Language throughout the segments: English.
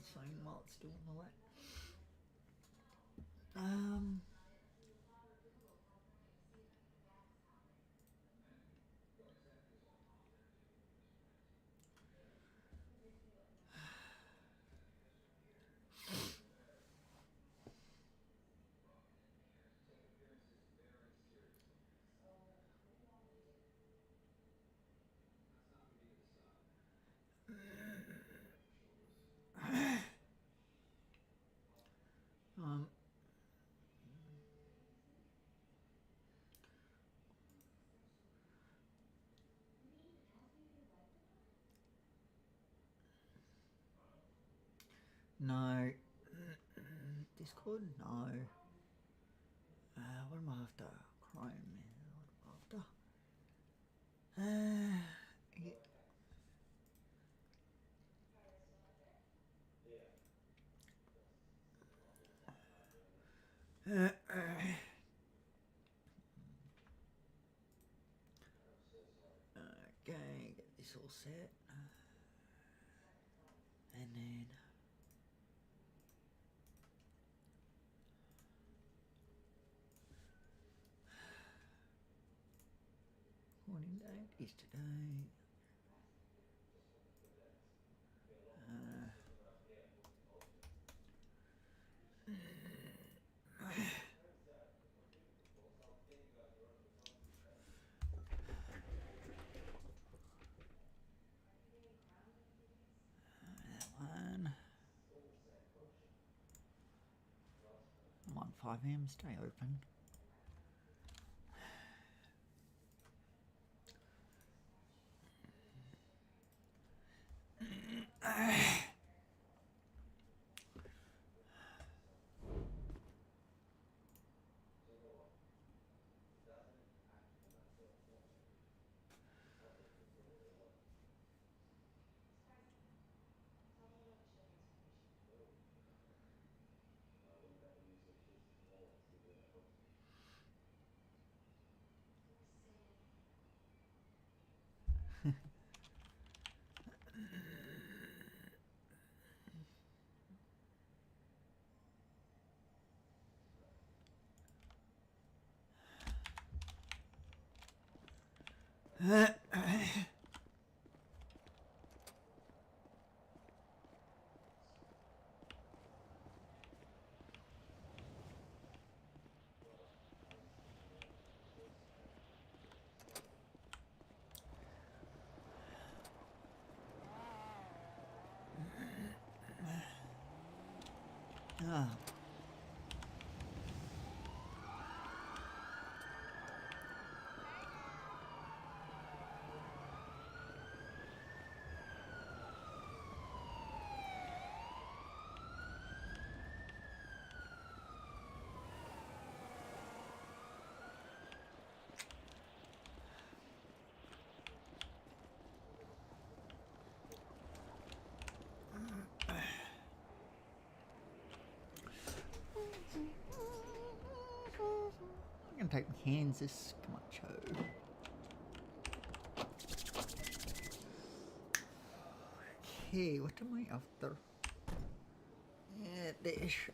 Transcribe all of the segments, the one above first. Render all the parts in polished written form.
screen while it's doing all that. No. Discord? No. What am I after? Chrome. What am I after? Okay, get this all set. And then morning date is today. That one. 5 AM, stay open. Ah. I'm gonna take Kansas. Come on, Joe. Okay, what am I after? Yeah, dish.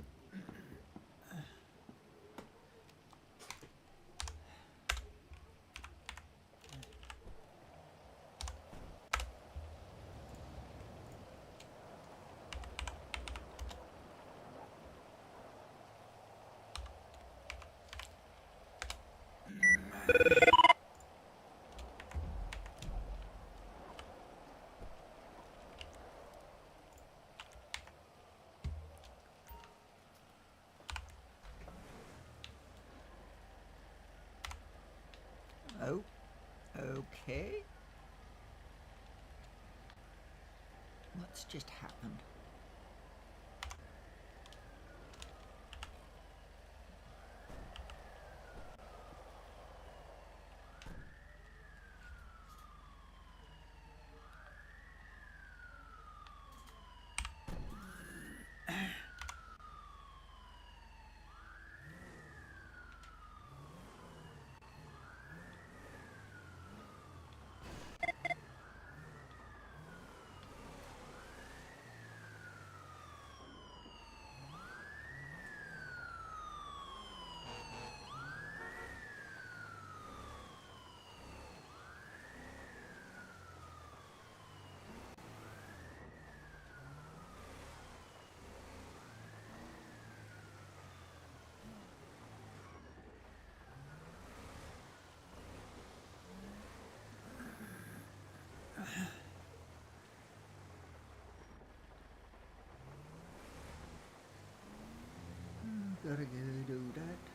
Oh, okay. What's just happened? Gotta go do that.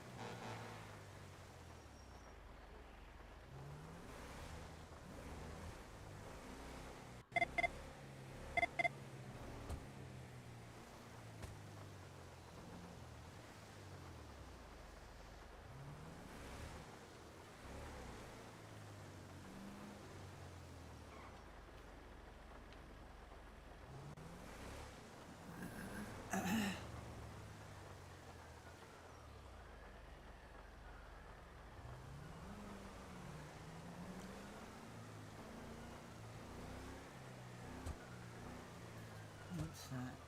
What's that?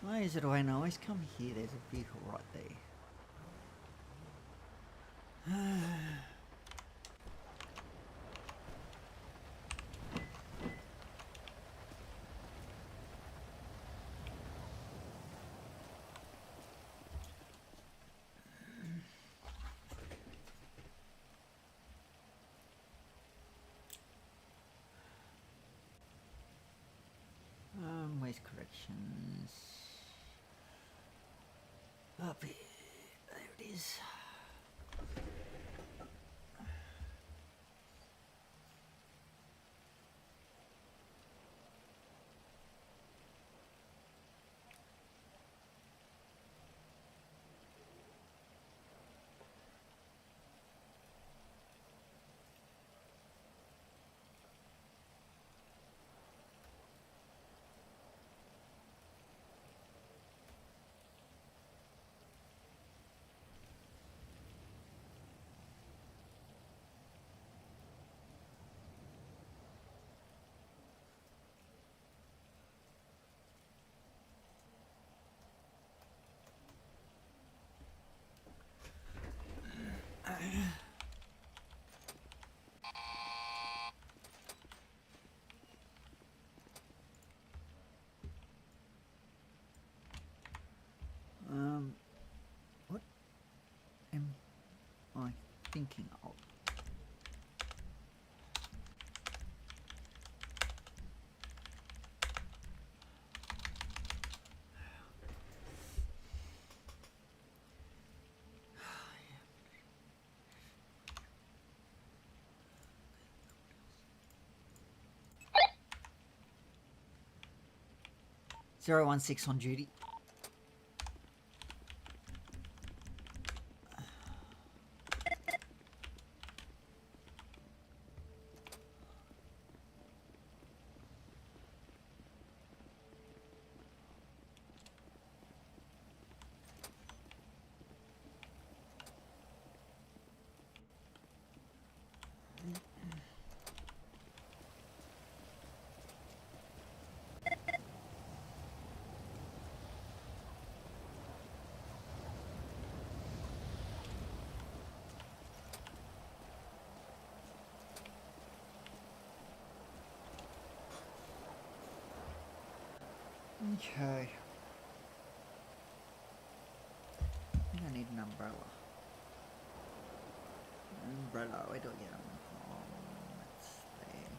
Why is it when I always come here, there's a vehicle right there? Waste corrections. Up here. There it is. thinking of? Zero 016 on duty. Okay. I think I need an umbrella. Umbrella, where do I get them from? That's there.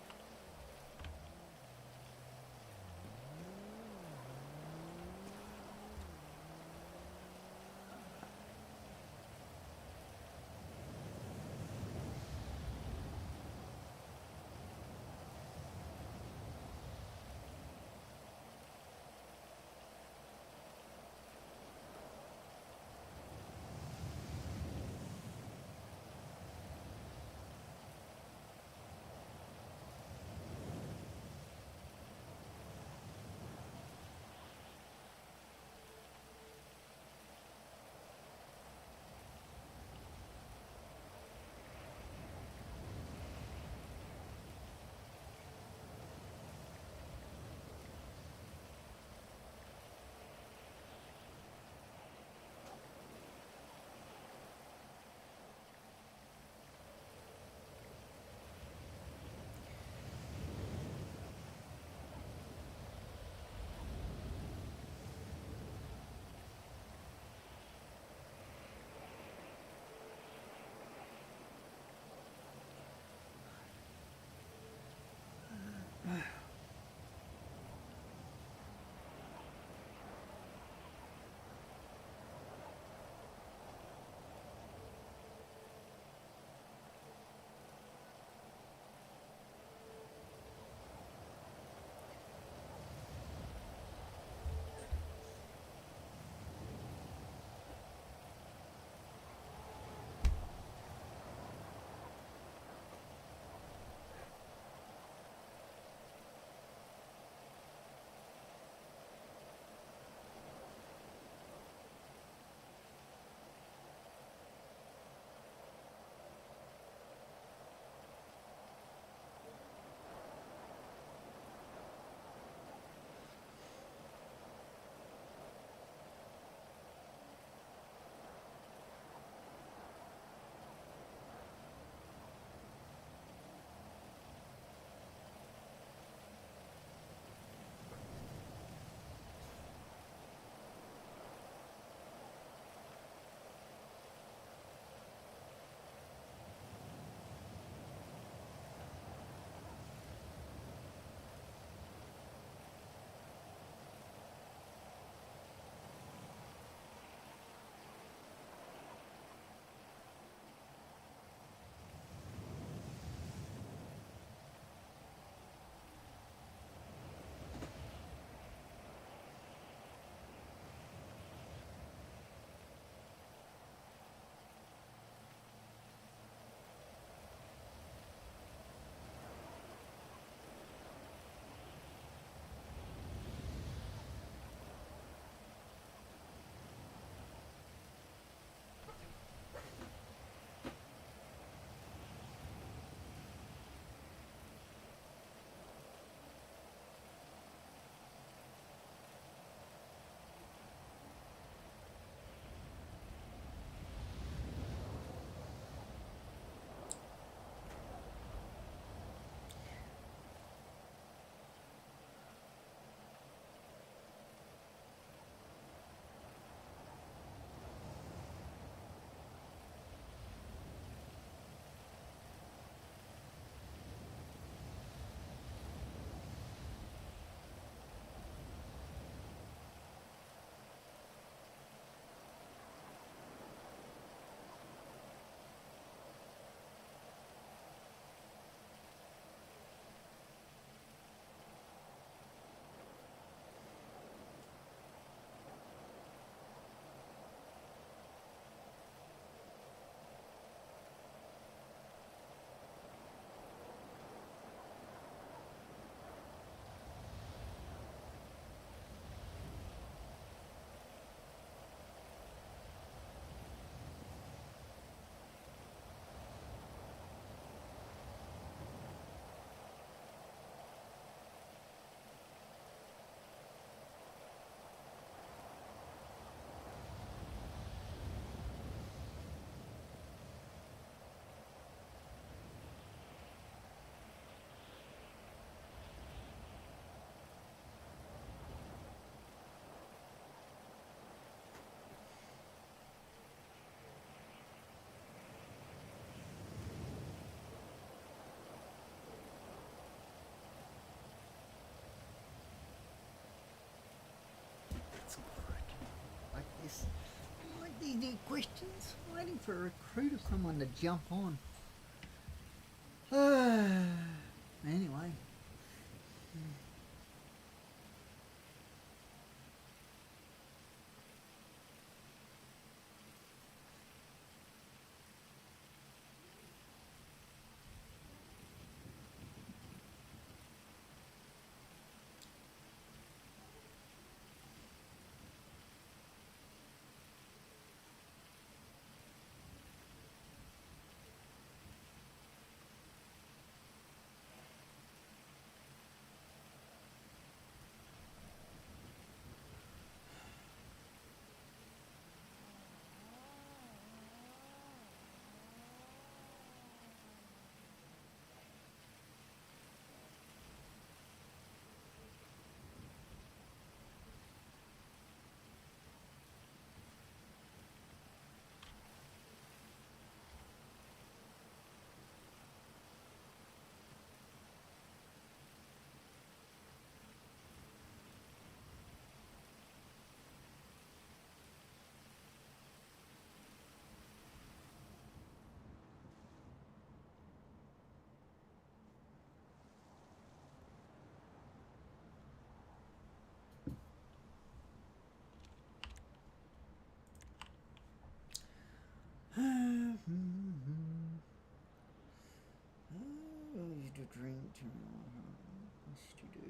many questions. I'm waiting for a recruit or someone to jump on. Anyway. Drink what's to do?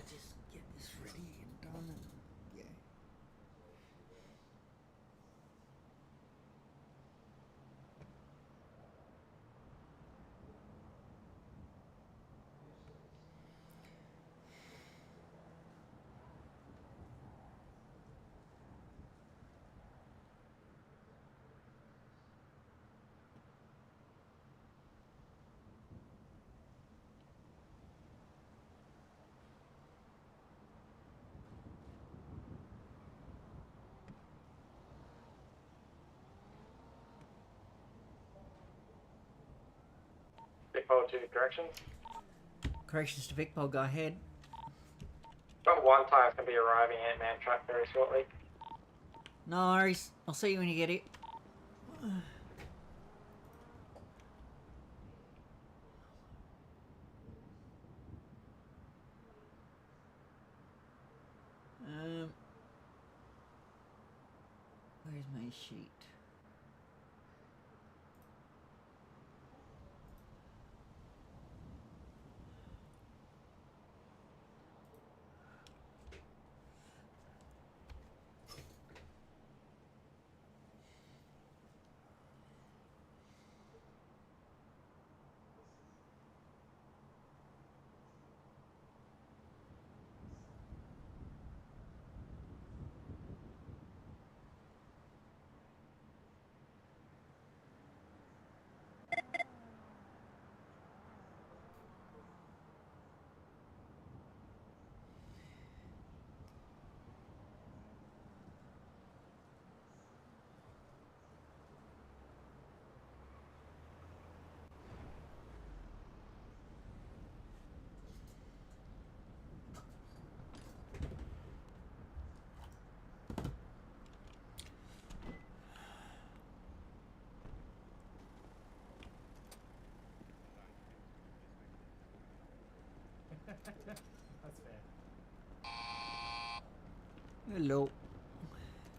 Just get this ready and done, and yeah. Vicpol to corrections. Corrections to Vicpol, go ahead. Got one tire's going to be arriving at Man Truck very shortly. No worries. I'll see you when you get it. Where's my sheet? That's fair. Hello.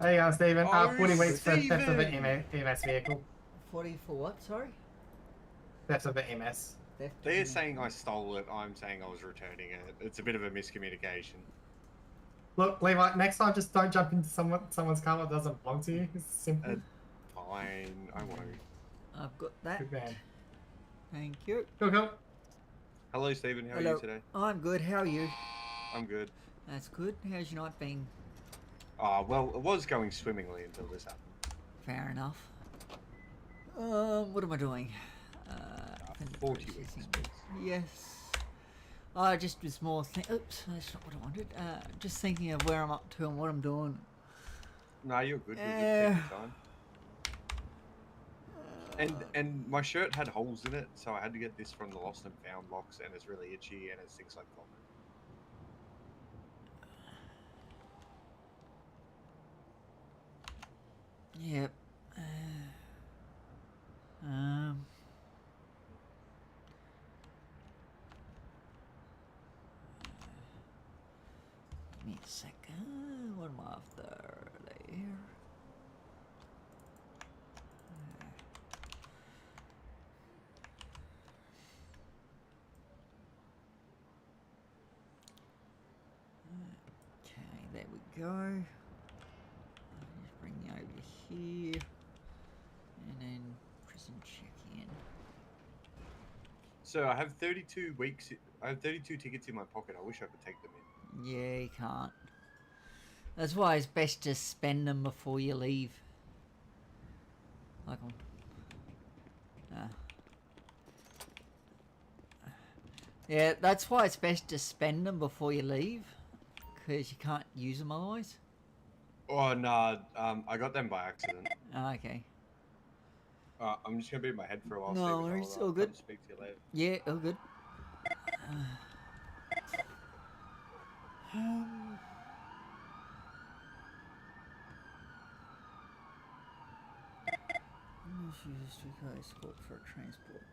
How you going, Stephen? 40 weeks for Stephen! theft of an EMS vehicle. 40 for what, sorry? Theft of the EMS. They're saying I stole it, I'm saying I was returning it. It's a bit of a miscommunication. Look, Levi, next time just don't jump into someone's car that doesn't belong to you. It's simple. Fine, I won't. I've got that. Good man. Thank you. Cool. Hello, Stephen. How Hello. are you today? I'm good. How are you? I'm good. That's good. How's your night been? Well, it was going swimmingly until this happened. Fair enough. What am I doing? 40 weeks, please. Yes. I just was more oops, that's not what I wanted. Just thinking of where I'm up to and what I'm doing. No, you're good. You're good. Take your time. And my shirt had holes in it, so I had to get this from the Lost and Found box, and it's really itchy and it stinks like vomit. Yep. Give me a second. What am I after there? Okay, there we go. Just bring you over here. And then prison check-in. So I have 32 weeks. I have 32 tickets in my pocket. I wish I could take them in. Yeah, you can't. That's why it's best to spend them before you leave. Like yeah, that's why it's best to spend them before you leave, because you can't use them otherwise. Oh no, I got them by accident. Oh, okay. I'm just gonna be in my head for a while. No Stephen. worries, I'll all good. come speak to you later. Yeah, all good. Use streetcar escort for transport.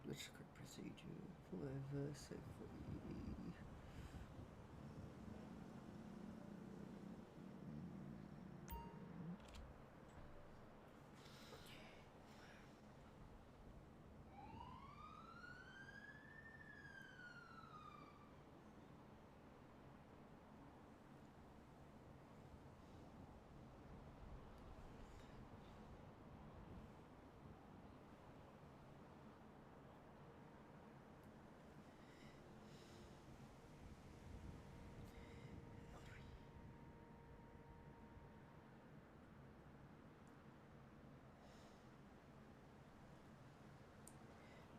Let's quick procedure. Forever safely.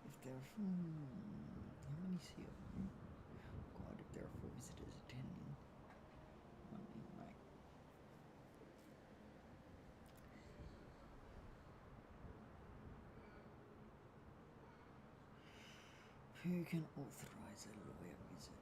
If there are how many see it? God, if there are 4 visitors attending. Right. Who can authorize a lawyer visit?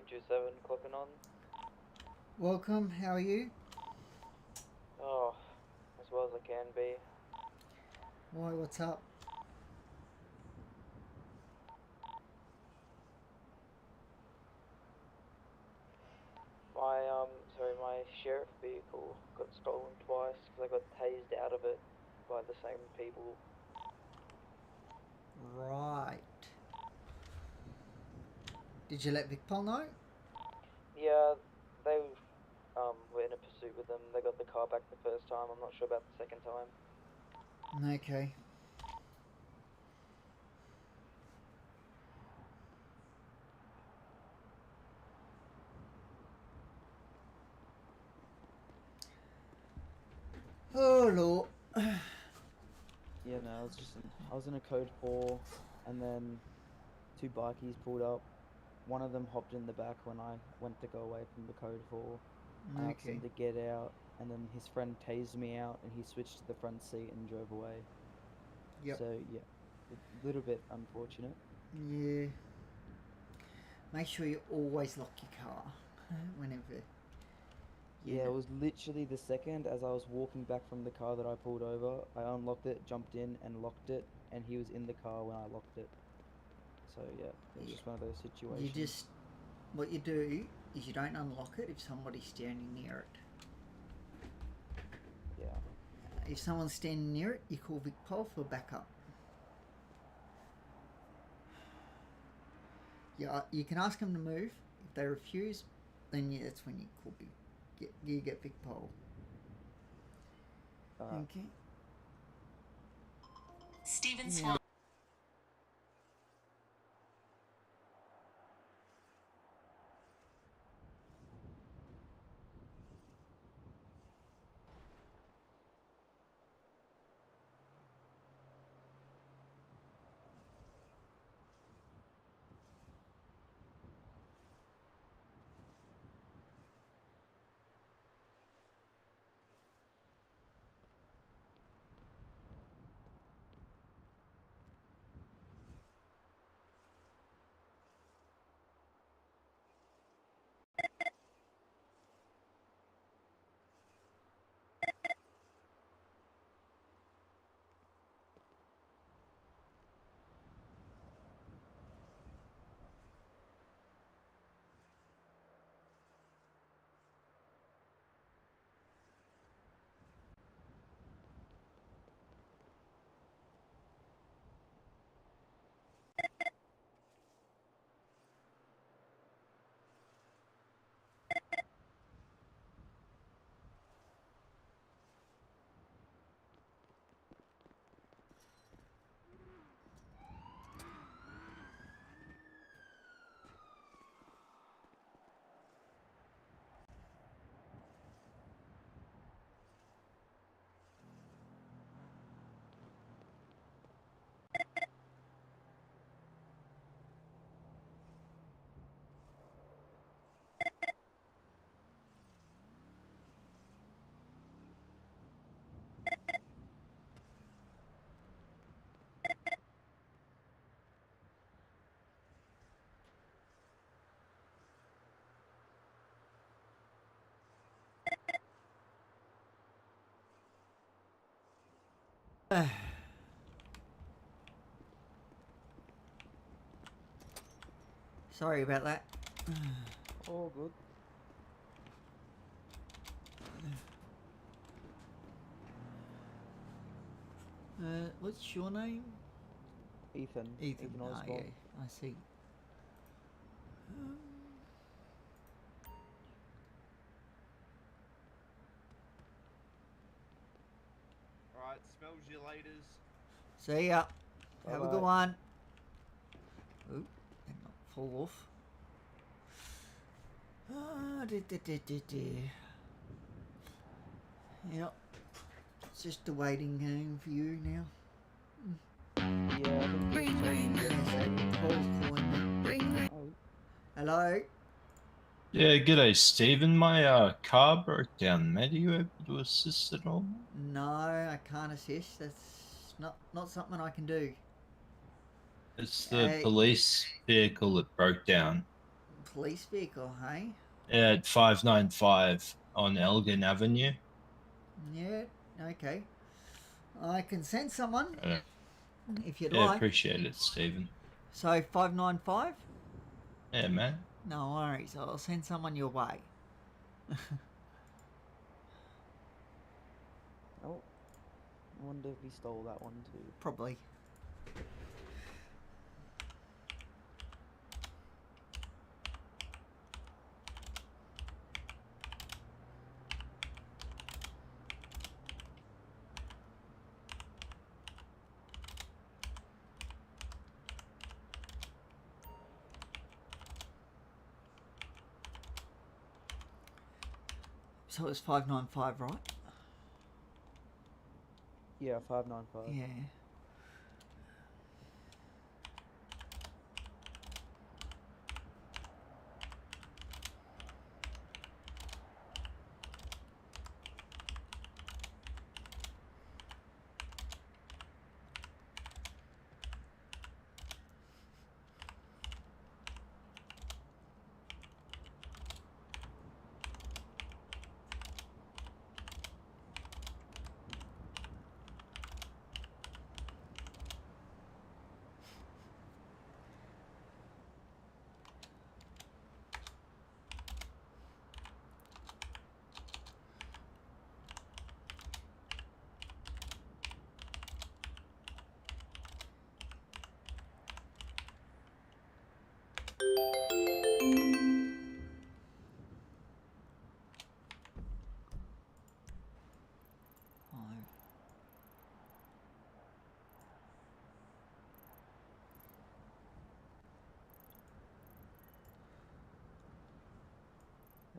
327 clocking on. Welcome, how are you? Oh, as well as I can be. Why, what's up? My sheriff vehicle got stolen twice because I got tased out of it by the same people. Right. Did you let Vic Paul know? Yeah, they were in a pursuit with them. They got the car back the first time. I'm not sure about the second time. Okay. Oh, Lord. Yeah, no, I was in a code 4, and then 2 bikies pulled up. One of them hopped in the back when I went to go away from the code 4. I asked him Okay. to get out, and then his friend tased me out, and he switched to the front seat and drove away. Yep. So yeah, a little bit unfortunate. Yeah. Make sure you always lock your car whenever. Yeah, it was literally the second as I was walking back from the car that I pulled over. I unlocked it, jumped in, and locked it, and he was in the car when I locked it. So yeah, it was just one of those situations. What you do is you don't unlock it if somebody's standing near it. Yeah. If someone's standing near it, you call Vic Paul for backup. Yeah, you can ask them to move. If they refuse, then yeah, that's when you call you get Vic Paul. Okay. Steven Swan. Sorry about that. All good. What's your name? Ethan. Ethan. Osborne. Yeah, I see. Alright, smells you laters. See ya. Have a good Bye-bye. one. Oop, did not fall off. Yep. It's just a waiting game for you now. Yeah, I think Paul's calling me. Oh, Hello? Yeah, g'day, Stephen. My car broke down, mate. Are you able to assist at all? No, I can't assist. That's not something I can do. It's the police vehicle that broke down. police vehicle, hey? Yeah, at 595 on Elgin Avenue. Yeah, okay. I can send someone if you'd Yeah, like. appreciate it, Stephen. So 595? Yeah, man. No worries. I'll send someone your way. Oh, I wonder if he stole that one too. Probably. So it's 595, right? Yeah, 595. Yeah.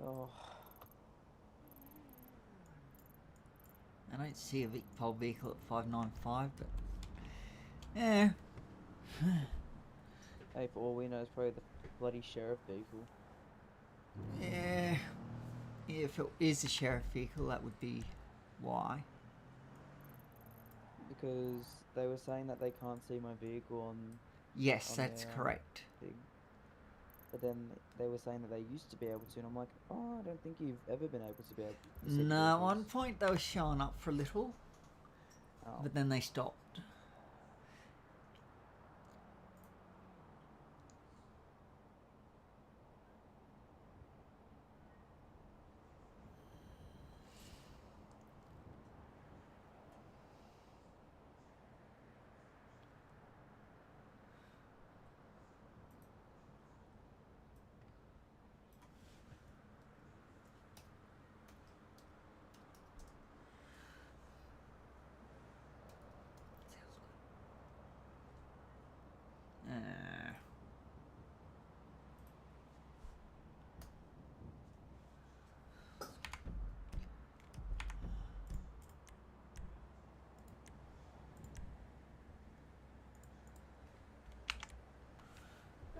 Oh, I don't see a pole vehicle at 595, but yeah. hey, for all we know, it's probably the bloody sheriff vehicle. Yeah. Yeah, if it is a sheriff vehicle, that would be why. Because they were saying that they can't see my vehicle on Yes, on that's their, correct. thing. But then they were saying that they used to be able to, and I'm like, oh, I don't think you've ever been able to be able to see No, at vehicles. one point they were showing up for a little, Oh. but then they stopped.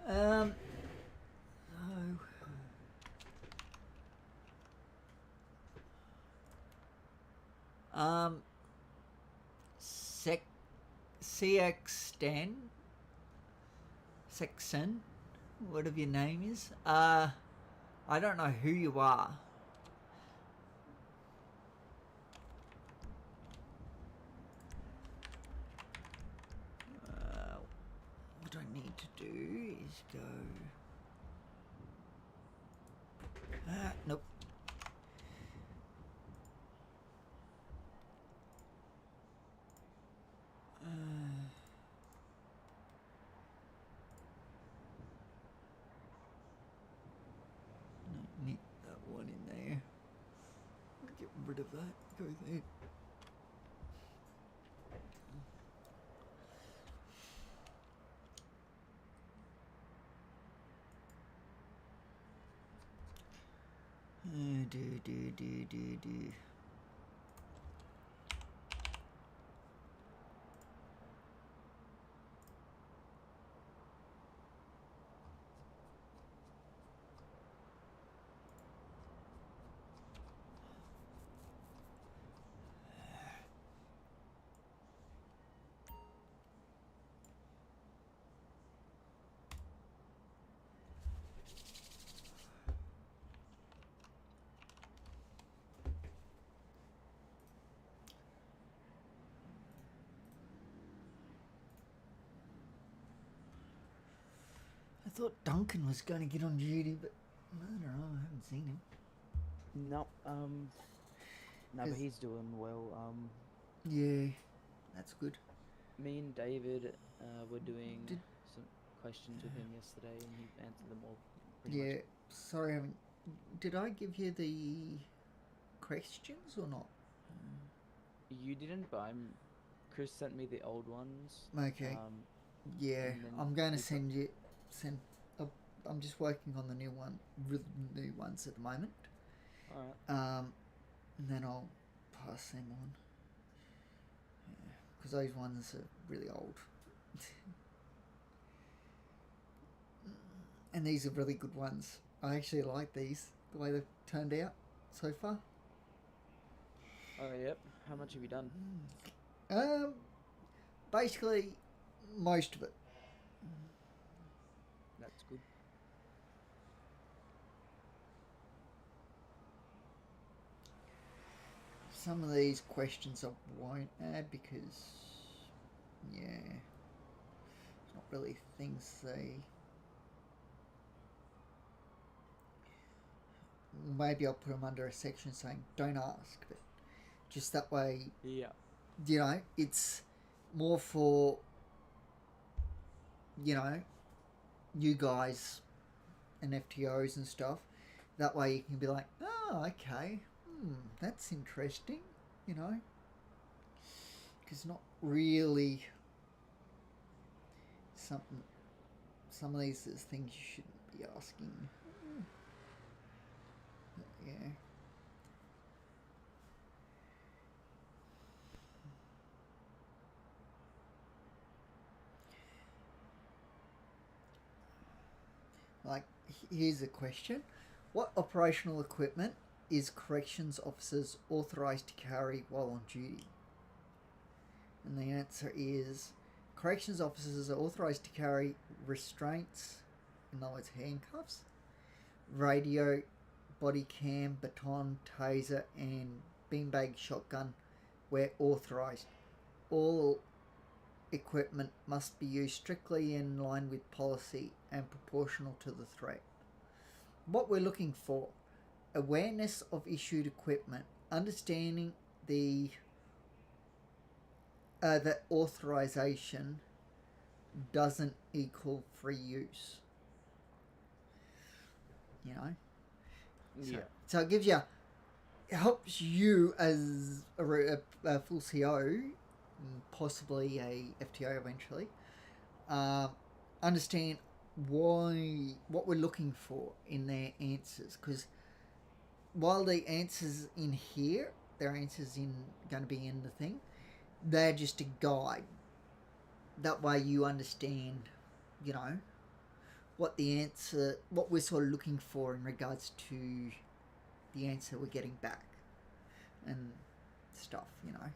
No. CX Stan, Sexton, whatever your name is. I don't know who you are. What I need to do is go. Nope. Need that one in there. Get rid of that. Go there. Do. thought Duncan was going to get on duty, but I don't know. I haven't seen him. No, no, but Is- he's doing well. Yeah, that's good. Me and David were doing Did- some questions with him yesterday, and he answered them all pretty Yeah, much. sorry, I haven't. Did I give you the questions or not? You didn't, but Chris sent me the old ones. Okay. Yeah, and then I'm going to we got- send. I'm just working on the new new ones at the moment. Alright. And then I'll pass them on. Because those ones are really old. And these are really good ones. I actually like these, the way they've turned out so far. Oh, yep. How much have you done? Basically, most of it. That's good. Some of these questions I won't add because, yeah, it's not really things they. Maybe I'll put them under a section saying don't ask, but just that way, Yeah. you know, it's more for, you know, you guys and FTOs and stuff. That way you can be like, oh, okay, that's interesting, you know, because not really something. Some of these is things you shouldn't be asking. But, yeah. Like, here's a question. What operational equipment is corrections officers authorised to carry while on duty? And the answer is corrections officers are authorised to carry restraints, in other words handcuffs, radio, body cam, baton, taser and beanbag shotgun where authorised. All equipment must be used strictly in line with policy and proportional to the threat. What we're looking for: awareness of issued equipment, understanding that authorization doesn't equal free use. You know? Yeah. So it gives you, it helps you as a full CO, possibly a FTO eventually, understand what we're looking for in their answers. Because while the answers in here, their answers going to be in the thing, they're just a guide. That way you understand, you know, what we're sort of looking for in regards to the answer we're getting back and stuff, you know.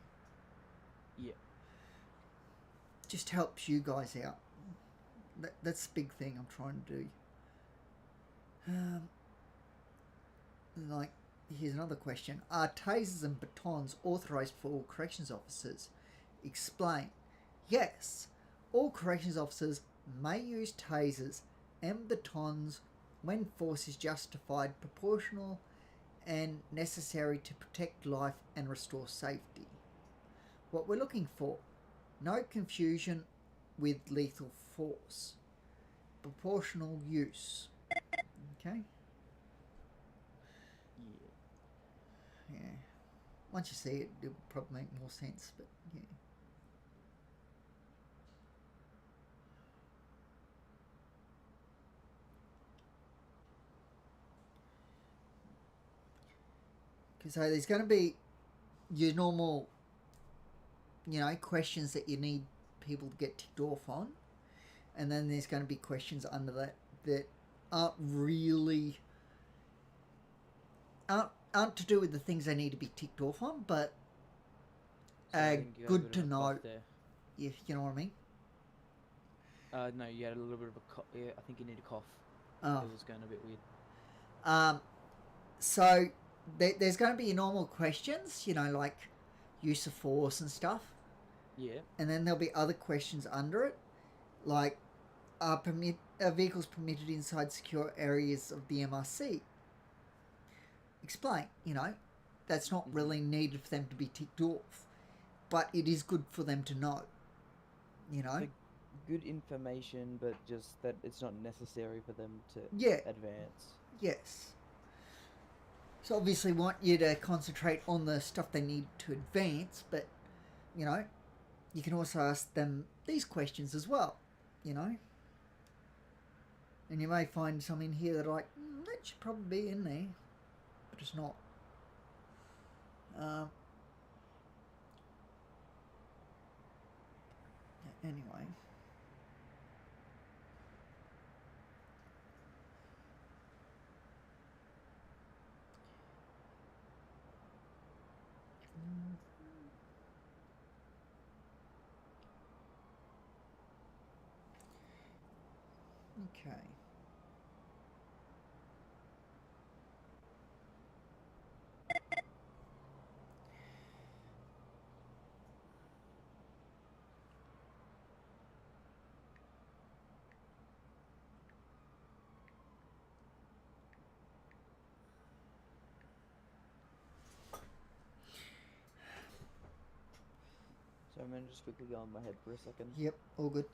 Yeah. Just helps you guys out. That's the big thing I'm trying to do. Like, here's another question. Are tasers and batons authorised for all corrections officers? Explain. Yes. All corrections officers may use tasers and batons when force is justified, proportional and necessary to protect life and restore safety. What we're looking for: no confusion with lethal force. Proportional use. Okay? Yeah. Yeah. Once you see it, it'll probably make more sense, but yeah. Okay, so there's going to be your normal, you know, questions that you need people to get ticked off on. And then there's going to be questions under that aren't really aren't to do with the things they need to be ticked off on, but So I think you had a good bit to of a cough know. there. If you know what I mean. No, you had a little bit of a cough. Yeah, I think you need a cough. Oh. It was going a bit weird. So there's going to be normal questions, you know, like use of force and stuff. Yeah. And then there'll be other questions under it, like are vehicles permitted inside secure areas of the MRC? Explain, you know, that's not really needed for them to be ticked off, but it is good for them to know, you know. So good information, but just that it's not necessary for them to Yeah. advance. Yes. So obviously want you to concentrate on the stuff they need to advance, but, you know, you can also ask them these questions as well, you know. And you may find some in here that are like, that should probably be in there, but it's not. Anyway. Okay. So I'm gonna just quickly go on my head for a second. Yep, all good.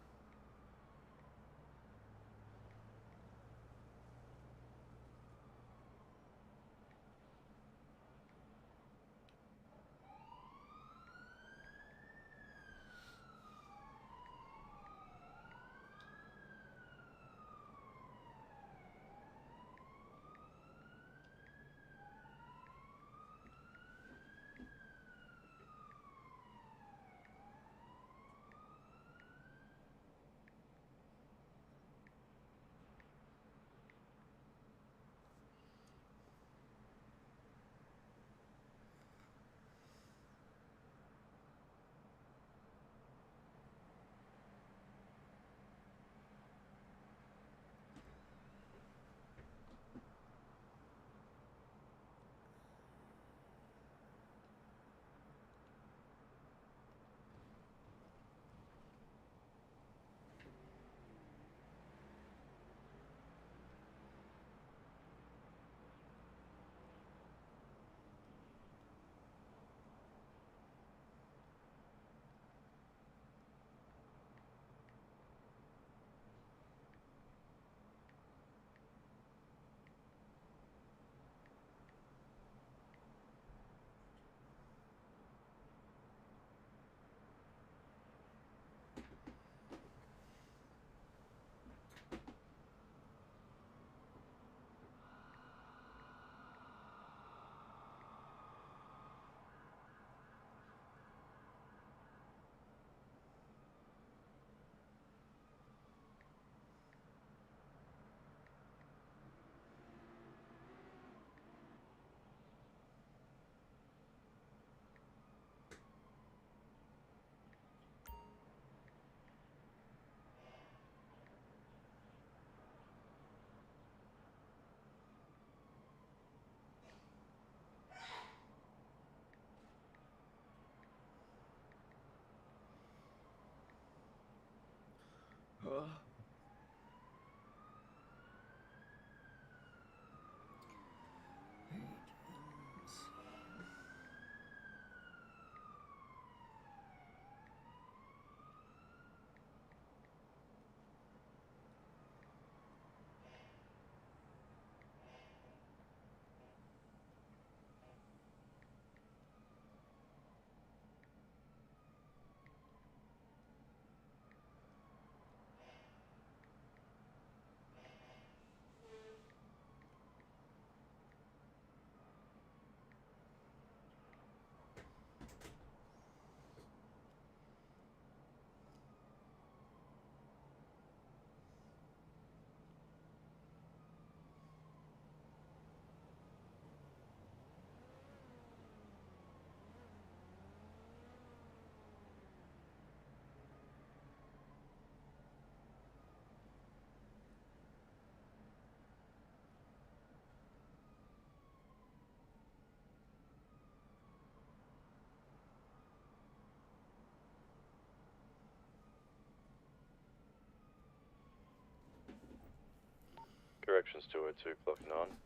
Corrections 202, clock 9.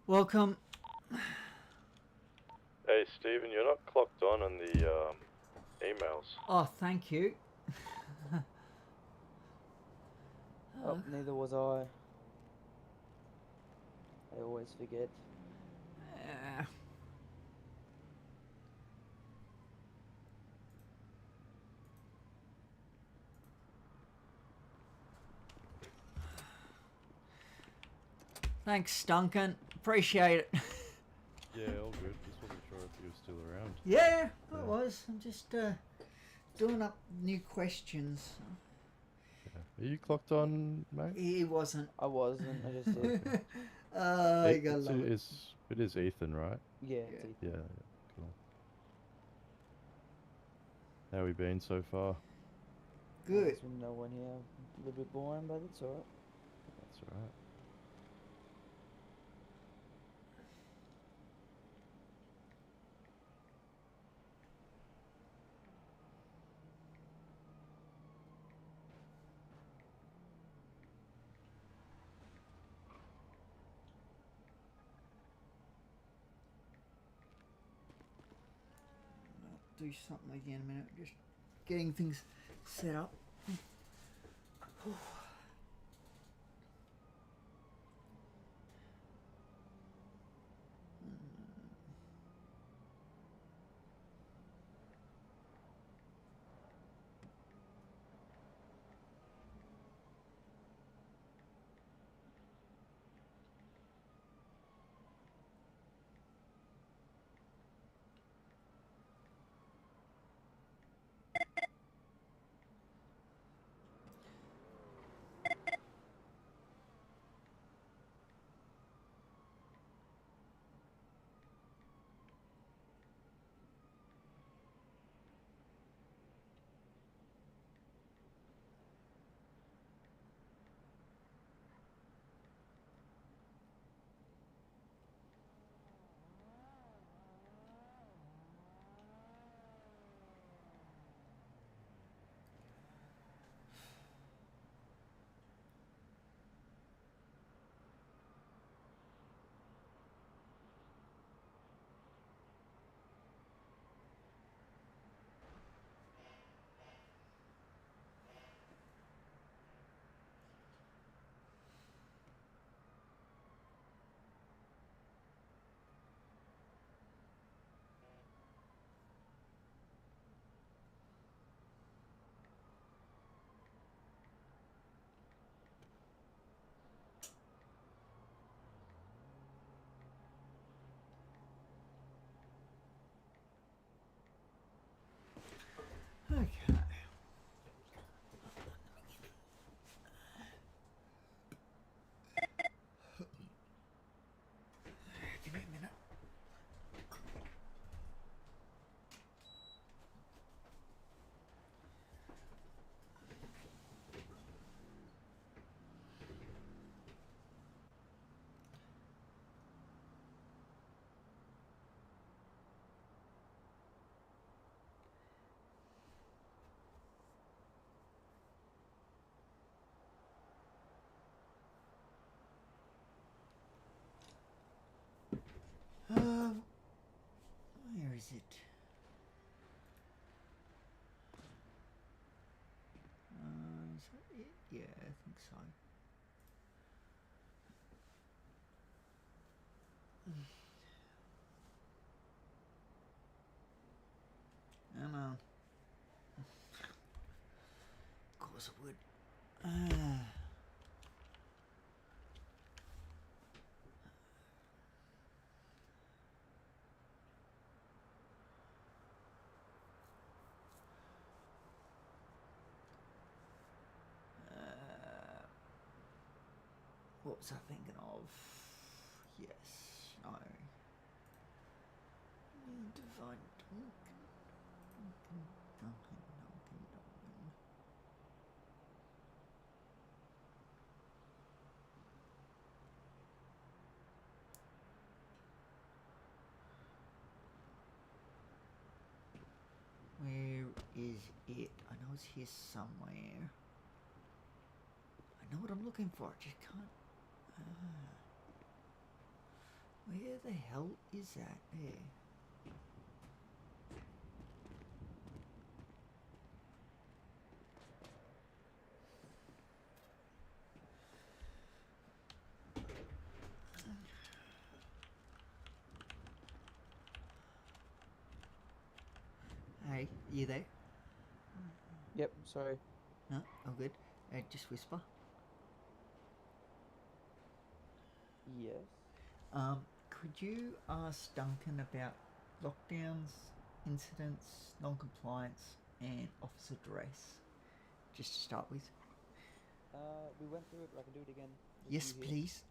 Welcome. Hey, Stephen, you're not clocked on the emails. Oh, thank you. Oh, neither was I. I always forget. Uh, Thanks, Duncan. Appreciate it. Yeah, all good. Just wasn't sure if you were still around. Yeah, I was. I'm just doing up new questions. Yeah. Are you clocked on, mate? He wasn't. I wasn't. I just did. You gotta love it. It is Ethan, right? Yeah, it's Ethan. Yeah, cool. How we been so far? Good. There's been no one here. A little bit boring, but it's alright. That's alright. I'll do something again in a minute. Just getting things set up. Okay. Give me a minute. Where is it? Is that it? Yeah, I think so. Come on. Of course it would. What was I thinking of? Yes, no. Divine Duncan. Where is it? I know it's here somewhere. I know what I'm looking for, I just can't Where the hell is that? There. Hey, you there? Yep, sorry. No, all good. Just whisper. Yes. Could you ask Duncan about lockdowns, incidents, non-compliance, and officer duress? Just to start with. We went through it, but I can do it again. Just Yes, you here. please.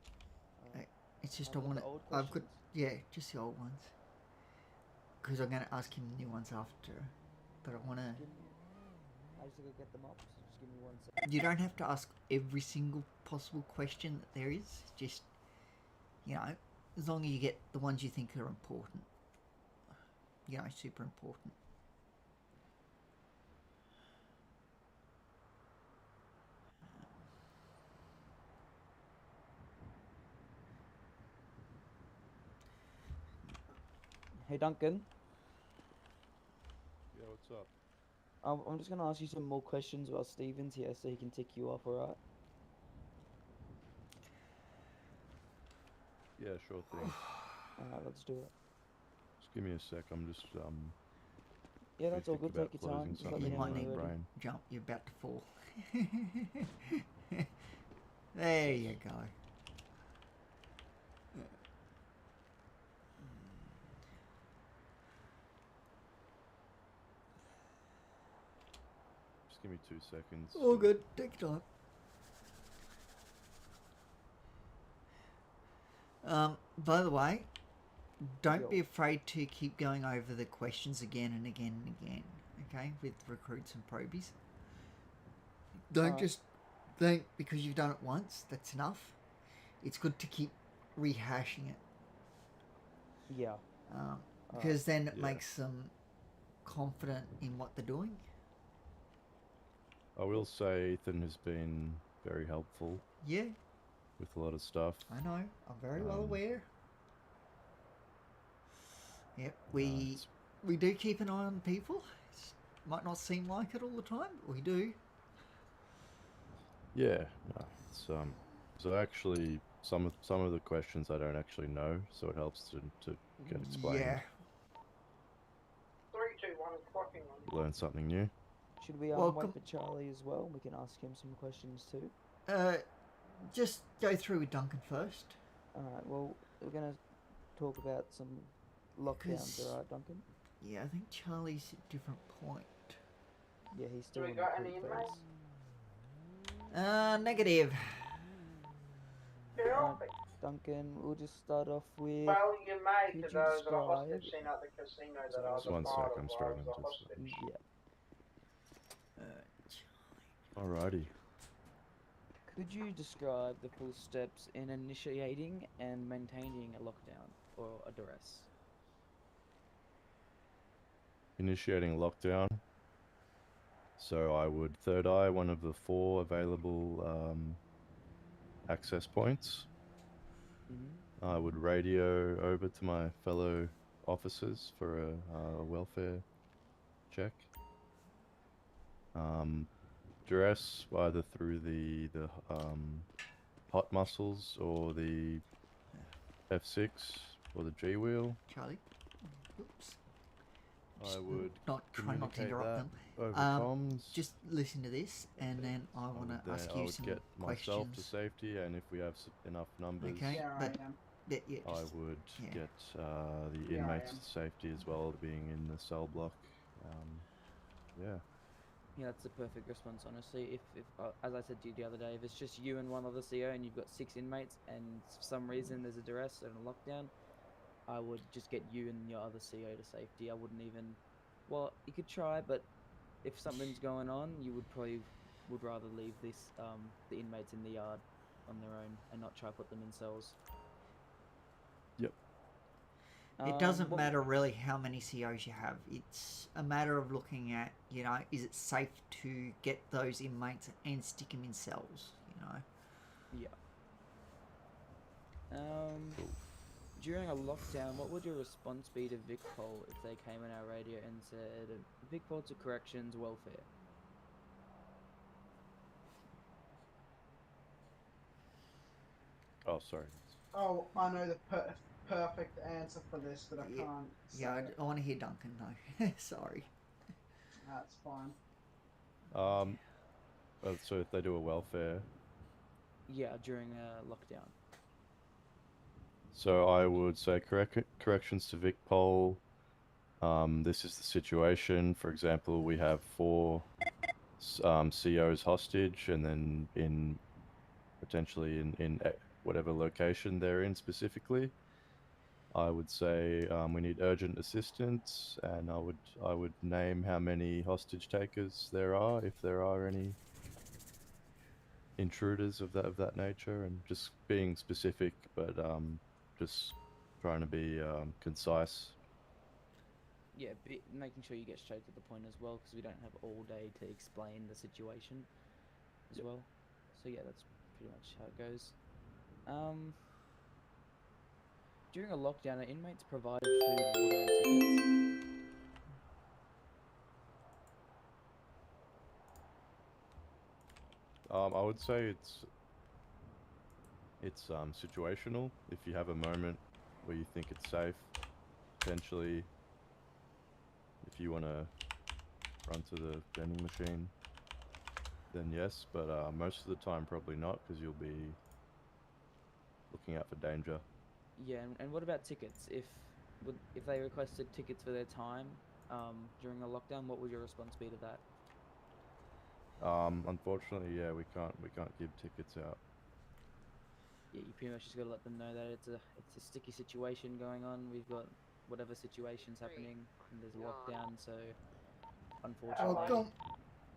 Uh, It's just have I the want to. old I've got questions? just the old ones. Because I'm going to ask him the new ones after, but I want to. I just gotta get them up, so just give me 1 second. You don't have to ask every single possible question that there is. Just, you know, as long as you get the ones you think are important. You know, super important. Hey Duncan, Yeah, what's up? I'm just gonna ask you some more questions about Stevens here, so he can tick you off. Alright? Yeah, sure thing. Alright, let's do it. Just give me a sec. I'm just Yeah, that's all good. about Take your time. closing Just let You me know might when need you're to ready. brain. jump. You're about to fall. There you go. Just give me 2 seconds. All good. Take your time. By the way, don't be afraid to keep going over the questions again and again and again. Okay, with recruits and probies. Don't just think because you've done it once that's enough. It's good to keep rehashing it. Yeah. Because then it Yeah. makes them confident in what they're doing. I will say Ethan has been very helpful Yeah, with a lot of stuff. I know. I'm very well Um, aware. Yep, we it's- do keep an eye on people. It might not seem like it all the time, but we do. Yeah, no, it's so actually some of the questions I don't actually know, so it helps to get explained. Yeah. 3, 2, 1, clocking on. Learn something new. Should we Welcome. wait for Charlie as well? We can ask him some questions too. Just go through with Duncan first. Alright, well, we're gonna talk about some lockdowns, alright, Duncan? Yeah, I think Charlie's at a different point. Yeah, he's still we in got recruit any phase. inmates? Negative. Perfect. Duncan, we'll just start off with. Well, you may, Could to you those that are describe- hostage seen at the casino that I was Just a one part sec, of I'm while I was struggling a to hostage. Yeah. Alrighty. Could you describe the full steps in initiating and maintaining a lockdown or a duress? Initiating lockdown. So I would third eye one of the 4 available access points. I would radio over to my fellow officers for a welfare check. Duress either through the hot muscles or the F6 or the G wheel. Charlie. Oops. I would Try not to communicate interrupt that them. over comms. Just listen to this, and then I want to ask you some get myself to questions. safety, and if we have enough numbers, Okay, but yeah, I just, would yeah. get the inmates to safety as well, being in the cell block. Yeah. Yeah, that's the perfect response, honestly. If as I said to you the other day, if it's just you and one other CO and you've got 6 inmates and for some reason there's a duress and a lockdown, I would just get you and your other CO to safety. I wouldn't even, well, you could try, but if something's going on, you would rather leave this the inmates in the yard on their own and not try to put them in cells. Yep. It doesn't matter really how many COs you have. It's a matter of looking at, you know, is it safe to get those inmates and stick them in cells, you know? Yeah. Cool. During a lockdown, what would your response be to VicPol if they came on our radio and said, VicPol to corrections, welfare? Oh, sorry. Oh, I know the perfect answer for this, but I Yeah. can't say Yeah, it. I want to hear Duncan though. Sorry. That's fine. So if they do a welfare, Yeah, during a lockdown. so I would say corrections to VicPol. This is the situation. For example, we have 4 COs hostage, and then potentially in whatever location they're in specifically, I would say we need urgent assistance, and I would name how many hostage takers there are, if there are any intruders of that nature, and just being specific, but just trying to be concise. Yeah, making sure you get straight to the point as well, because we don't have all day to explain the situation as well. So yeah, that's pretty much how it goes. During a lockdown, are inmates provided food, water, and tickets? I would say it's situational. If you have a moment where you think it's safe, potentially, if you want to run to the vending machine, then yes. But most of the time, probably not, because you'll be looking out for danger. Yeah, and what about tickets? If they requested tickets for their time during a lockdown, what would your response be to that? Unfortunately, yeah, we can't give tickets out. Yeah, you pretty much just gotta let them know that it's a sticky situation going on. We've got whatever situation's happening, and there's a lockdown, so unfortunately, Welcome.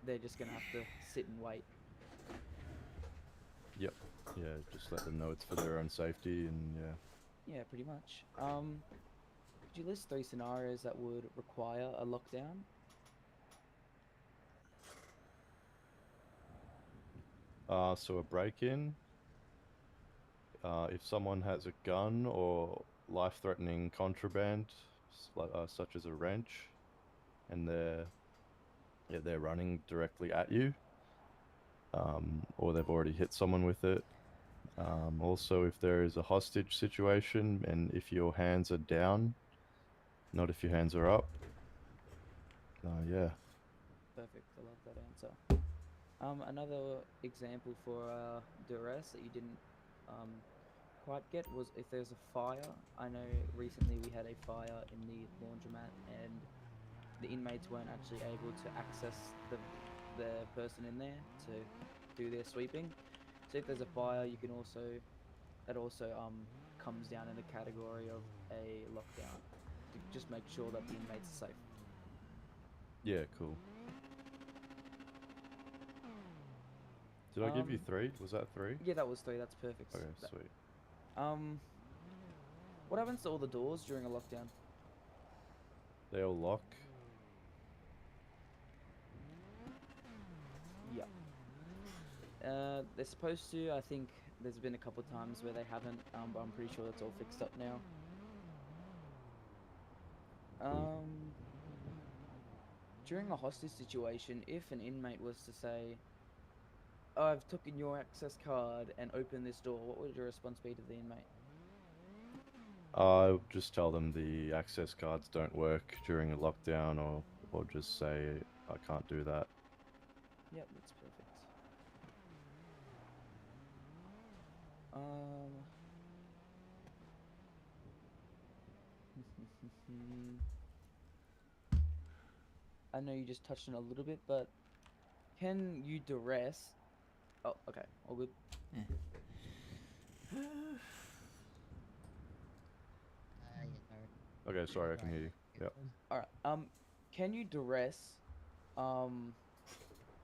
they're just gonna have to sit and wait. Yep. Yeah, just let them know it's for their own safety, and yeah. Yeah, pretty much. Could you list 3 scenarios that would require a lockdown? So a break-in. If someone has a gun or life-threatening contraband, such as a wrench, and they're running directly at you, or they've already hit someone with it. Also, if there is a hostage situation, and if your hands are down, not if your hands are up. Yeah. Perfect. I love that answer. Another example for duress that you didn't quite get was if there's a fire. I know recently we had a fire in the laundromat, and the inmates weren't actually able to access the person in there to do their sweeping. So if there's a fire, you can also comes down in the category of a lockdown to just make sure that the inmates are safe. Yeah, cool. Did I give you 3? Was that 3? Yeah, that was 3. That's perfect. Okay, sweet. What happens to all the doors during a lockdown? They all lock. Yeah. They're supposed to. I think there's been a couple of times where they haven't, but I'm pretty sure that's all fixed up now. During a hostage situation, if an inmate was to say, "Oh, I've taken your access card and opened this door," what would your response be to the inmate? I'll just tell them the access cards don't work during a lockdown, or just say I can't do that. Yep, that's perfect. I know you just touched on it a little bit, but can you duress? Oh, okay, all good. Okay, sorry, I can hear you. Yep. All right. Can you duress,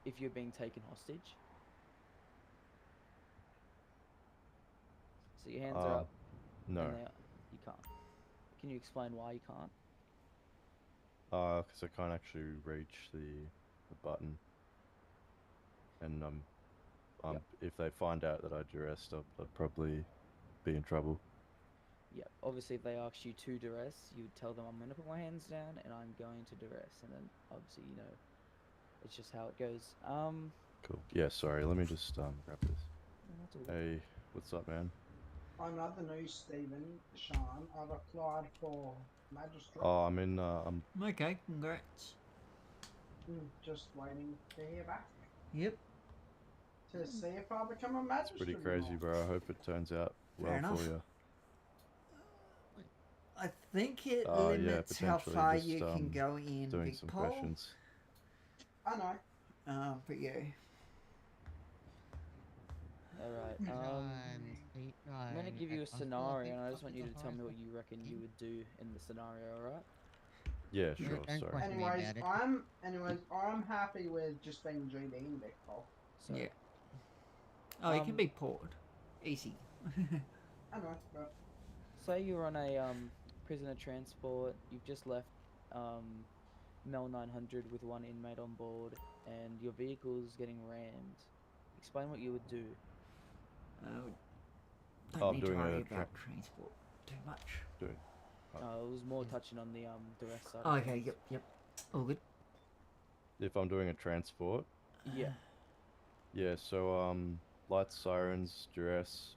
if you're being taken hostage? So your hands are up. No. And you can't. Can you explain why you can't? Because I can't actually reach the button, and Yep. if they find out that I duressed, I'd probably be in trouble. Yeah, obviously if they ask you to duress, you would tell them I'm going to put my hands down and I'm going to duress, and then obviously it's just how it goes. Cool. Yeah, sorry. Let me just grab this. That's all good. Hey, what's up, man? On other news, Stephen, Sean, I've applied for magistrate. Oh, I'm in. I'm. Okay, congrats. Just waiting to hear back Yep, to see if I become a It's magistrate. pretty or crazy, not. bro. I hope it turns out Fair well enough. for you. I think it Yeah, limits how potentially. far Just you can go in doing Big some Pole. questions. I know. But yeah. Alright, I'm going to give you a scenario, and I just want you to tell me what you reckon you would do in the scenario, alright? Yeah, sure. Sorry. Anyways, I'm happy with just being GD in Big Pole. So, Yeah. Oh, you can be ported. Easy. I know, but say you're on a prisoner transport, you've just left Mel 900 with one inmate on board, and your vehicle's getting rammed. Explain what you would do. Don't need to doing worry a about transport too much. It was more touching on the duress side. Oh, of okay, things. yep. All good. If I'm doing a transport. Yeah. Yeah. So lights, sirens, duress.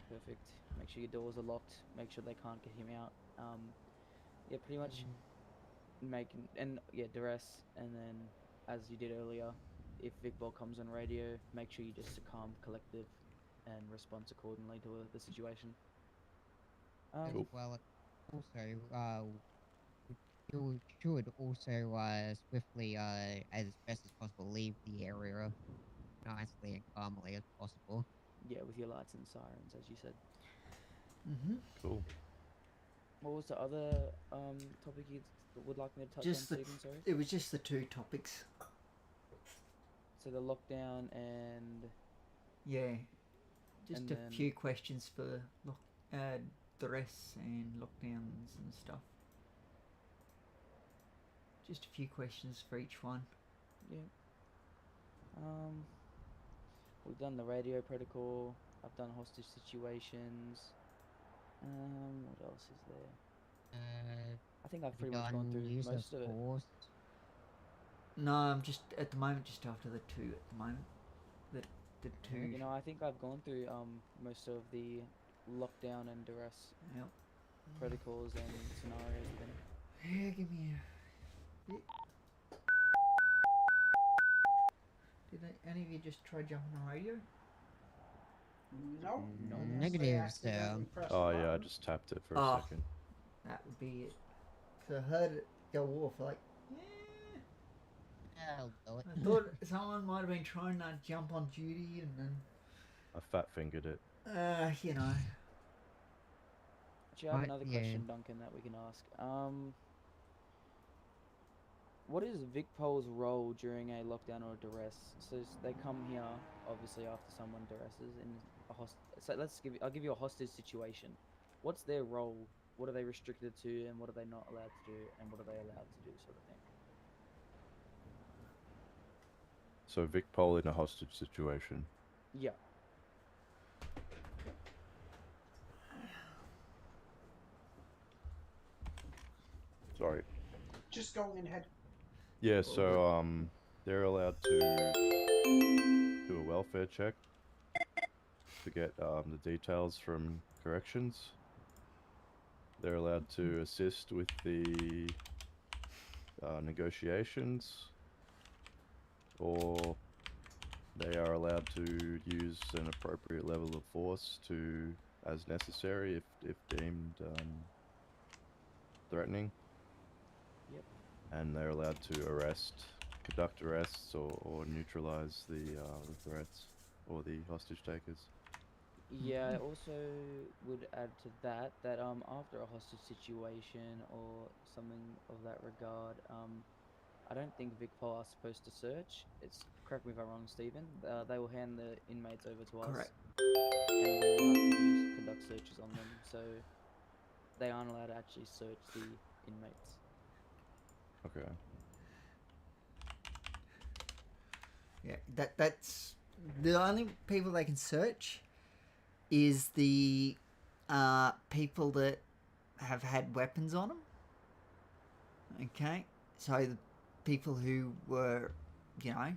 Perfect. Make sure your doors are locked. Make sure they can't get him out. Yeah, pretty much duress, and then as you did earlier, if Vic Ball comes on radio, make sure you just calm, collective, and respond accordingly to the situation. Cool. Well, also, you should also swiftly, as best as possible, leave the area nicely and calmly as possible. Yeah, with your lights and sirens, as you said. Cool. What was the other topic you would like me to touch on, Stephen? Sorry. It was just the two topics. So the lockdown and just and a then- few questions for duress and lockdowns and stuff. Just a few questions for each one. Yeah. We've done the radio protocol. I've done hostage situations. What else is there? I think I've pretty much gone through use most of it. force. No, I'm just at the moment just after the two at the moment. The two. You know, I think I've gone through most of the lockdown and duress Yep. protocols and scenarios with them. Yeah, give me a bit. Did any of you just try jumping on radio? no. Negative, so. Oh yeah, I just tapped it for a second. That would be it. So I heard it go off like, I'll do it. I thought someone might have been trying to jump on duty and then, I fat fingered it. you know. Actually, I have Right, another yeah. question, Duncan, that we can ask. What is Vic Pole's role during a lockdown or a duress? So they come here, obviously, after someone duresses in a So I'll give you a hostage situation. What's their role? What are they restricted to, and what are they not allowed to do, and what are they allowed to do, sort of thing? So Vic Pole in a hostage situation. Yeah. Sorry. Just go in ahead. Yeah, so they're allowed to do a welfare check to get the details from corrections. They're allowed to assist with the negotiations, or they are allowed to use an appropriate level of force as necessary if deemed threatening. Yep. And they're allowed to conduct arrests or neutralize the threats or the hostage takers. Yeah, I also would add to that after a hostage situation or something of that regard, I don't think Vic Pole are supposed to search. Correct me if I'm wrong, Stephen. They will hand the inmates over to us. Correct. And we will have to conduct searches on them, so they aren't allowed to actually search the inmates. Okay. Yeah, that's the only people they can search is the people that have had weapons on them. Okay, so the people who were, you know,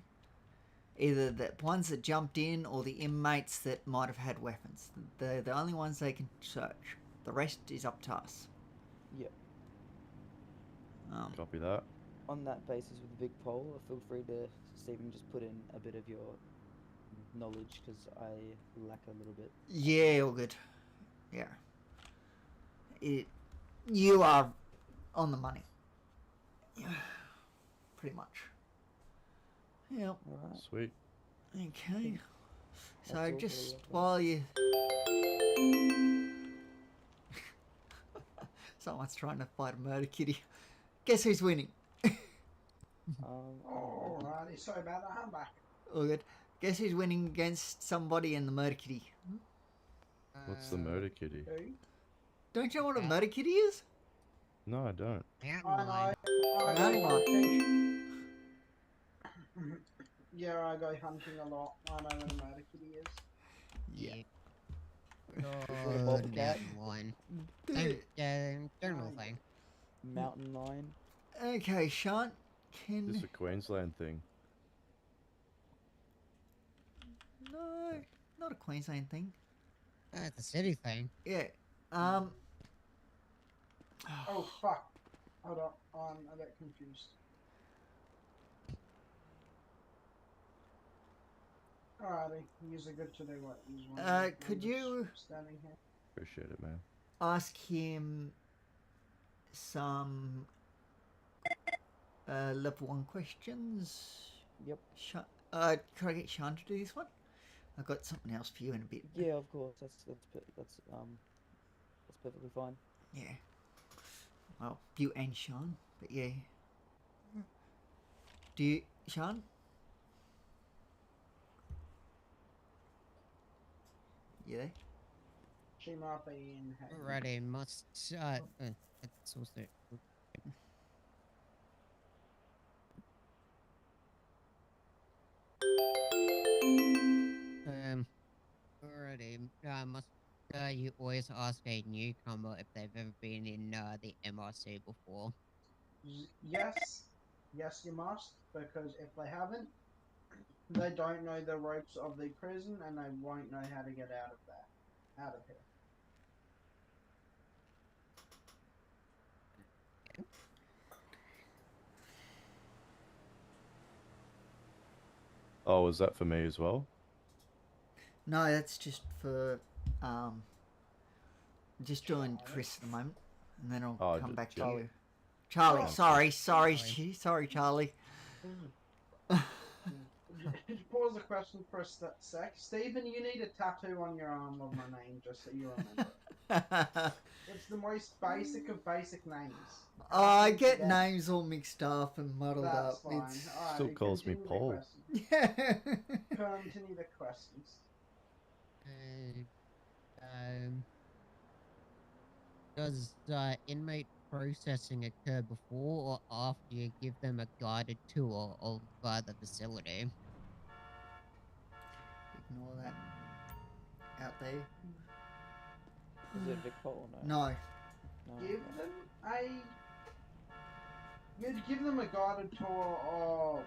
either the ones that jumped in or the inmates that might have had weapons. They're the only ones they can search. The rest is up to us. Yep. Copy that. On that basis with Vic Pole, feel free to, Stephen, just put in a bit of your knowledge, because I lack a little bit. Yeah, all good. Yeah. You are on the money. Yeah. Pretty much. Yep. Alright. Sweet. Okay. So That's all just for the while you... Someone's trying to fight a murder kitty. Guess who's winning? Alrighty, sorry about that, I'm back. All good. Guess who's winning against somebody in the murder kitty? What's the murder kitty? Who? Don't you know what a murder kitty is? No, I don't. I Mountain go lion. hunting. Yeah, I go hunting a lot. I know what a murder kitty is. Yeah. a bobcat? Mountain lion. Dude. General thing. Mountain lion. Okay, Sean. Can... It's a Queensland thing. No, not a Queensland thing. It's a city thing. Yeah. Oh fuck. Hold on, I'm a bit confused. Alrighty, use are good to do what you want. Could you Standing here. Appreciate it, man. ask him some level 1 questions? Yep. Can I get Sean to do this one? I've got something else for you in a bit. Yeah, of course. That's perfectly fine. Yeah. Well, you and Sean, but yeah. Do you, Sean? You there? She might be in. Alrighty, must it's also alrighty, must you always ask a newcomer if they've ever been in the MRC before? Yes. Yes, you must, because if they haven't, they don't know the ropes of the prison and they won't know how to get out of there. Out of here. Oh, is that for me as well? No, that's just for just doing Chris at the moment, and then I'll come back to you. Charlie, sorry, Charlie. Just pause the question for a sec. Stephen, you need a tattoo on your arm of my name, just so you remember. It's the most basic of basic names. I get names all mixed up and muddled That's up. fine. It's... Alright, Still calls me continue the Paul. questions. Yeah. Continue the questions. Does inmate processing occur before or after you give them a guided tour of the facility? Ignore that out there. Is it Vic Pole or no? No. Give them a. You'd give them a guided tour of.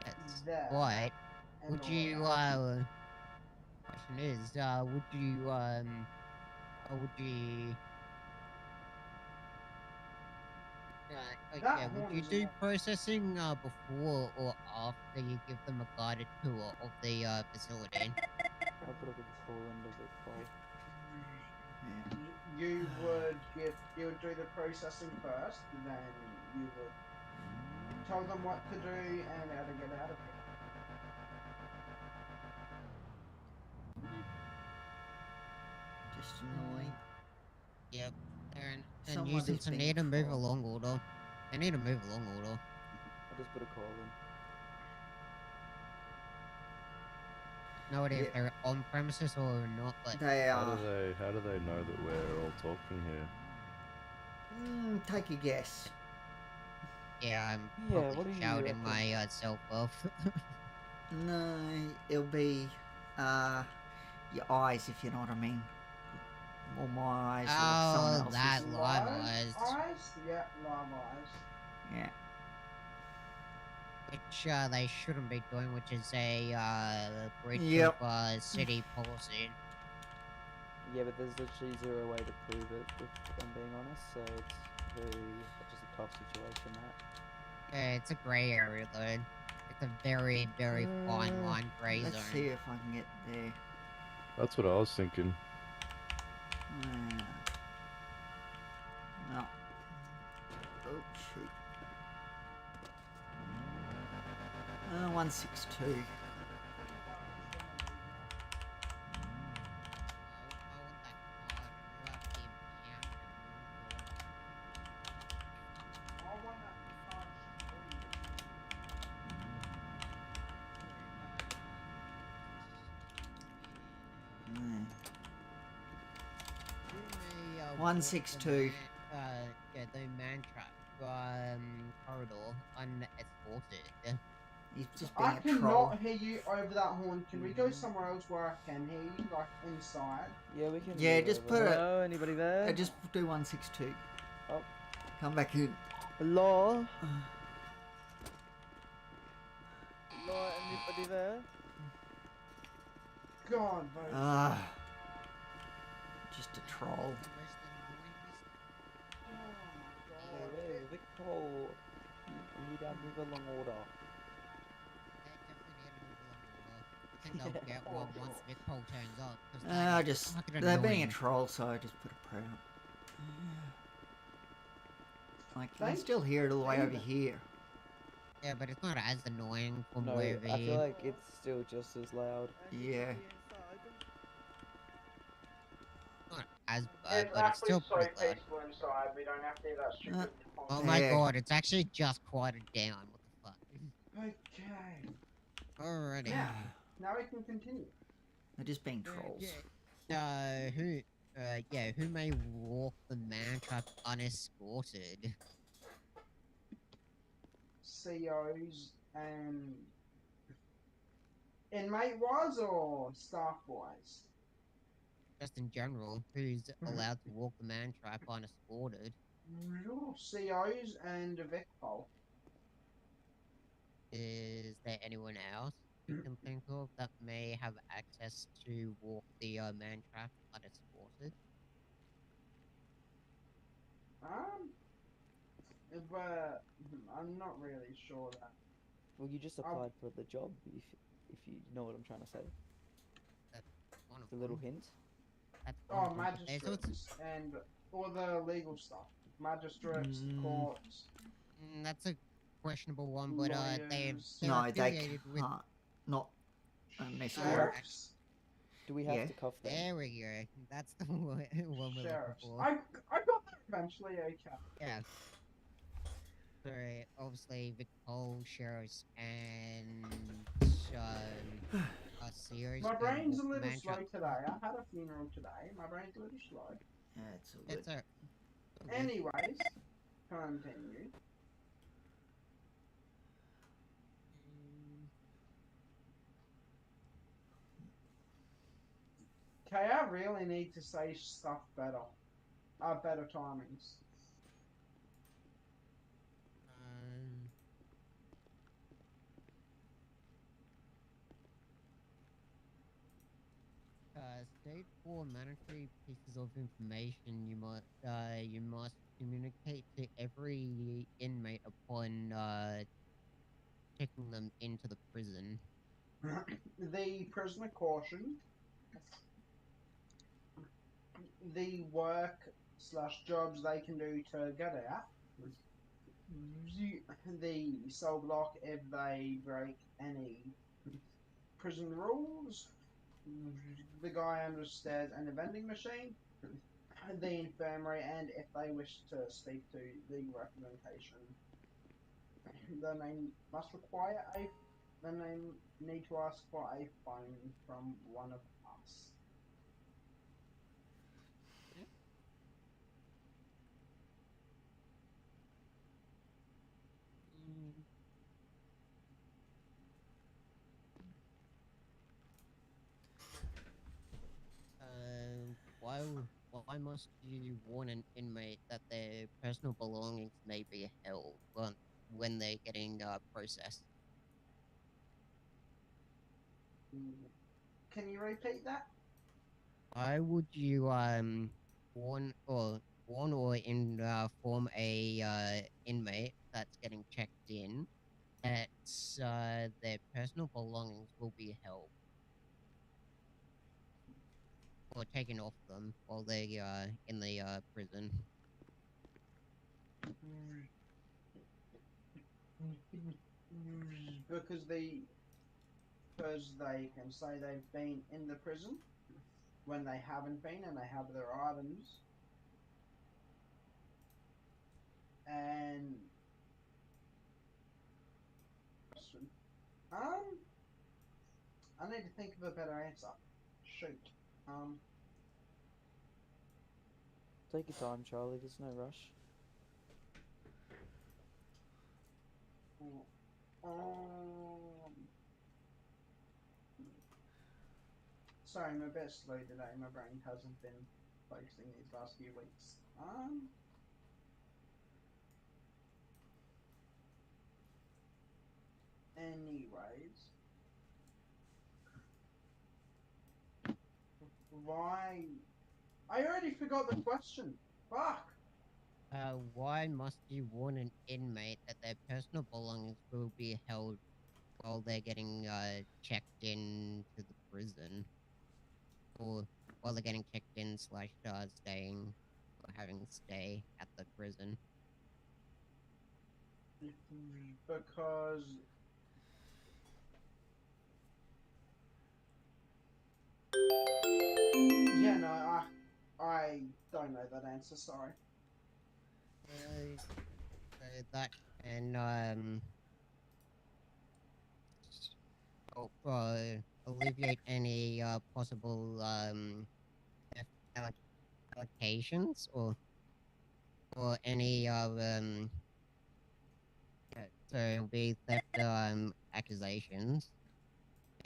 Yes. That. What? and Would all you that. question is, would you That would one you is do not- processing before or after you give them a guided tour of the facility? I'll put a big full end of Vic Pole. You would do the processing first, then you would tell them what to do and how to get out of here. Just annoying. Yep. And Someone using is to being need to move trolled. along order. They need to move along order. I just put a call in. No idea Yeah. if they're on premises or not, but They How are. do they know that we're all talking here? Take a guess. yeah, I'm Yeah, probably what do you shouting reckon? myself off. No, it'll be your eyes, if you know what I mean. Or my eyes, or Oh, someone that else's. live Live eyes. eyes? Yeah, live eyes. Yeah. Which they shouldn't be doing, which is a breach Yep. of city policy. Yeah, but there's literally zero way to prove it, if I'm being honest. So it's just a tough situation. That. Yeah, it's a grey area though. It's a very, very fine line grey Let's zone. see if I can get there. That's what I was thinking. Well. Oh, shoot. 162. Hmm. 162. Yeah, the man trap corridor unescorted. He's just being I a troll. cannot hear you over that horn. Can we go somewhere else where I can hear you, like inside? Yeah, we can. Yeah, move just over. put it. Hello, anybody there? Just do 162. Oh. Come back in. Hello. Hello, anybody there? God, those. Just a troll. Hey, Victor, we need to move along order. I think they'll get one once Vic Pole turns up. 'Cause They're being a troll, so I just put a prayer up. Like, you can still hear it all the way over here. Yeah, but it's not as annoying from No, way over I here. feel like it's still just as loud. Yeah. Not as bad, It's but it's actually still so pretty loud. peaceful inside. We don't have to hear that stupid. Oh my Yeah. god, it's actually just quieted down. What the fuck? Okay. Alrighty. Now we can continue. They're just being trolls. Who may walk the man trap unescorted? COs and inmate wise or staff wise? Just in general, who's allowed to walk the man trap unescorted? COs and Vic Pole. Is there anyone else you can think of that may have access to walk the man trap unescorted? But I'm not really sure that. Well, you just applied for the job, if you know what I'm trying to say. That's one of It's a little them. hint. That's one of them. Magistrates and all the legal stuff. Magistrates, courts. That's a questionable one, but they're No, they affiliated with. can't. Not unless you're. Sheriffs. Do we have to cuff them? There we go. That's the one we're looking Sheriffs. for. I got that eventually. Okay. Yeah. So obviously, Vic Pole, sheriffs, and series. My brain's a little man slow trap. today. I had a funeral today. My brain's a little slow. Yeah, it's all good. It's a. Anyways, continue. Okay, I really need to say stuff better. Better timings. State for mandatory pieces of information you must communicate to every inmate upon taking them into the prison. The prisoner caution. The work/jobs they can do to get out. The cell block if they break any prison rules. The guy under the stairs and the vending machine. The infirmary, and if they wish to speak to the representation, then they must require then they need to ask for a phone from one of us. why must you warn an inmate that their personal belongings may be held when they're getting processed? Can you repeat that? Why would you warn or inform a inmate that's getting checked in that their personal belongings will be held or taken off them while they in the prison? Because they can say they've been in the prison when they haven't been and they have their items. And I need to think of a better answer. Shoot. Take your time, Charlie. There's no rush. Sorry, I'm a bit slow today. My brain hasn't been focusing these last few weeks. Anyways. Why? I already forgot the question. Fuck! Why must you warn an inmate that their personal belongings will be held while they're getting checked into the prison? Or while they're getting checked in / staying or having a stay at the prison? Because yeah, no, I don't know that answer. Sorry. That can alleviate any possible theft allocations or any so it'll be theft accusations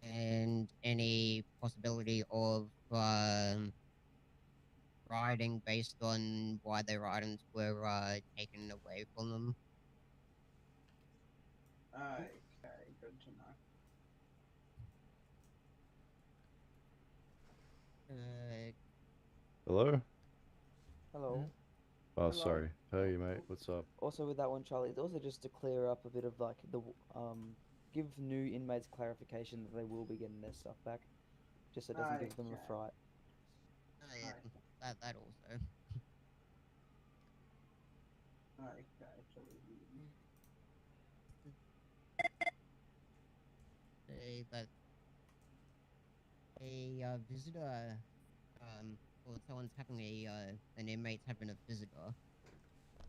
and any possibility of rioting based on why their items were taken away from them. Okay, good to know. Hello? Hello. Oh, Hello? sorry. Hey, mate. What's up? Also with that one, Charlie, it's also just to clear up a bit of like the give new inmates clarification that they will be getting their stuff back, just so it doesn't give them a Okay. fright. Oh yeah, that also. Okay. That a visitor, or someone's having an inmate's having a visitor.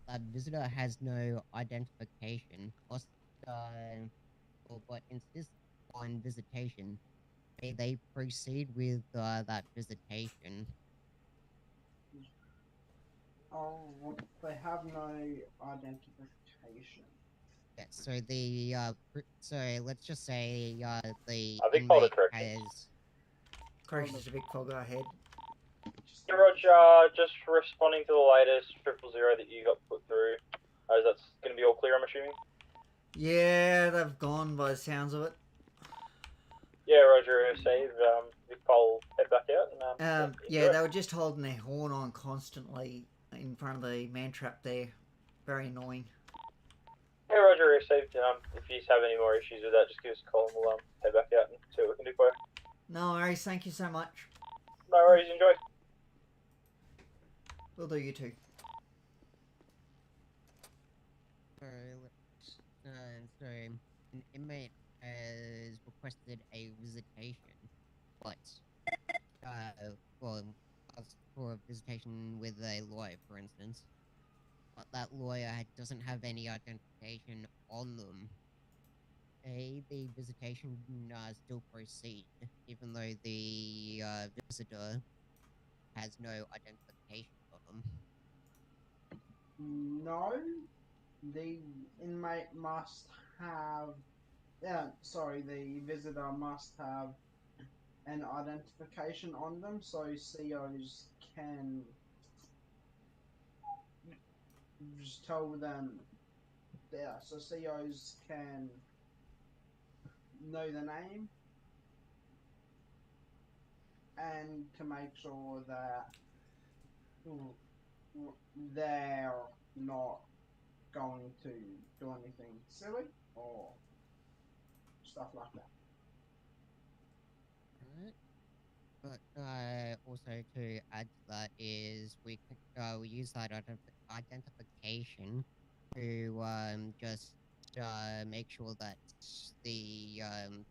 That visitor has no identification, but insists on visitation. They proceed with that visitation. Oh, they have no identification. Yeah, so so let's just say the I think folder inmate correction. has. Correction to Big Fog, go ahead. Hey, Roger, just responding to the latest 000 that you got put through. Is that going to be all clear, I'm assuming? Yeah, they've gone by the sounds of it. Yeah, Roger, save. Big Pole, head back out. And, Yeah, they were just holding their horn on constantly in front of the man trap there. Very annoying. Hey, Roger, save. If you have any more issues with that, just give us a call and we'll head back out and see what we can do for you. No worries, thank you so much. No worries, enjoy. We'll do, you too. So an inmate has requested a visitation, but well, asked for a visitation with a lawyer, for instance, but that lawyer doesn't have any identification on them. The visitation still proceed, even though the visitor has no identification on them. No, the inmate must have. Sorry, the visitor must have an identification on them, so COs can just tell them, yeah, so COs can know the name and to make sure that they're not going to do anything silly or stuff like that. Alright. But also to add to that is we use that identification to just make sure that the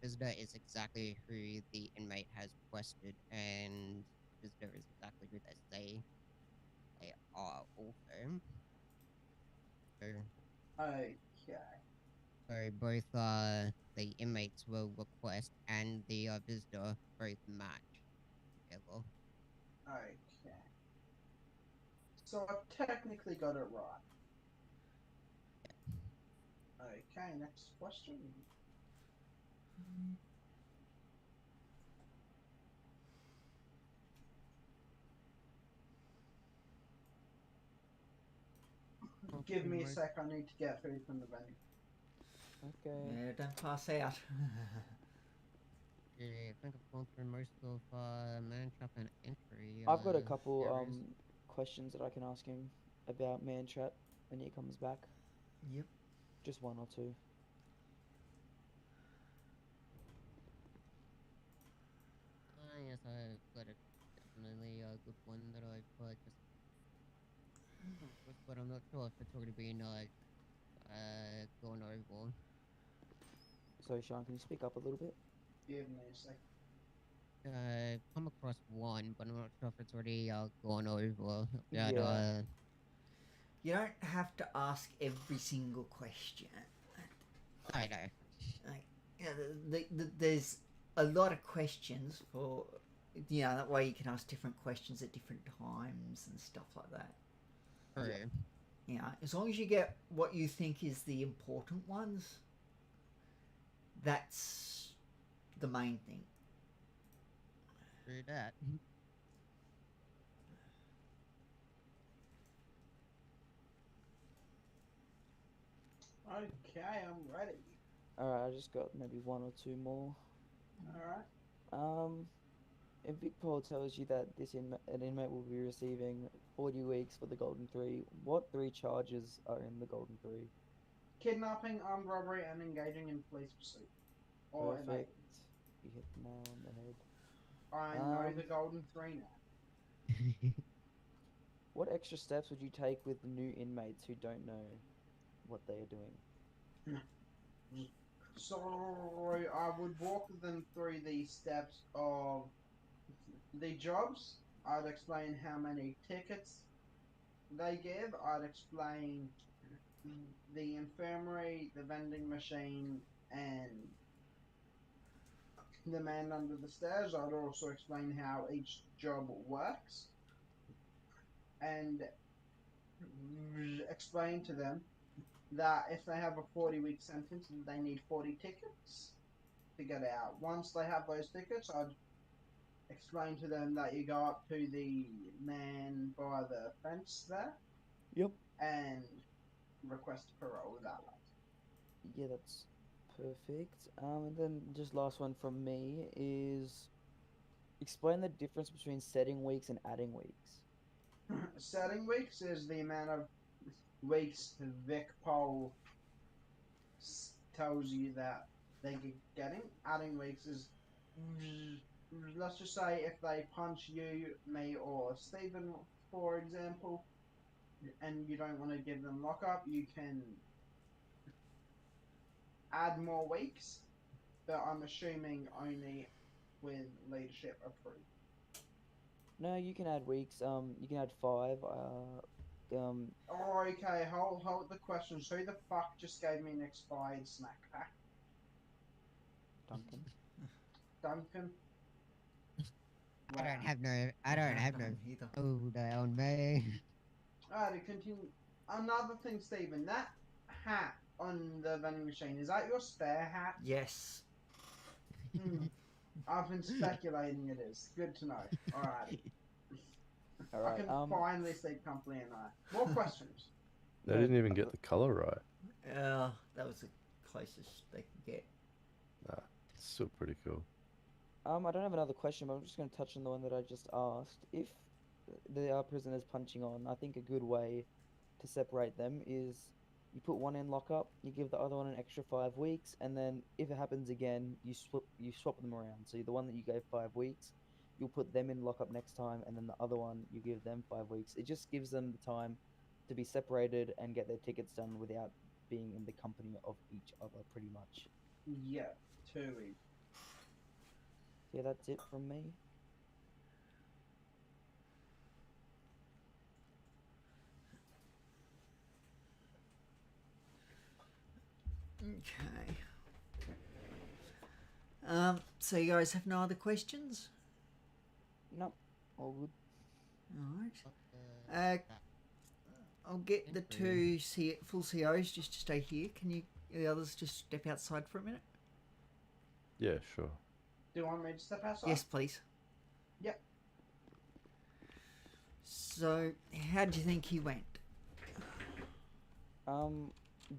visitor is exactly who the inmate has requested, and visitor is exactly who they say they are also. So, Okay. so both the inmates will request and the visitor both match together. Okay. So I technically got it right. Okay, next question. Give me a sec, I need to get food from the vending. Okay. Yeah, don't pass out. Yeah, I think I've gone through most of Mantrap and Entry. I've got a couple areas. questions that I can ask him about Mantrap when he comes back. Yep. Just one or two. Yes, I've got a definitely a good one that I've just but I'm not sure if it's already been gone over. Sorry, Sean, can you speak up a little bit? Give me a sec. I've come across one, but I'm not sure if it's already gone over. Yeah. You don't have to ask every single question. I know. Like, you know, there's a lot of questions for, you know, that way you can ask different questions at different times and stuff like that. True. You know, as long as you get what you think is the important ones, that's the main thing. True that. Okay, I'm ready. Alright, I just got maybe one or two more. Alright. If Vic Paul tells you that an inmate will be receiving 40 weeks for the Golden Three, what three charges are in the Golden Three? Kidnapping, armed robbery, and engaging in police pursuit. Or Perfect. evading. You hit the nail on the head. I know the Golden Three now. What extra steps would you take with new inmates who don't know what they are doing? So I would walk them through the steps of the jobs. I'd explain how many tickets they give. I'd explain the infirmary, the vending machine, and the man under the stairs. I'd also explain how each job works and explain to them that if they have a 40-week sentence, they need 40 tickets to get out. Once they have those tickets, I'd explain to them that you go up to the man by the fence there. Yep. And request parole that way. Yeah, that's perfect. And then just last one from me is explain the difference between setting weeks and adding weeks. Setting weeks is the amount of weeks Vic Pole tells you that they're getting. Adding weeks is, let's just say, if they punch you, me, or Stephen, for example, and you don't want to give them lockup, you can add more weeks, but I'm assuming only with leadership approved. No, you can add weeks. You can add 5. Oh, okay, hold the questions. Who the fuck just gave me an expired snack pack? Duncan. Duncan? I don't have no food on me. Alright, to continue. Another thing, Stephen, that hat on the vending machine, is that your spare hat? Yes. I've been speculating it is. Good to know. Alright. Alright, I can finally sleep comfortably at night. More questions. They didn't even get the color right. That was the closest they could get. Nah, it's still pretty cool. I don't have another question, but I'm just going to touch on the one that I just asked. If there are prisoners punching on, I think a good way to separate them is you put one in lockup, you give the other one an extra 5 weeks, and then if it happens again, you swap them around. So the one that you gave 5 weeks, you'll put them in lockup next time, and then the other one you give them 5 weeks. It just gives them the time to be separated and get their tickets done without being in the company of each other, pretty much. Yeah, 2 weeks. Yeah, that's it from me. Okay. So you guys have no other questions? Nope, all good. Alright. I'll get the two full COs just to stay here. Can you, the others, just step outside for a minute? Yeah, sure. Do you want me to step outside? Yes, please. Yep. So, how do you think he went?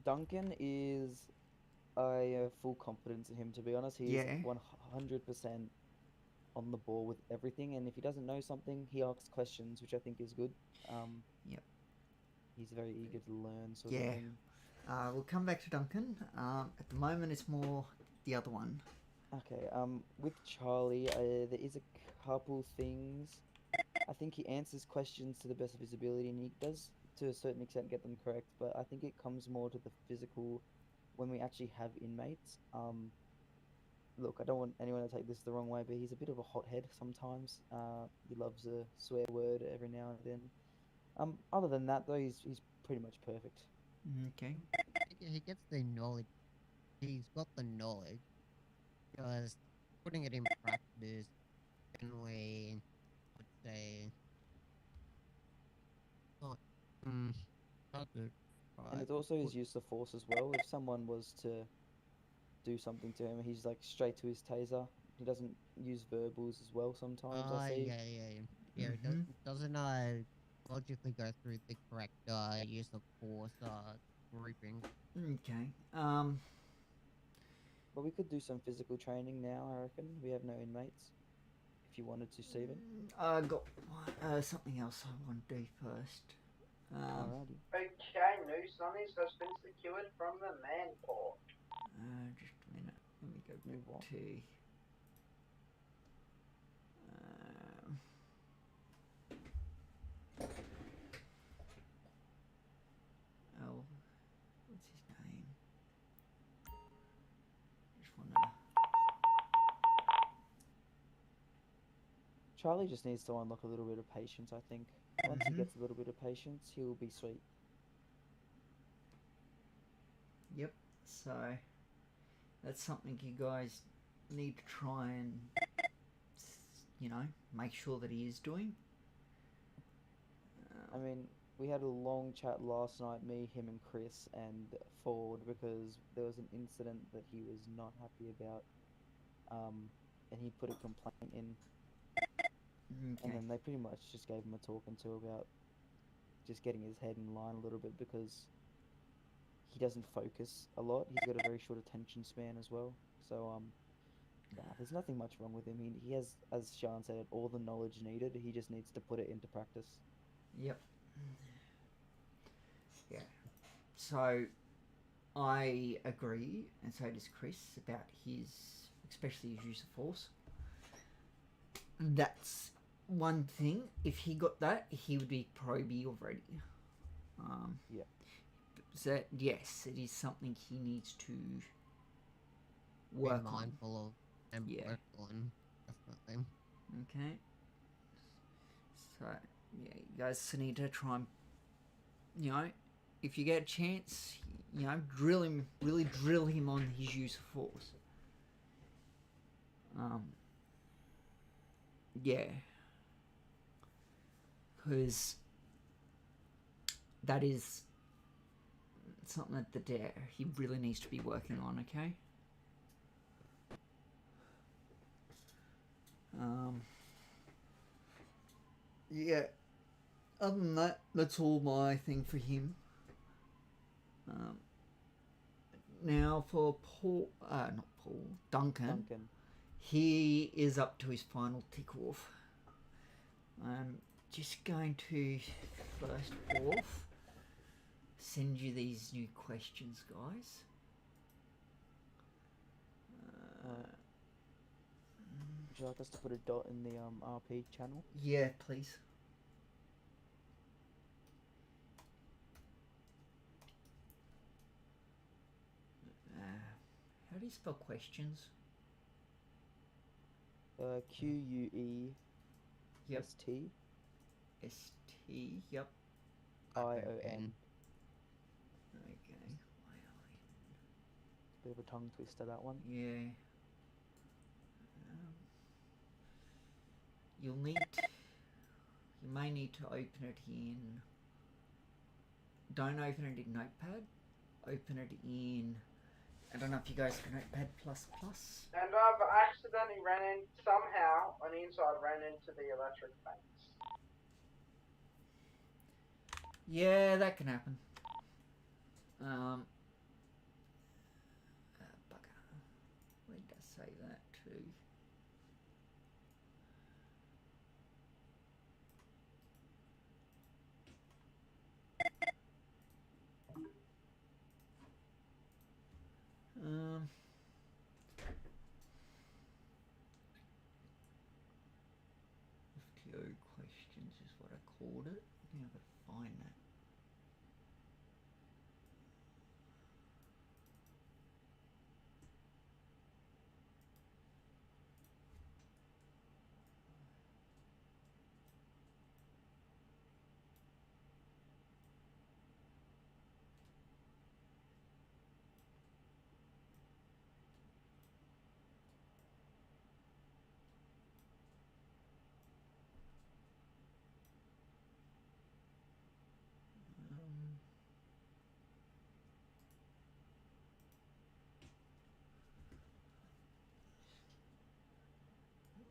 Duncan is, I have full confidence in him, to be honest. He's 100% on the ball with everything, and if he doesn't know something, he asks questions, which I think is good. Yep. He's very eager to learn, sort of thing. We'll come back to Duncan. At the moment, it's more the other one. Okay, with Charlie, there is a couple things. I think he answers questions to the best of his ability, and he does, to a certain extent, get them correct, but I think it comes more to the physical when we actually have inmates. Look, I don't want anyone to take this the wrong way, but he's a bit of a hothead sometimes. He loves a swear word every now and then. Other than that, though, he's pretty much perfect. Okay. He gets the knowledge. He's got the knowledge. Just putting it in practice, generally, I would say, not good. And it's also his use of force as well. If someone was to do something to him, he's like straight to his taser. He doesn't use verbals as well sometimes, I see. Yeah, it doesn't logically go through the correct use of force grouping. Okay. But we could do some physical training now, I reckon. We have no inmates. If you wanted to, Stephen. I got something else I want to do first. Alrighty. Okay, new Sunnies has been secured from the manport. Just a minute. Let me go back to. What's his name? Just wanna. Charlie just needs to unlock a little bit of patience, I think. Once he gets a little bit of patience, he'll be sweet. Yep. So that's something you guys need to try and, make sure that he is doing. I mean, we had a long chat last night, me, him, and Chris, and Ford, because there was an incident that he was not happy about, and he put a complaint in. Okay. And then they pretty much just gave him a talking to about just getting his head in line a little bit, because he doesn't focus a lot. He's got a very short attention span as well. So, there's nothing much wrong with him. He has, as Sean said, all the knowledge needed. He just needs to put it into practice. Yep. Yeah. So I agree, and so does Chris, about especially his use of force. That's one thing. If he got that, he would probably be already. Yeah. So yes, it is something he needs to work Be mindful of and work on, definitely. Okay. So yeah, you guys need to try and, if you get a chance, drill him, really drill him on his use of force. Yeah. Because that is something that he really needs to be working on, okay? Yeah. Other than that, that's all my thing for him. Now for Paul, not Paul, Duncan. He is up to his final tick off. I'm just going to first off send you these new questions, guys. Would you like us to put a dot in the RP channel? Yeah, please. How do you spell questions? QUEST. Yep. ST. Yep. ION. Okay. Bit of a tongue twister, that one. Yeah. You may need to open it in. Don't open it in Notepad. Open it in. I don't know if you guys can Notepad++. And I've accidentally somehow on the inside ran into the electric fence. Yeah, that can happen. Bugger. Where did I say that to? FTO questions is what I called it. Now I've got to find that.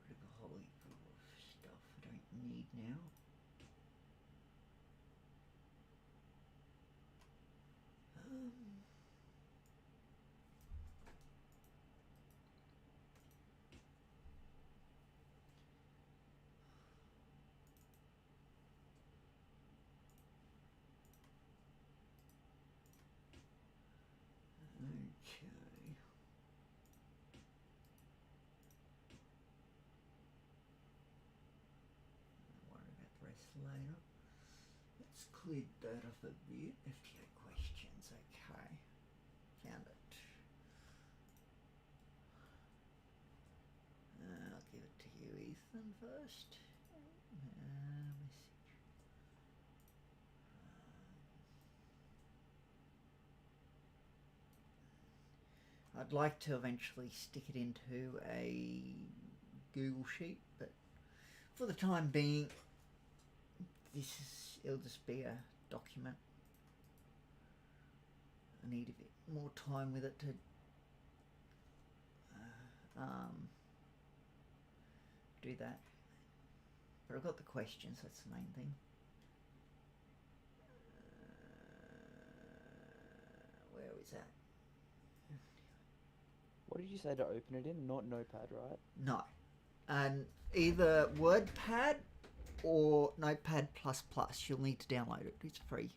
Rid of a whole heap of stuff I don't need now. Okay. I'll worry about the rest later. Let's clear that up a bit. FTA questions, okay. Found it. I'll give it to you, Ethan, first. Message. I'd like to eventually stick it into a Google Sheet, but for the time being, it'll just be a document. I need a bit more time with it to do that. But I've got the questions, that's the main thing. Where is that? What did you say to open it in? Not Notepad, right? No. And either WordPad or Notepad++. You'll need to download it. It's free.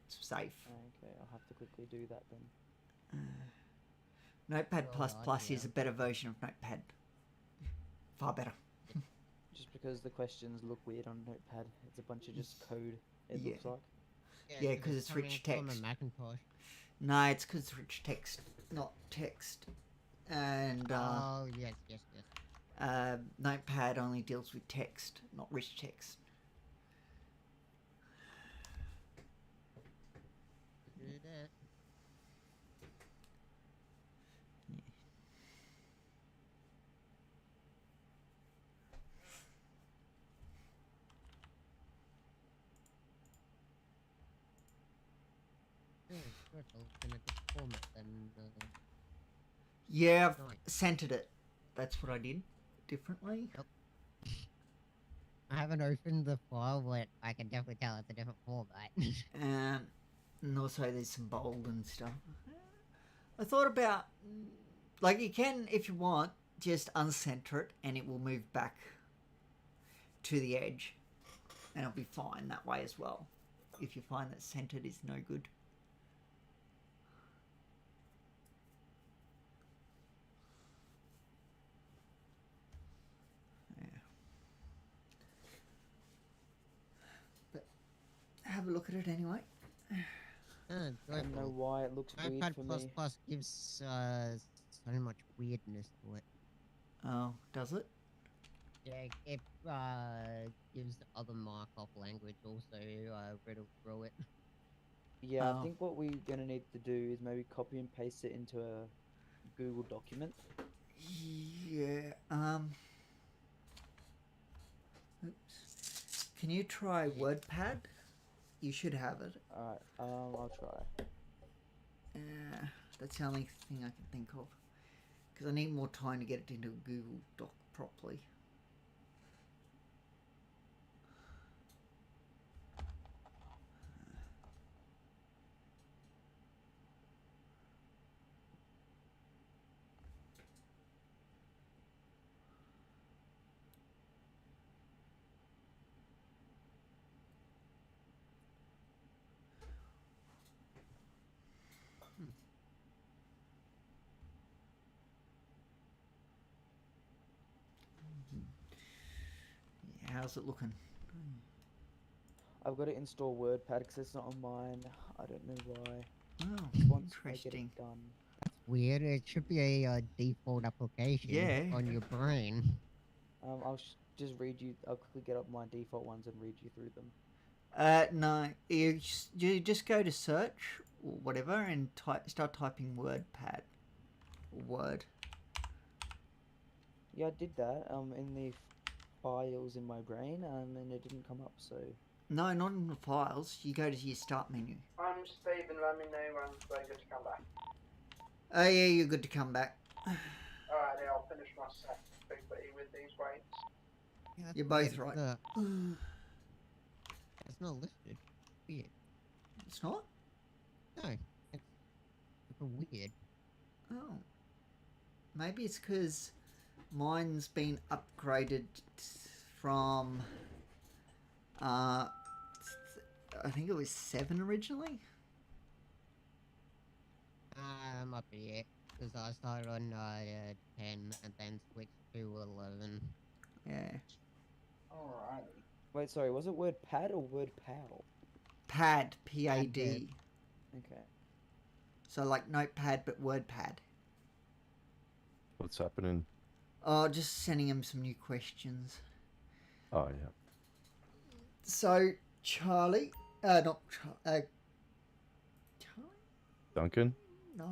It's safe. Okay, I'll have to quickly do that then. Notepad++ yeah. is a better version of Notepad. Far better. Just because the questions look weird on Notepad. It's a bunch of just code, it looks like. Yeah, because it's rich coming text. From a Macintosh. No, it's because it's rich text, not text. And Oh, yes. Notepad only deals with text, not rich text. Do that. Good. I was gonna just format then. Yeah, I've Nice. centered it. That's what I did differently. Yep. I haven't opened the file, but I can definitely tell it's a different format. And also there's some bold and stuff. I thought about, like, you can, if you want, just uncenter it and it will move back to the edge. And it'll be fine that way as well. If you find that centered is no good. Yeah. But have a look at it anyway. I don't know why it looks weird Notepad for plus me. plus gives so much weirdness to it. Oh, does it? Yeah, it gives the other markup language also riddle through it. Yeah, Oh. I think what we're gonna need to do is maybe copy and paste it into a Google document. Yeah. Oops. Can you try WordPad? You should have it. Alright, I'll try. Yeah, that's the only thing I can think of. Because I need more time to get it into a Google Doc properly. Yeah, how's it looking? I've got to install WordPad because it's not on mine. I don't know why. Oh, Once I get interesting. it done. Weird. It should be a default application Yeah. on your brain. I'll just read you. I'll quickly get up my default ones and read you through them. No, you just go to search or whatever and start typing WordPad. Word. Yeah, I did that. In the files in my brain, and it didn't come up. So. No, not in the files. You go to your start menu. I'm Stephen, let me know when they're good to come back. Oh yeah, you're good to come back. Alright, yeah, I'll finish my set quickly with these weights. Yeah, that's You're both weird. right. It's not listed. Weird. It's not? No, it's super weird. Oh. Maybe it's because mine's been upgraded from I think it was 7 originally. Might be it. Because I started on 10 and then switched to 11. Yeah. Alrighty. Wait, sorry. Was it WordPad or WordPal? Pad, P-A-D. Okay. So like Notepad but WordPad. What's happening? Oh, just sending him some new questions. Oh, yeah. So, Charlie, not Charlie. Duncan? No.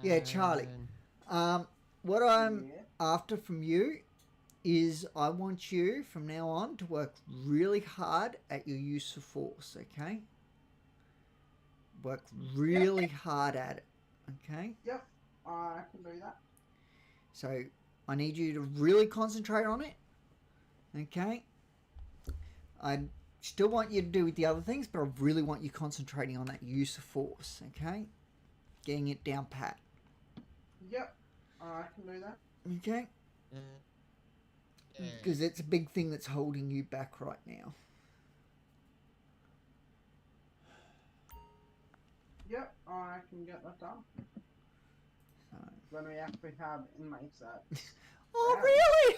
Yeah, Charlie. What I'm after from you is I want you from now on to work really hard at your use of force, okay? Work really hard at it, okay? Yep, I can do that. So I need you to really concentrate on it, okay? I still want you to do with the other things, but I really want you concentrating on that use of force, okay? Getting it down pat. Yep, I can do that. Okay? Because it's a big thing that's holding you back right now. Yep, I can get that done. So. When we actually have inmates that. Oh, really?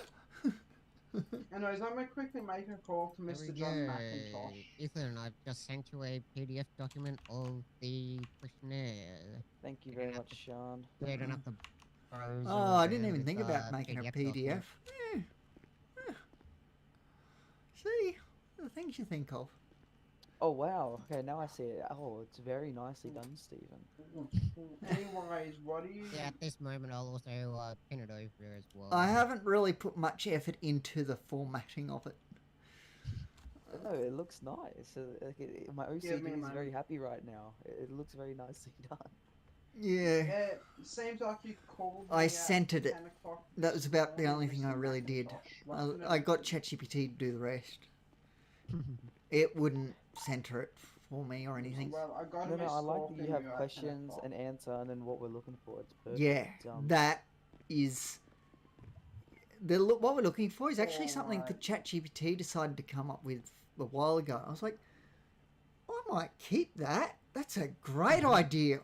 Anyways, I'm going to quickly make a call to Mr. John McIntosh. Ethan, I've just sent you a PDF document of the questionnaire. Thank you very much, Sean. So you don't have to browse Oh, I didn't around even with think about the making a document. PDF. Yeah. See, the things you think of. Oh wow. Okay, now I see it. Oh, it's very nicely done, Stephen. Anyways, what do you... Yeah, at this moment I'll also pin it over as well. I haven't really put much effort into the formatting of it. No, it looks nice. My Give me OCD a is moment. very happy right now. It looks very nicely done. Yeah. It seems like you called I me centered at it. 10 o'clock That was this about the morning, only thing I Mr. really did. McIntosh. What's the I got notice? ChatGPT to do the rest. It wouldn't center it for me or anything. Well, I got No, a no, I like that you have at 10 questions, o'clock. an answer, and then what we're looking for. It's perfect. Yeah, that is what we're looking for is actually something that ChatGPT decided to come up with a while ago. I was like, I might keep that. That's a great idea.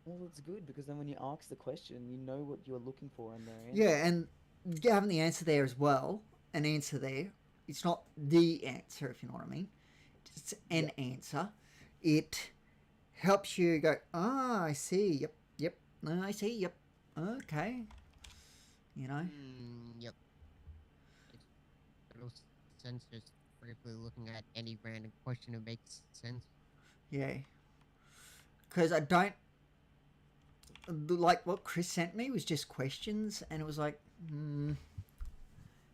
Well, it's good because then when you ask the question, you know what you're looking for in their answer. Yeah, and having the answer there as well, an answer there. It's not the answer, if you know what I mean. It's an answer. It helps you go, I see, yep, I see, yep, okay. You know? Yep. It's little sense just briefly looking at any random question that makes sense. Yeah. Because I don't... Like, what Chris sent me was just questions, and it was like,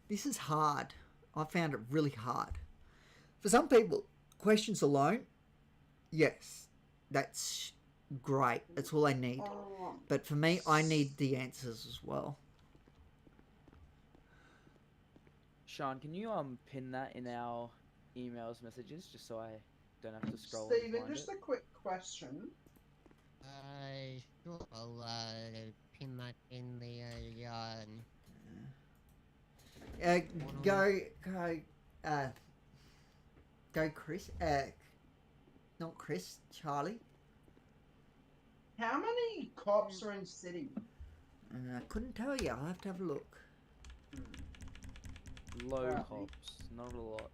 this is hard. I found it really hard. For some people, questions alone, yes, that's great. That's all I need. But for me, I need the answers as well. Sean, can you pin that in our emails messages just so I don't have to scroll? Steven, just a quick question. Sure. I'll pin that in the Go, Chris. Not Chris, Charlie. How many cops are in city? I couldn't tell you. I'll have to have a look. Low cops, not a lot.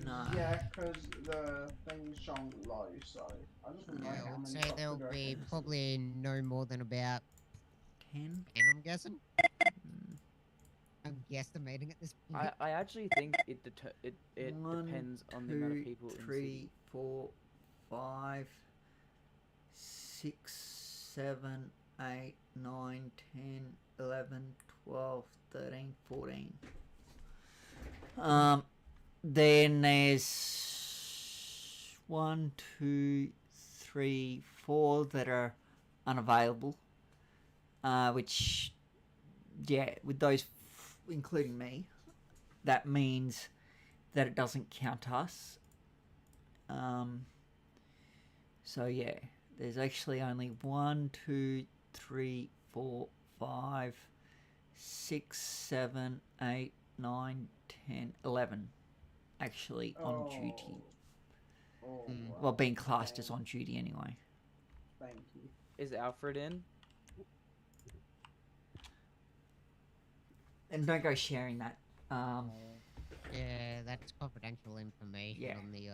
No. Yeah, because the thing's showing low, so I just want to know I how would many say cops there'll are be there. probably no more than about 10. 10, I'm guessing. I'm guesstimating at this point. I actually think it depends on the amount of people in 3, 4, 5, 6, 7, 8, 9, 10, 11, 12, 13, 14. Then there's 1, 2, 3, 4 that are unavailable. Which, yeah, with those, including me, that means that it doesn't count us. So yeah, there's actually only 1, 2, 3, 4, 5, 6, 7, 8, 9, 10, 11 actually on duty. Well, being classed as on duty anyway. Thank you. Is Alfred in? And don't go sharing that. Yeah, that's confidential information on the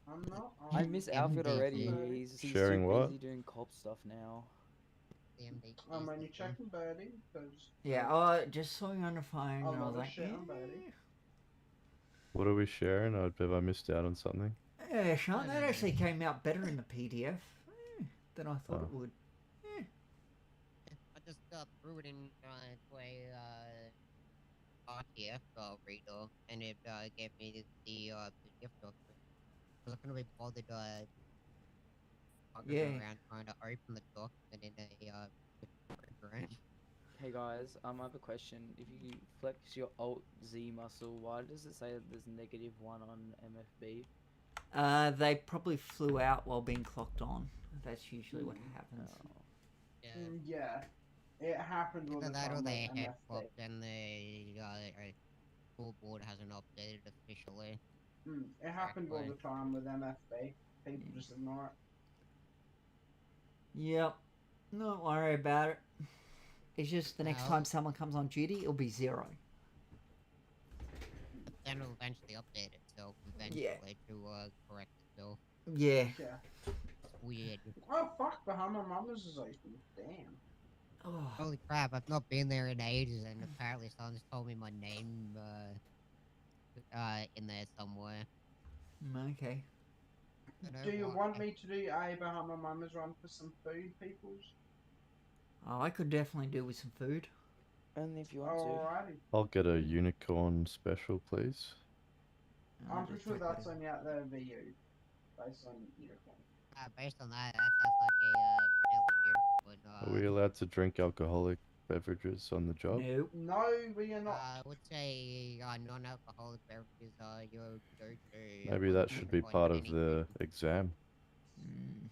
I'm not. I miss Alfred already. He's Sharing too what? busy doing cop stuff now. When you're checking birdie, because Yeah, I just saw you on the phone a and I was lot of like, shit on birdie. What are we sharing? Have I missed out on something? yeah, Sean, that actually came out better in the PDF than I thought it would. I just threw it in to a RTF reader, and it gave me the PDF document. I was gonna be bothered walking around trying to open the document in a program. Hey guys, I have a question. If you flex your Alt Z muscle, why does it say that there's -1 on MFB? They probably flew out while being clocked on. That's usually what happens. Yeah, it happened all the Either that time or with they head MFB. flopped and the full board hasn't updated officially. It happened all the time with MFB. People just ignore it. Yep. Don't worry about it. It's just the next Well- time someone comes on duty, it'll be 0. Then it'll eventually update itself eventually to correct itself. Yeah. Yeah. It's weird. Oh fuck, Bahama Mamas is open. Damn. Oh. Holy crap, I've not been there in ages, and apparently someone's told me my name in there somewhere. Okay. Do you want me to do a Bahama Mamas run for some food, peoples? Oh, I could definitely do with some food. Only if you want Alrighty. I'll get a unicorn special, please. I'm pretty sure that's only out there VU. Based on unicorn. Based on that, that sounds like a fairly beautiful Are we allowed to drink alcoholic beverages on the job? Nope. No, we are not. I would say non-alcoholic beverages are your go-to. Maybe that should be part of the exam. Mm.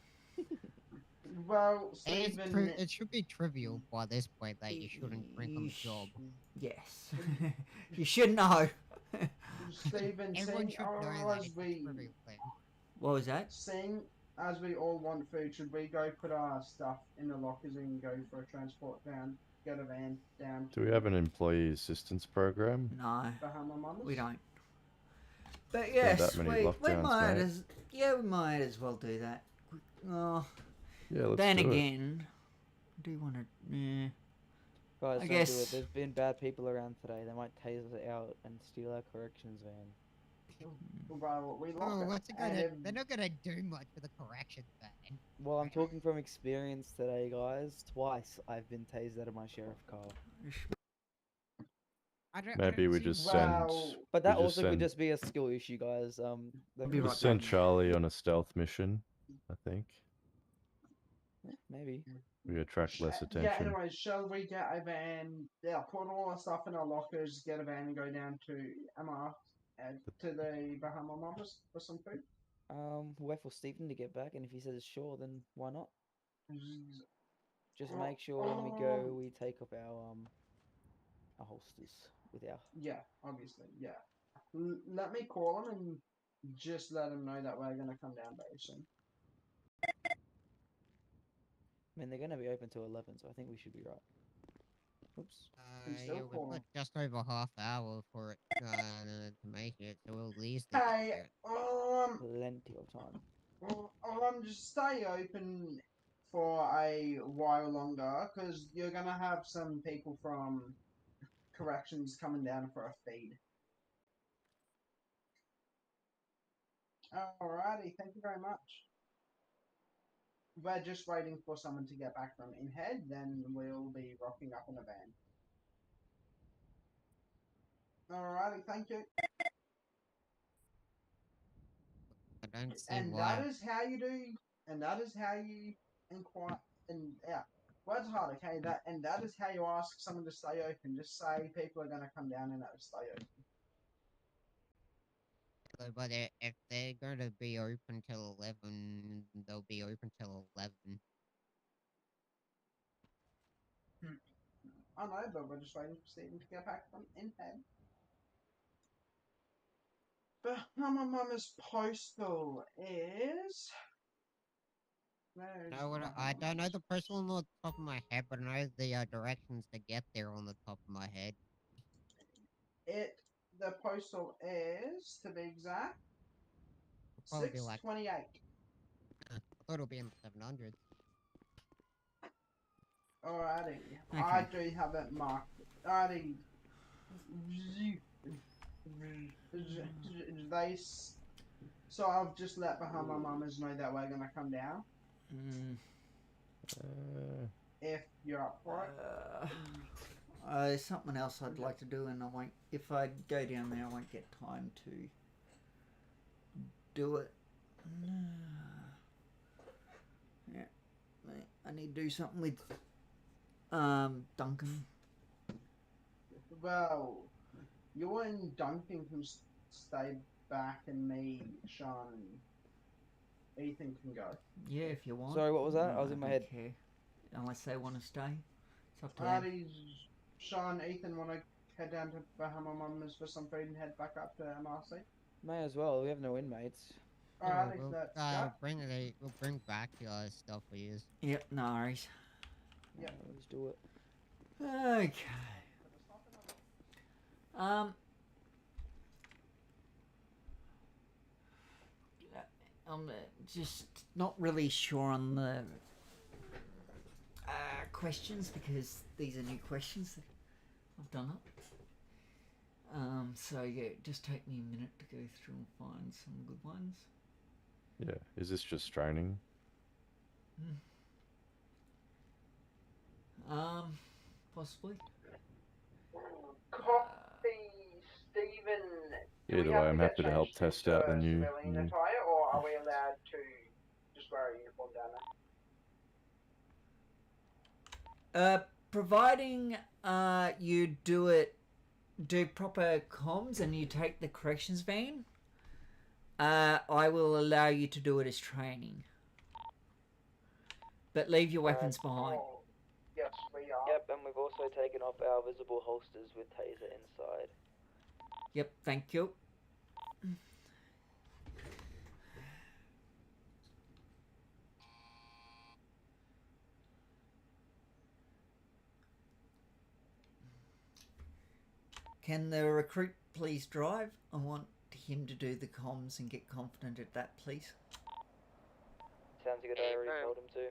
Well, It's Stephen. it should be trivial by this point that you shouldn't drink on the job. Yes. You should know. Stephen, Everyone seeing should know that as it's a we trivial thing. What was that? seeing as we all want food, should we go put our stuff in the lockers and go for a transport down, get a van down Do we have an employee assistance program? No, Bahama Mamas? we don't. But Been yes, that many we lockdowns, might mate. we might as well do that. Oh, Yeah, let's then do it. again, I do want to. Yeah. Guys, I don't do guess- it. There's been bad people around today. They might tase us out and steal our corrections van. Well, we lock Oh, it. what's it gonna? They're not gonna do much for the corrections van. Well, I'm talking from experience today, guys. Twice I've been tased out of my sheriff car. Maybe we see just why- send. Well, But that we also send, could just be a skill issue, guys. The I'll be right just send back. Charlie on a stealth mission. I think Yeah, maybe. we attract less Yeah, attention. anyways, shall we get a van? Yeah, put all our stuff in our lockers, get a van, and go down to MR, to the Bahama Mamas for some food? Wait for Stephen to get back, and if he says sure, then why not? Just Oh, make sure when we go, we take off our holsters with our. Yeah, obviously, yeah. Let me call him and just let him know that we're gonna come down very soon. I mean, they're gonna be open till 11, so I think we should be right. Oops. Can still Yeah, call we've him. got just over half hour for it to make it, so we'll at least get Hey, there. Plenty of time. just stay open for a while longer, because you're gonna have some people from corrections coming down for a feed. Alrighty, thank you very much. We're just waiting for someone to get back from in-head, then we'll be rocking up in a van. Alrighty, thank you. I don't see And why. that is how you do, and that is how you inquire, and yeah, words hard, okay, that is how you ask someone to stay open. Just say people are gonna come down and stay open. But if they're going to be open till 11, they'll be open till 11. I know, but we're just waiting for Stephen to get back from in-head. But Mama Mama's postal is... No, I don't know the postal on the top of my head, but I know the directions to get there on the top of my head. The postal is, to be exact, It'll probably be like 628. I thought it'll be in the 700s. Alrighty, Okay. I do have it marked. Alrighty. So I've just let Bahama Mamas know that we're gonna come down. Mm. If you're up for it. There's something else I'd like to do, and I won't. If I go down there, I won't get time to do it. Yeah, I need to do something with Duncan. Well, you and Duncan can stay back, and me, Sean, and Ethan can go. Yeah, if you want. Sorry, what was that? I was I in my don't head. care. Unless they want to stay, it's up to them. Alrighty, Sean, Ethan want to head down to Bahama Mamas for some food and head back up to MRC. May as well. We have no inmates. Alrighty, we'll, let's go. we'll bring back your stuff for you. Yep, no worries. Yeah. Let's do it. Okay. I'm just not really sure on the questions, because these are new questions that I've done up. So yeah, just take me a minute to go through and find some good ones. Yeah, is this just training? Possibly. Copy, Stephen. Do we Either have way, I'm get happy to help changed test into out the a new. civilian attire, or are we allowed to just wear a uniform down there? providing you do proper comms and you take the corrections van, I will allow you to do it as training. But leave your weapons behind. Yes, we are. Yep, and we've also taken off our visible holsters with taser inside. Yep, thank you. Can the recruit please drive? I want him to do the comms and get confident at that, please. Sounds good, I already told him to.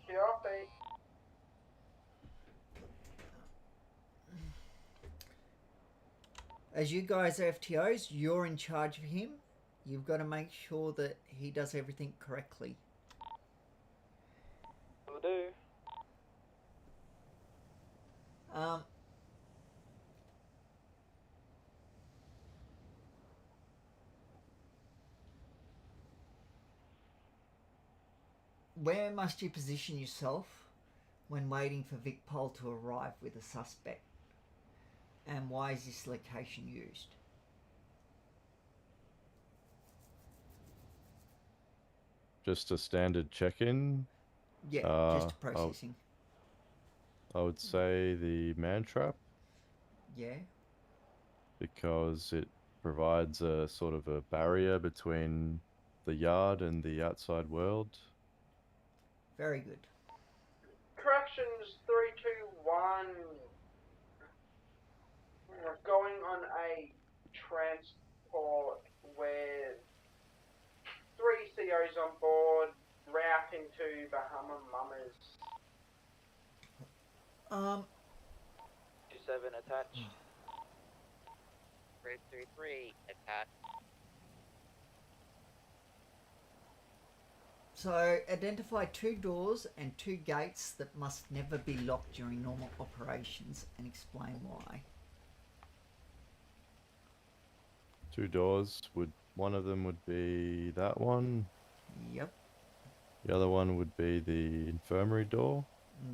Copy. As you guys are FTOs, you're in charge of him. You've got to make sure that he does everything correctly. Will do. Where must you position yourself when waiting for Vicpol to arrive with a suspect? And why is this location used? Just a standard check-in. Yeah, just processing. I would say the man trap. Yeah. Because it provides a sort of a barrier between the yard and the outside world. Very good. Corrections 3, 2, 1. We're going on a transport with 3 COs on board, routing to Bahama Mamas. 27 attached. 333 attached. So, identify 2 doors and 2 gates that must never be locked during normal operations and explain why. 2 doors one of them would be that one. Yep. The other one would be the infirmary door.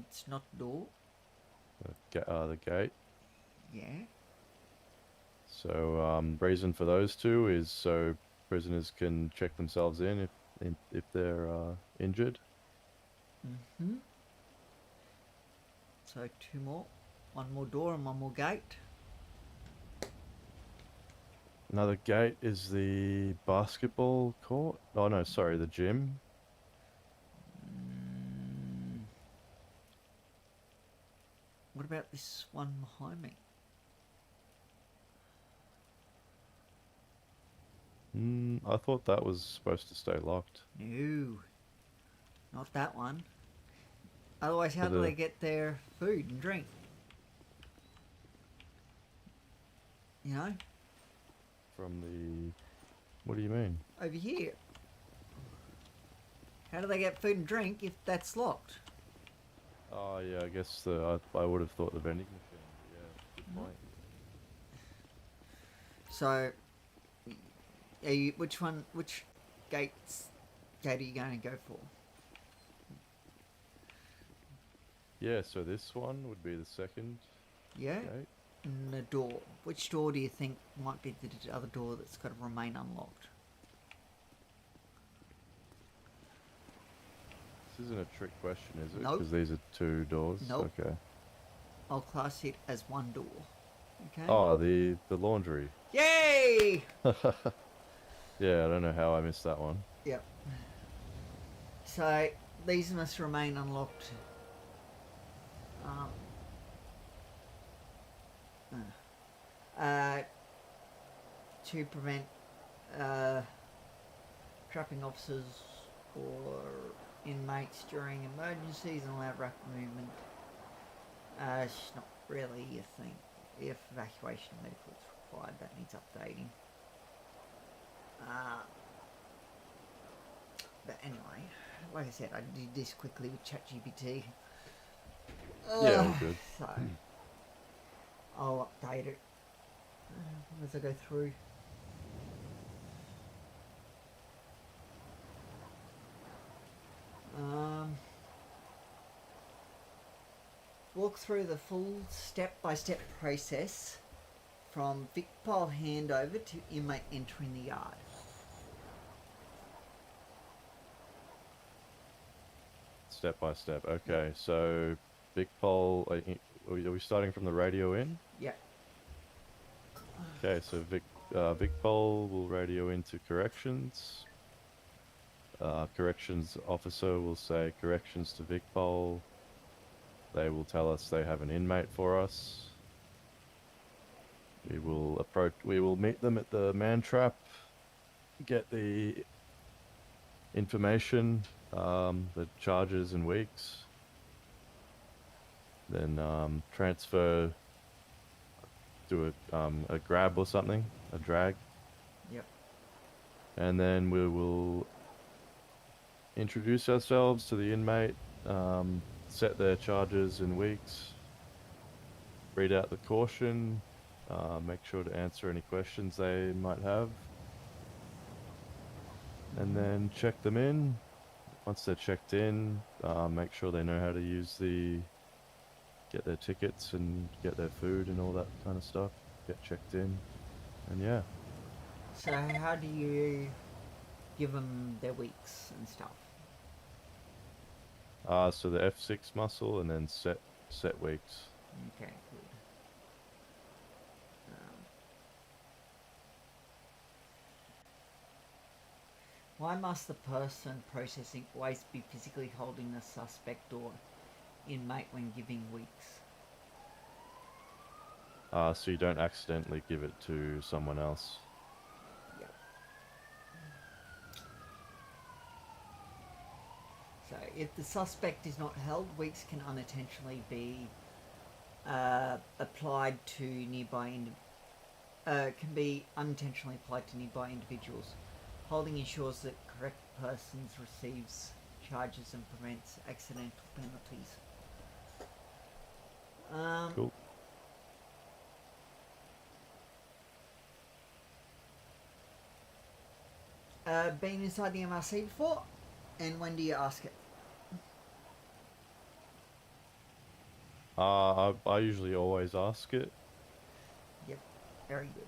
It's not door. The gate. Yeah. So reason for those 2 is so prisoners can check themselves in if they're injured. So 2 more. 1 more door and 1 more gate. Another gate is the basketball court. Oh no, sorry, the gym. What about this one behind me? I thought that was supposed to stay locked. No. Not that one. Otherwise, how do they get their food and drink? You know? From the... What do you mean? Over here. How do they get food and drink if that's locked? Oh yeah, I guess I would have thought the vending machine. Yeah, good point. So, which gate are you going to go for? Yeah, so this one would be the second Yeah. gate. And the door. Which door do you think might be the other door that's got to remain unlocked? This isn't a trick question, is it? Nope. Because these are 2 doors. Nope. Okay. I'll class it as 1 door. Okay. Oh, the laundry. Yay! Yeah, I don't know how I missed that one. Yep. So these must remain unlocked. To prevent trapping officers or inmates during emergencies and allow rapid movement. It's not really a thing. If evacuation medical is required, that needs updating. But anyway, like I said, I did this quickly with ChatGPT. Yeah, all good. So, I'll update it as I go through. walk through the full step-by-step process from Vic Pile handover to inmate entering the yard. Step by step. Okay, so Big Pole, are we starting from the radio in? Yeah. Okay, so Vic Pole will radio into corrections. Corrections officer will say corrections to Vic Pole. They will tell us they have an inmate for us. We will meet them at the man trap, get the information, the charges and weeks, then transfer, do a grab or something, a drag. Yep. And then we will introduce ourselves to the inmate, set their charges and weeks, read out the caution, make sure to answer any questions they might have, and then check them in. Once they're checked in, make sure they know how to get their tickets and get their food and all that kind of stuff, get checked in, and yeah. So how do you give them their weeks and stuff? So the F6 muscle and then set weeks. Okay, good. Why must the person processing always be physically holding the suspect or inmate when giving weeks? So you don't accidentally give it to someone else. Yep. So if the suspect is not held, weeks can unintentionally be applied to can be unintentionally applied to nearby individuals. Holding ensures that correct persons receives charges and prevents accidental penalties. Cool. Been inside the MRC before? And when do you ask it? I usually always ask it. Yep, very good.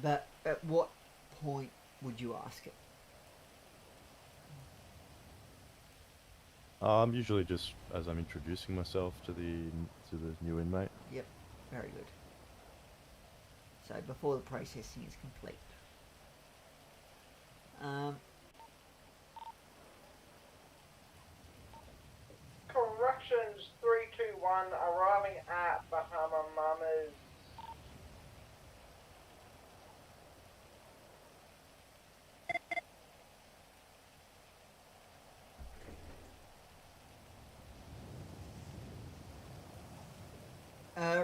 But at what point would you ask it? Usually just as I'm introducing myself to the new inmate. Yep, very good. So before the processing is complete. Corrections 321 arriving at Bahama Mamas.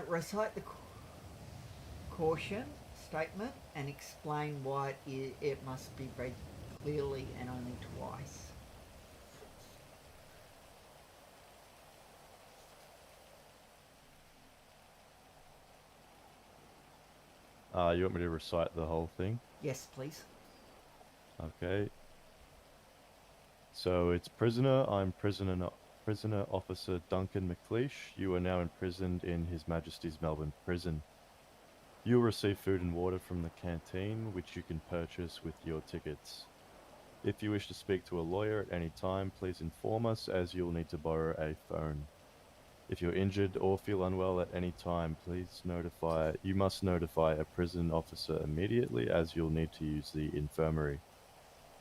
Recite the caution statement and explain why it must be read clearly and only twice. You want me to recite the whole thing? Yes, please. Okay. So it's prisoner. I'm prisoner officer Duncan McLeish. You are now imprisoned in His Majesty's Melbourne Prison. You'll receive food and water from the canteen, which you can purchase with your tickets. If you wish to speak to a lawyer at any time, please inform us, as you'll need to borrow a phone. If you're injured or feel unwell at any time, you must notify a prison officer immediately, as you'll need to use the infirmary.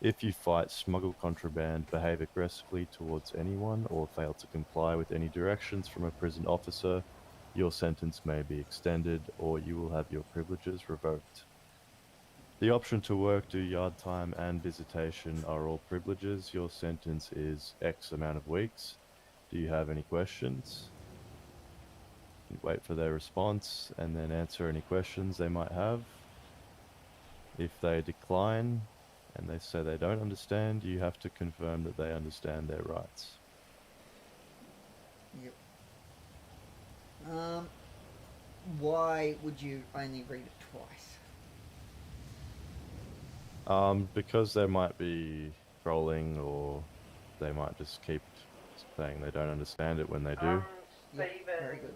If you fight, smuggle contraband, behave aggressively towards anyone, or fail to comply with any directions from a prison officer, your sentence may be extended, or you will have your privileges revoked. The option to work, do yard time, and visitation are all privileges. Your sentence is X amount of weeks. Do you have any questions? You wait for their response, and then answer any questions they might have. If they decline, and they say they don't understand, you have to confirm that they understand their rights. Yep. Why would you only read it twice? Because they might be trolling, or they might just keep saying they don't understand it when they do. Yeah, Steven, very good.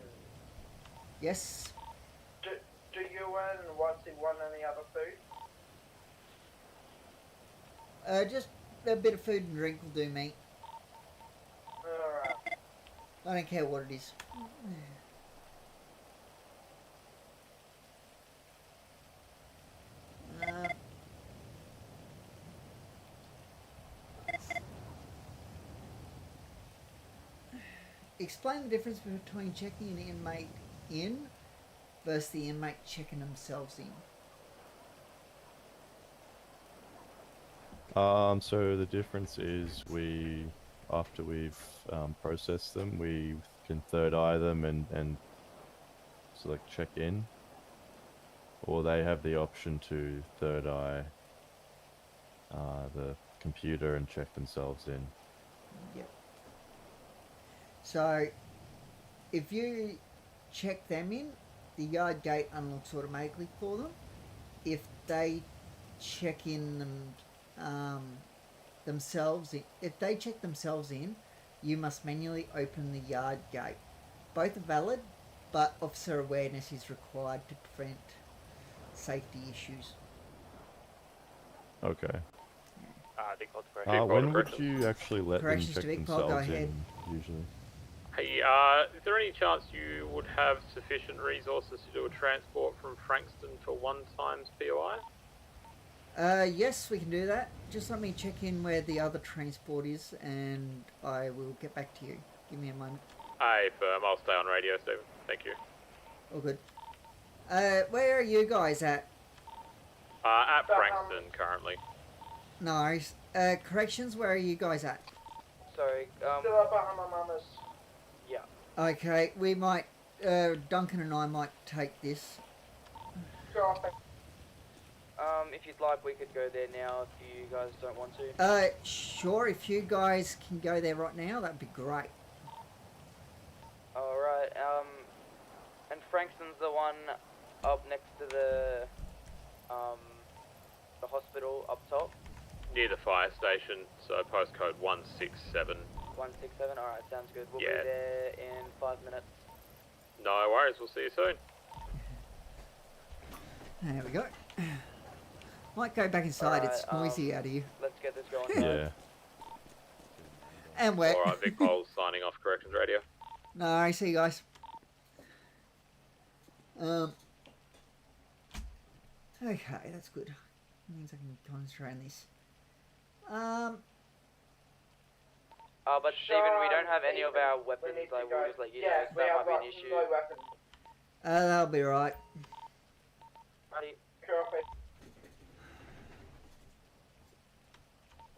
Yes. do you and Watsy want any other food? Just a bit of food and drink will do, mate. Alright. I don't care what it is. Explain the difference between checking an inmate in versus the inmate checking themselves in. So the difference is after we've processed them, we can third eye them and select check in, or they have the option to third eye the computer and check themselves in. Yep. So, if you check them in, the yard gate unlocks automatically for them. If they check in themselves, if they check themselves in, you must manually open the yard gate. Both are valid, but officer awareness is required to prevent safety issues. Okay. Big Paul to correction. When would you actually let them Corrections check to Big Paul, go themselves ahead. in, usually? Hey, is there any chance you would have sufficient resources to do a transport from Frankston for 1 times POI? Yes, we can do that. Just let me check in where the other transport is, and I will get back to you. Give me a moment. Aye, firm. I'll stay on radio, Stephen. Thank you. All good. Where are you guys at? At Frankston currently. Nice. Corrections, where are you guys at? Sorry, Still at Bahama Mamas. yeah. Okay, we might, Duncan and I might take this. Copy. If you'd like, we could go there now if you guys don't want to. Sure, if you guys can go there right now, that'd be great. Alright, and Frankston's the one up next to the hospital up top. Near the fire station, so postcode 167. 167, alright, sounds good. We'll Yeah. be there in 5 minutes. No worries, we'll see you soon. There we go. Might go back inside, it's Alright, noisy out of you. Let's get this going. Yeah. And wet. Alright, Vic Paul's signing off Corrections Radio. No, I see you guys. Okay, that's good. Means I can concentrate on this. But Stephen, we don't have any of our weapons, need to I will go. just let you Yes, know, we that have might got be an issue. no weapons. That'll be right. Righty. Copy.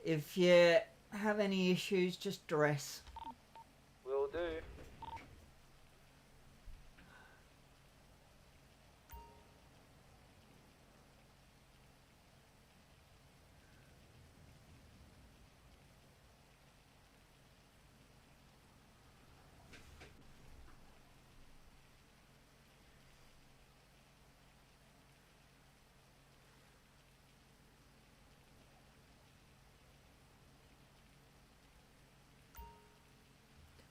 If you have any issues, just dress. Will do.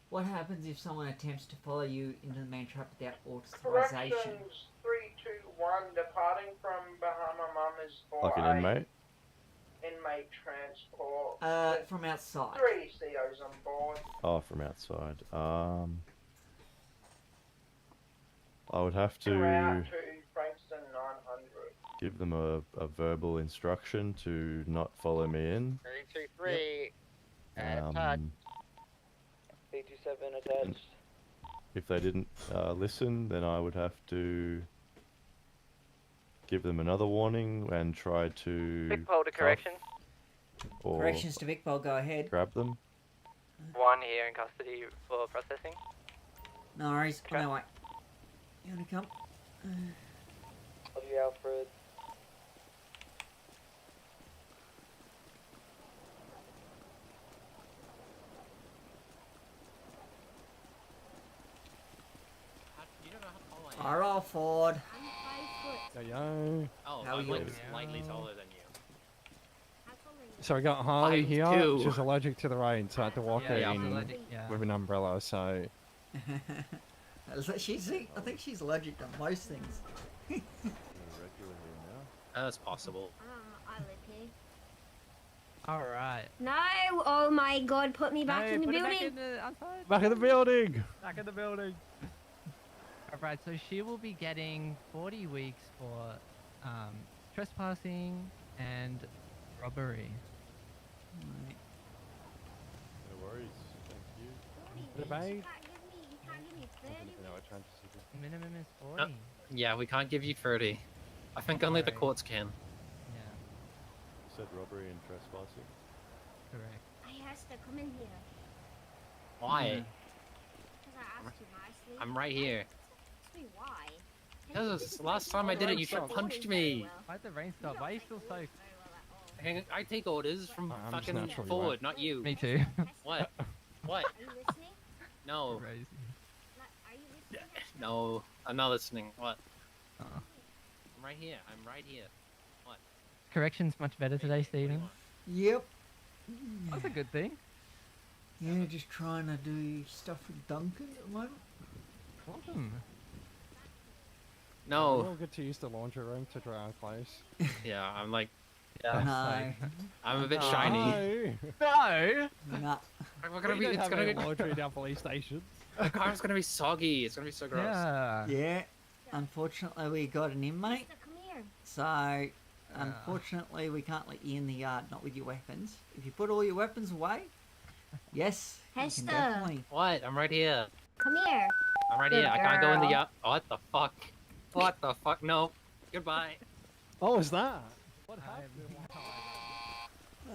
What happens if someone attempts to follow you into the man trap without authorization? Corrections 321, departing from Bahama Mamas for Like an a inmate? inmate transport. From outside. 3 COs on board. Oh, from outside. I would have Route to to Frankston 900. give them a verbal instruction to not follow me in. 323. B27 attached. If they didn't listen, then I would have to give them another warning and try to Big Pole to cuff correction. or Corrections to Vic Ball, go ahead. grab them. 1 here in custody for processing. No worries, Okay. on my way. You wanna come? Love you, Alfred. Alright, Ford. Yo. How are you? Slightly taller than you. So we got Harley I'm here. too. She's allergic to the rain, so I had to walk her Yeah, in allergic, yeah. with an umbrella. So I think she's allergic to most things. That's possible. I live here. All right. No! Oh my god, put me back in the building! back in the building. Back in the building. Alright, so she will be getting 40 weeks for trespassing and robbery. No worries. Thank you. The bag. You can't give me 30. Minimum is 40. Yeah, we can't give you 30. I think only the courts can. Yeah, You said robbery and trespassing. correct. I asked to come in here. Why? Because I asked you nicely. I'm right here. Ask me why. Because last time I did it, you punched me. Why'd the rain stop? Why are you still soaked? I take orders from I'm just fucking naturally forward, wet. not you. Me too. What? What? Are you listening? No. Crazy. Are you listening? No, I'm not listening. What? Uh-uh. I'm right here. I'm right here. What? Correction's much better today, Stephen. Yep. That's a good thing. Yeah, just trying to do stuff with Duncan at the moment. Welcome. No. We'll get to use the laundry room to dry our clothes. Yeah, I'm like, No. I'm a bit shiny. No. Nah. We're gonna be. We don't It's have gonna any be. laundry in our police stations. The car's gonna be soggy. It's gonna be so gross. Yeah. Yeah. Unfortunately, we got an inmate. Come here. So, unfortunately, we can't let you in the yard, not with your weapons. If you put all your weapons away, yes, you Hester. can definitely. What? I'm right here. Come here. I'm right Good here. I can't go in the girl. yard. What the fuck? What the fuck? No. Goodbye. Oh, is that? What happened?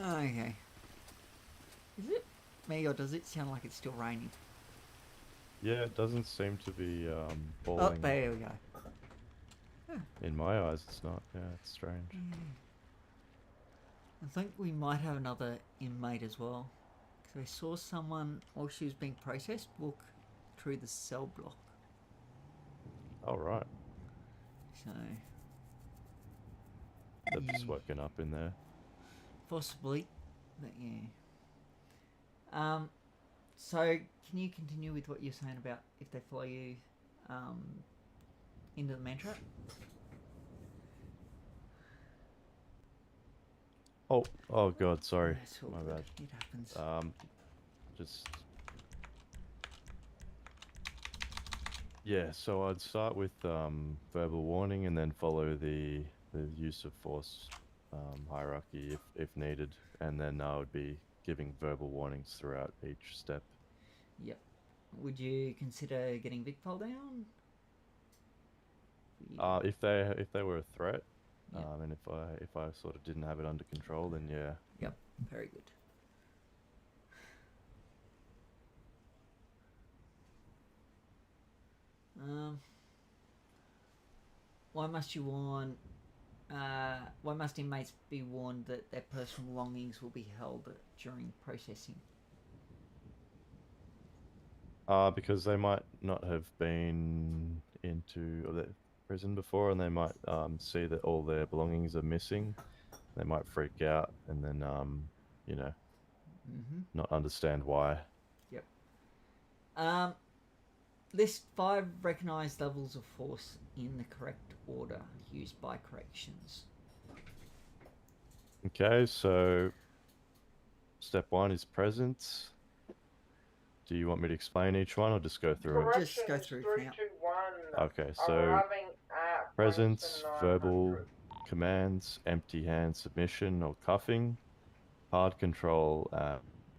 Okay. Is it me or does it sound like it's still raining? Yeah, it doesn't seem to be Oh, falling. there we go. In my eyes, it's not. Yeah, it's strange. I think we might have another inmate as well. Because I saw someone, while she was being processed, walk through the cell block. All right. So, They've just woken up in there. possibly. But yeah. So, can you continue with what you're saying about if they follow you into the mantra? Oh God, sorry. That's all My good. bad. It happens. Just. Yeah, so I'd start with verbal warning and then follow the use of force hierarchy if needed, and then I would be giving verbal warnings throughout each step. Yep. Would you consider getting Vic Pole down? If they were a threat, Yep. and if I sort of didn't have it under control, then yeah. Yep. Very good. Why must you warn? Why must inmates be warned that their personal belongings will be held during processing? Because they might not have been into the prison before, and they might see that all their belongings are missing. They might freak out, and then you know, not understand why. Yep. List 5 recognised levels of force in the correct order used by corrections. Okay, so step 1 is presence. Do you want me to explain each one or just go through it? Just go through for now. Okay, so presence, verbal commands, empty hand submission or cuffing, hard control,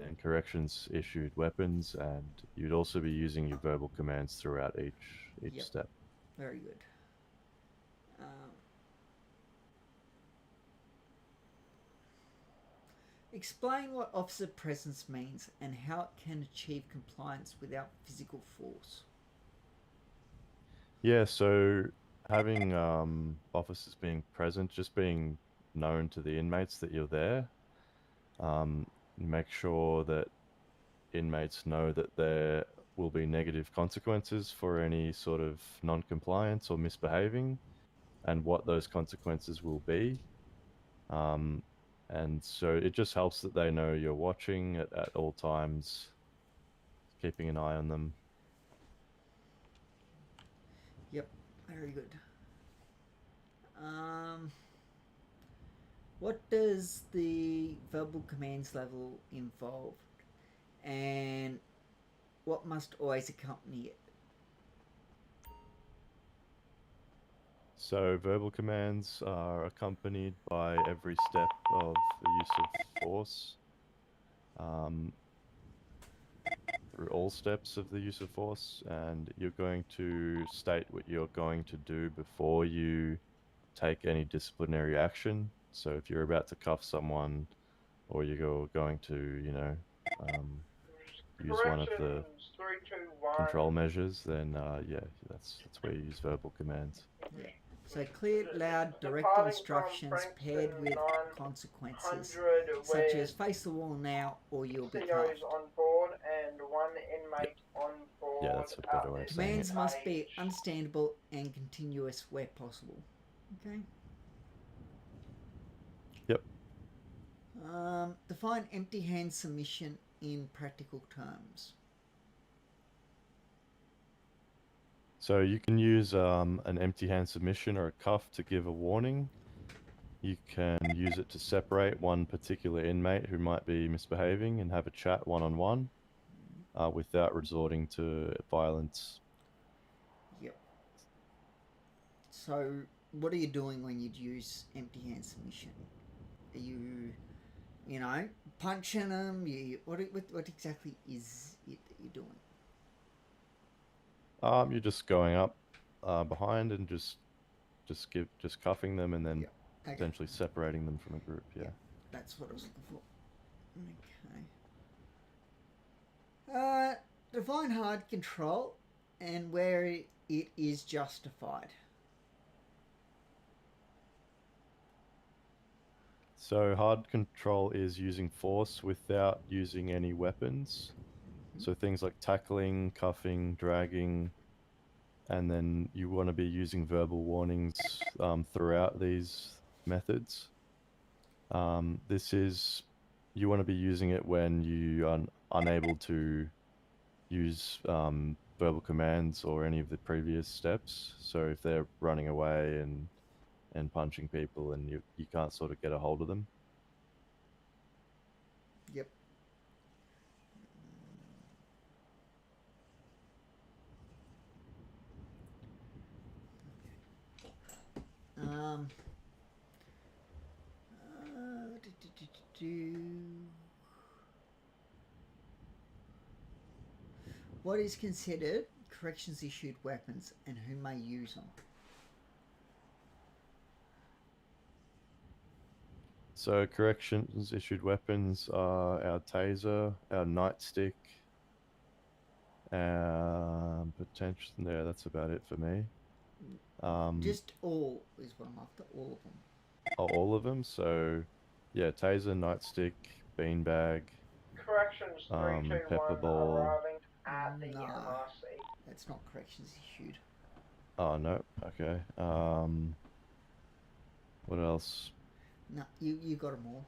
and corrections issued weapons, and you'd also be using your verbal commands throughout each Yep. step. Very good. Explain what officer presence means and how it can achieve compliance without physical force. Yeah, so having officers being present, just being known to the inmates that you're there, make sure that inmates know that there will be negative consequences for any sort of non-compliance or misbehaving, and what those consequences will be. And so it just helps that they know you're watching at all times, keeping an eye on them. Yep, very good. What does the verbal commands level involve, and what must always accompany it? So verbal commands are accompanied by every step of the use of force. Through all steps of the use of force, and you're going to state what you're going to do before you take any disciplinary action. So if you're about to cuff someone, or you're going to, you know, use one of the Corrections, 3, 2, 1. control measures, then yeah, that's where you use verbal commands. Yeah. So clear, loud, direct Departing instructions from paired with Frankston consequences, 900 such as with face the wall now or you'll be COs cuffed. on board and 1 inmate on board. Yeah, that's a better way of saying Commands it. must be understandable and continuous where possible. Okay. Yep. Define empty hand submission in practical terms. So you can use an empty hand submission or a cuff to give a warning. You can use it to separate one particular inmate who might be misbehaving and have a chat one-on-one without resorting to violence. Yep. So what are you doing when you use empty hand submission? Are you know, punching them? What exactly is it that you're doing? You're just going up behind and just cuffing them and then Okay. potentially separating them from a group. Yeah. That's what I was looking for. Okay. Define hard control and where it is justified. So hard control is using force without using any weapons. So things like tackling, cuffing, dragging, and then you want to be using verbal warnings throughout these methods. You want to be using it when you are unable to use verbal commands or any of the previous steps. So if they're running away and punching people and you can't sort of get a hold of them. Yep. What is considered corrections issued weapons and who may use them? So corrections issued weapons are our taser, our nightstick, potential. Yeah, that's about it for me. Just all is what I'm after. All of them. Oh, all of them. So, yeah, taser, nightstick, beanbag, Corrections, 3, 2, 1, pepper ball. arriving at the No, MRC. that's not corrections issued. Oh no. Okay. What else? No, you got them all.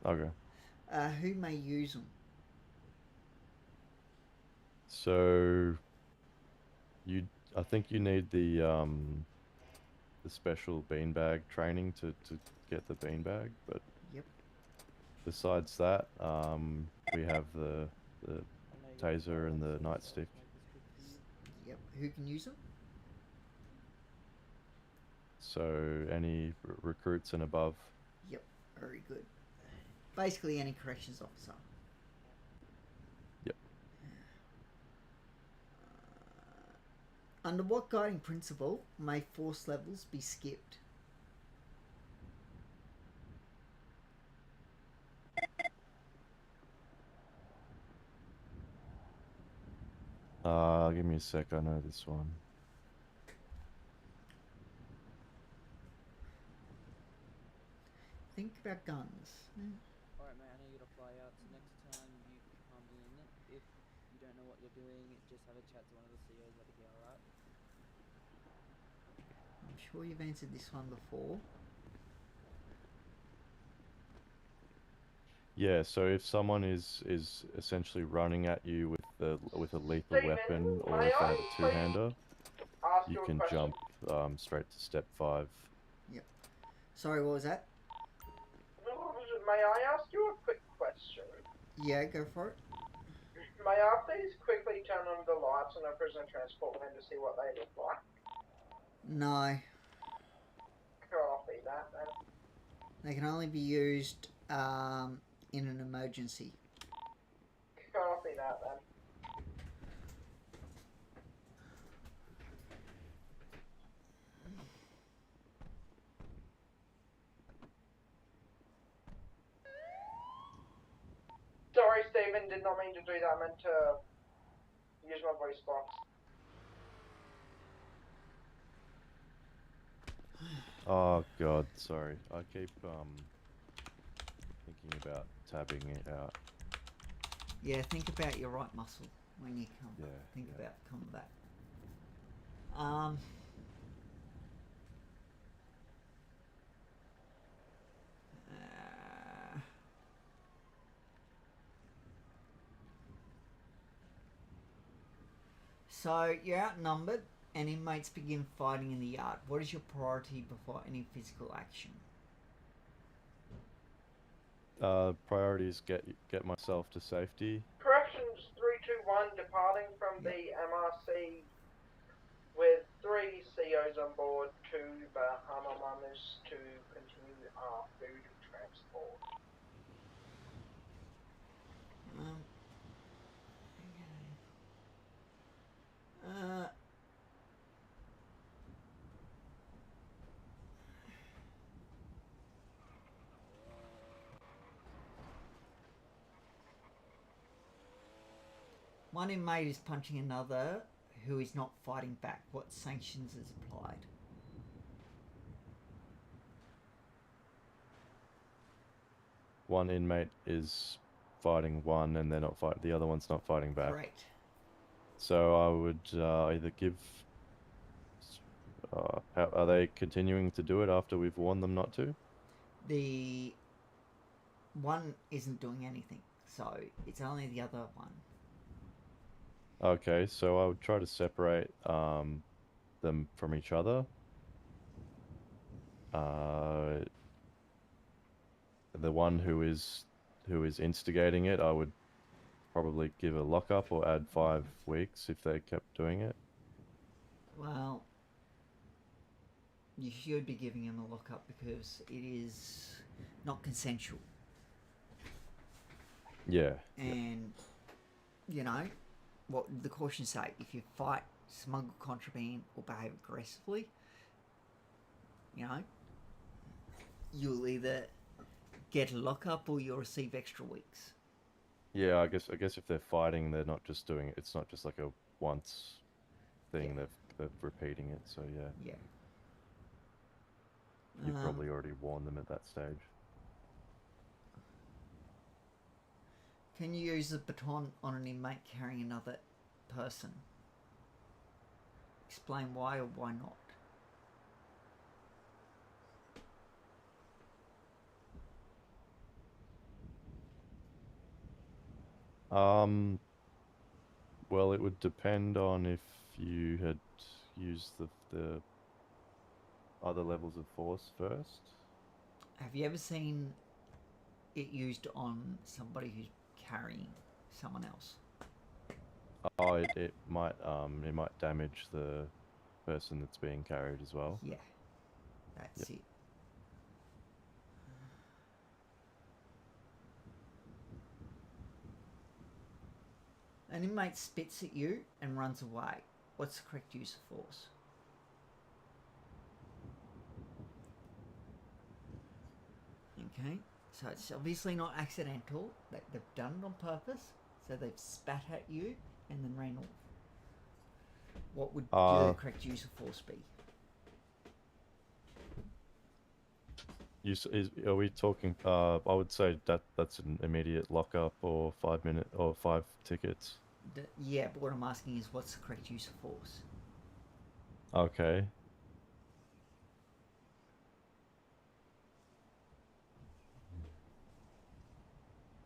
Okay. Who may use them? So, I think you need the special beanbag training to get the beanbag, but Yep. besides that, we have the taser and the nightstick. Yep. Who can use them? So any recruits and above. Yep. Very good. Basically, any corrections officer. Yep. Under what guiding principle may force levels be skipped? Give me a sec, I know this one. Think about guns. Alright mate, I know you gotta fly out, so next time you come in, if you don't know what you're doing, just have a chat to one of the CEOs over here, alright? I'm sure you've answered this one before. Yeah, so if someone is essentially running at you with a lethal Stephen, weapon, or may if they I have a two-hander, ask you you a can question? jump straight to step 5. Yep. Sorry, what was that? May I ask you a quick question? Yeah, go for it. May I please quickly turn on the lights on a prisoner transport van to see what they look like? No, Copy that then. they can only be used in an emergency. Copy that then. Sorry, Stephen, did not mean to do that. I meant to use my voice box. Oh god, sorry. I keep thinking about tabbing it out. Yeah, think about your right muscle when you come. Yeah, Think yeah. about coming back. So you're outnumbered and inmates begin fighting in the yard. What is your priority before any physical action? Priorities get myself to safety. Corrections 321 departing from the MRC with 3 COs on board, 2 Bahama Mamas to continue our food transport. One inmate is punching another who is not fighting back. What sanctions is applied? One inmate is fighting one, and they're not the other one's not fighting back. Correct. So I would either give. Are they continuing to do it after we've warned them not to? The one isn't doing anything, so it's only the other one. Okay, so I would try to separate them from each other. The one who is instigating it, I would probably give a lockup or add 5 weeks if they kept doing it. Well, you should be giving him a lockup because it is not consensual. Yeah. And, you know, what the cautions say, if you fight, smuggle contraband, or behave aggressively, you know, you'll either get a lockup or you'll receive extra weeks. Yeah, I guess if they're fighting, they're not just doing it. It's not just like a once thing. Yeah. They're repeating it. So yeah. Yeah. You probably already warned them at that stage. Can you use a baton on an inmate carrying another person? Explain why or why not. Well, it would depend on if you had used the other levels of force first. Have you ever seen it used on somebody who's carrying someone else? Oh, it might damage the person that's being carried as well. Yeah, that's it. An inmate spits at you and runs away. What's the correct use of force? Okay, so it's obviously not accidental. They've done it on purpose. So they've spat at you and then ran off. What would the correct use of force be? Are we talking? I would say that's an immediate lockup or 5 minute or 5 tickets. Yeah, but what I'm asking is what's the correct use of force? Okay.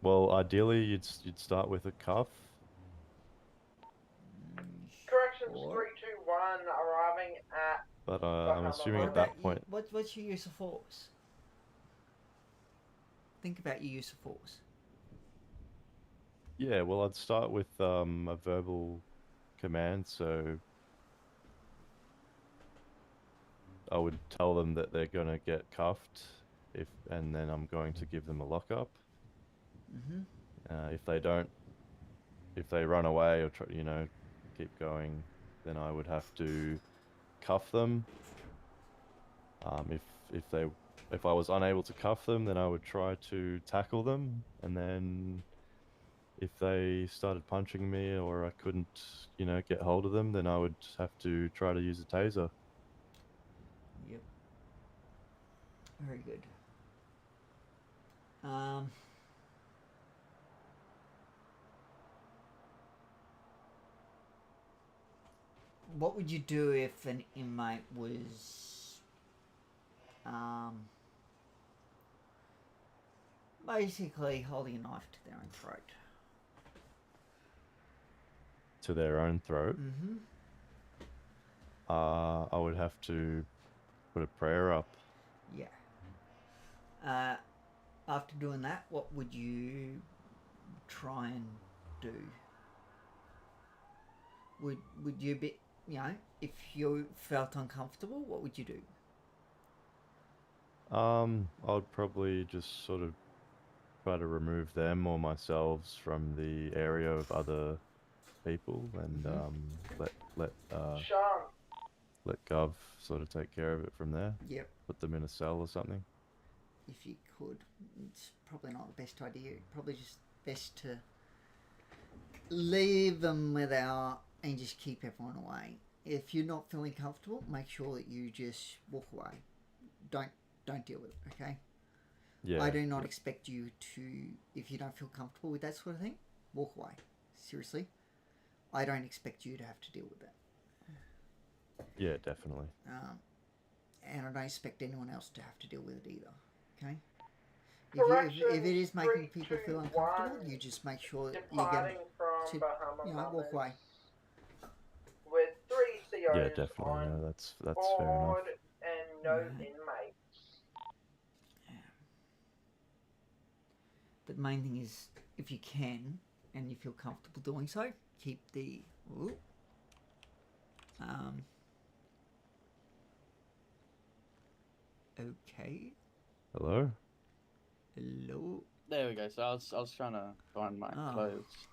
Well, ideally, you'd start with a cuff. Corrections Or- 321 arriving at. But I'm assuming What at that about point, what's your use of force? Think about your use of force. yeah. Well, I'd start with a verbal command, so I would tell them that they're gonna get cuffed, and then I'm going to give them a lockup. Mm-hmm. If they run away or try, keep going, then I would have to cuff them. If I was unable to cuff them, then I would try to tackle them, and then if they started punching me or I couldn't, get hold of them, then I would have to try to use a taser. Yep. Very good. What would you do if an inmate was basically holding a knife to their own throat? To their own throat. Mm-hmm. I would have to put a prayer up. Yeah. After doing that, what would you try and do? Would you be, if you felt uncomfortable, what would you do? I'd probably just sort of try to remove them or myself from the area of other people, and Sean. let Gov sort of take care of it from there. Yep. Put them in a cell or something. If you could. It's probably not the best idea. Probably just best to leave them without and just keep everyone away. If you're not feeling comfortable, make sure that you just walk away. Don't deal with it, okay? Yeah. I do not expect you to, if you don't feel comfortable with that sort of thing, walk away. Seriously. I don't expect you to have to deal with that. Yeah, definitely. And I don't expect anyone else to have to deal with it either. Okay? If it is making people feel uncomfortable, you just make sure that you get to, walk away. With 3 COs Yeah, definitely. on No, that's fair enough. board and no inmates. But the main thing is, if you can, and you feel comfortable doing so, keep the... okay. Hello? Hello? There we go. So I was trying to find my Oh. clothes.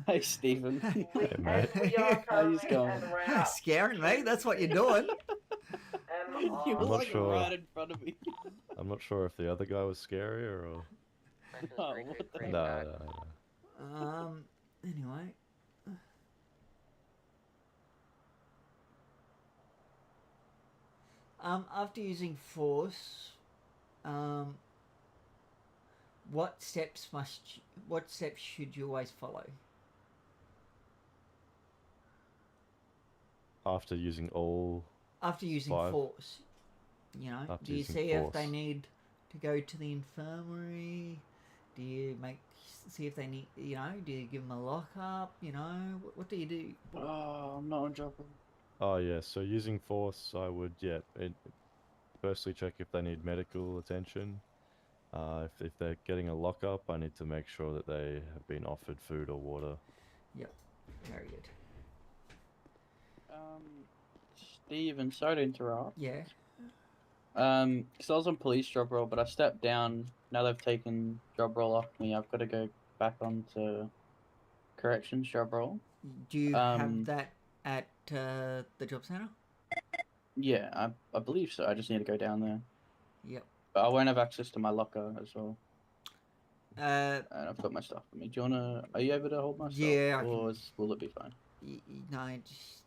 Hey, Stephen. Hey, mate. How you going? Scaring me? That's what you're doing. You were I'm not like sure. right in front of me. I'm not sure if the other guy was scarier or... Oh, what the No. Anyway. After using force, what steps should you always follow? After using all... After using 5? force, After do you using see if force. they need to go to the infirmary? Do you see if they need, do you give them a lockup? What do you do? Oh, I'm not in trouble. Oh, yeah. So using force, I would, firstly check if they need medical attention. If they're getting a lockup, I need to make sure that they have been offered food or water. Yep. Very good. Steven, sorry to interrupt. Yeah. Because I was on police job role, but I stepped down. Now they've taken job role off me. I've got to go back onto corrections job role. Do you have that at the job centre? Yeah, I believe so. I just need to go down there. Yep. But I won't have access to my locker as well. And I've got my stuff with me. Do you wanna? Are you able to hold my stuff? Yeah, Or will it be fine? No, just...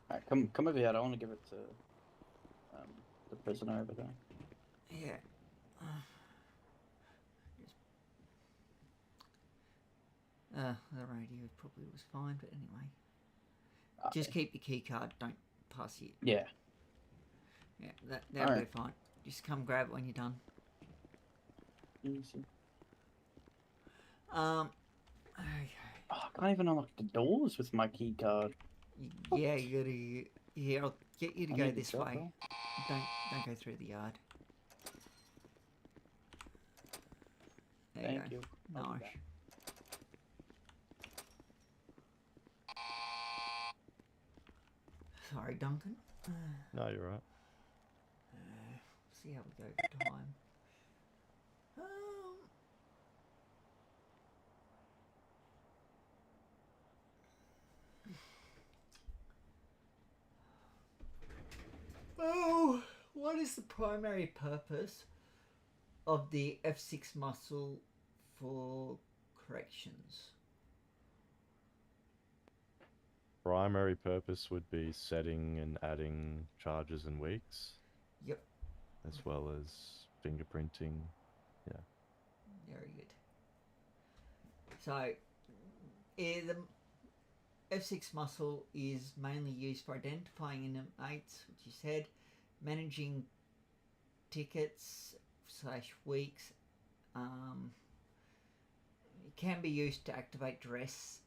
Alright, come over here. I don't want to give it to the prisoner over there. Yeah. The radio probably was fine, but anyway. Just keep your key card. Don't pass it. Yeah. Yeah, that'll be Alright. fine. Just come grab it when you're done. Easy. Okay. Oh, I can't even unlock the doors with my key card. Yeah, you gotta. Here, I'll get you to I go need the this job way. role. Don't go through the yard. There Thank you you. go. I'll be Nice. back. Sorry, Duncan. No, you're right. See how we go for time. Oh, what is the primary purpose of the F6 muscle for corrections? Primary purpose would be setting and adding charges and weeks. Yep. As well as fingerprinting. Yeah. Very good. So, the F6 muscle is mainly used for identifying inmates, which you said, managing tickets / weeks. It can be used to activate dress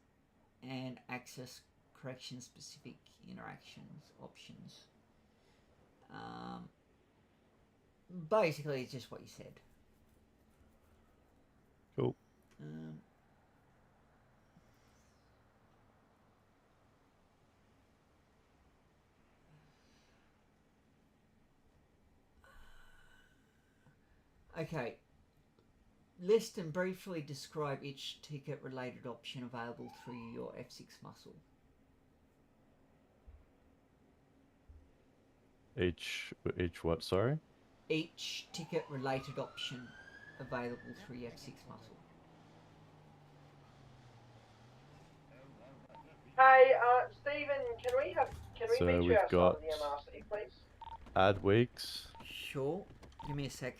and access correction-specific interactions options. Basically, it's just what you said. Cool. Okay. List and briefly describe each ticket-related option available through your F6 muscle. Each what, sorry? Each ticket-related option available through your F6 muscle. Hey, Stephen, can we So meet you we've outside got of the MRC, please? add weeks. Sure. Give me a sec.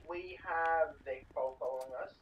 We have Big Paul following us.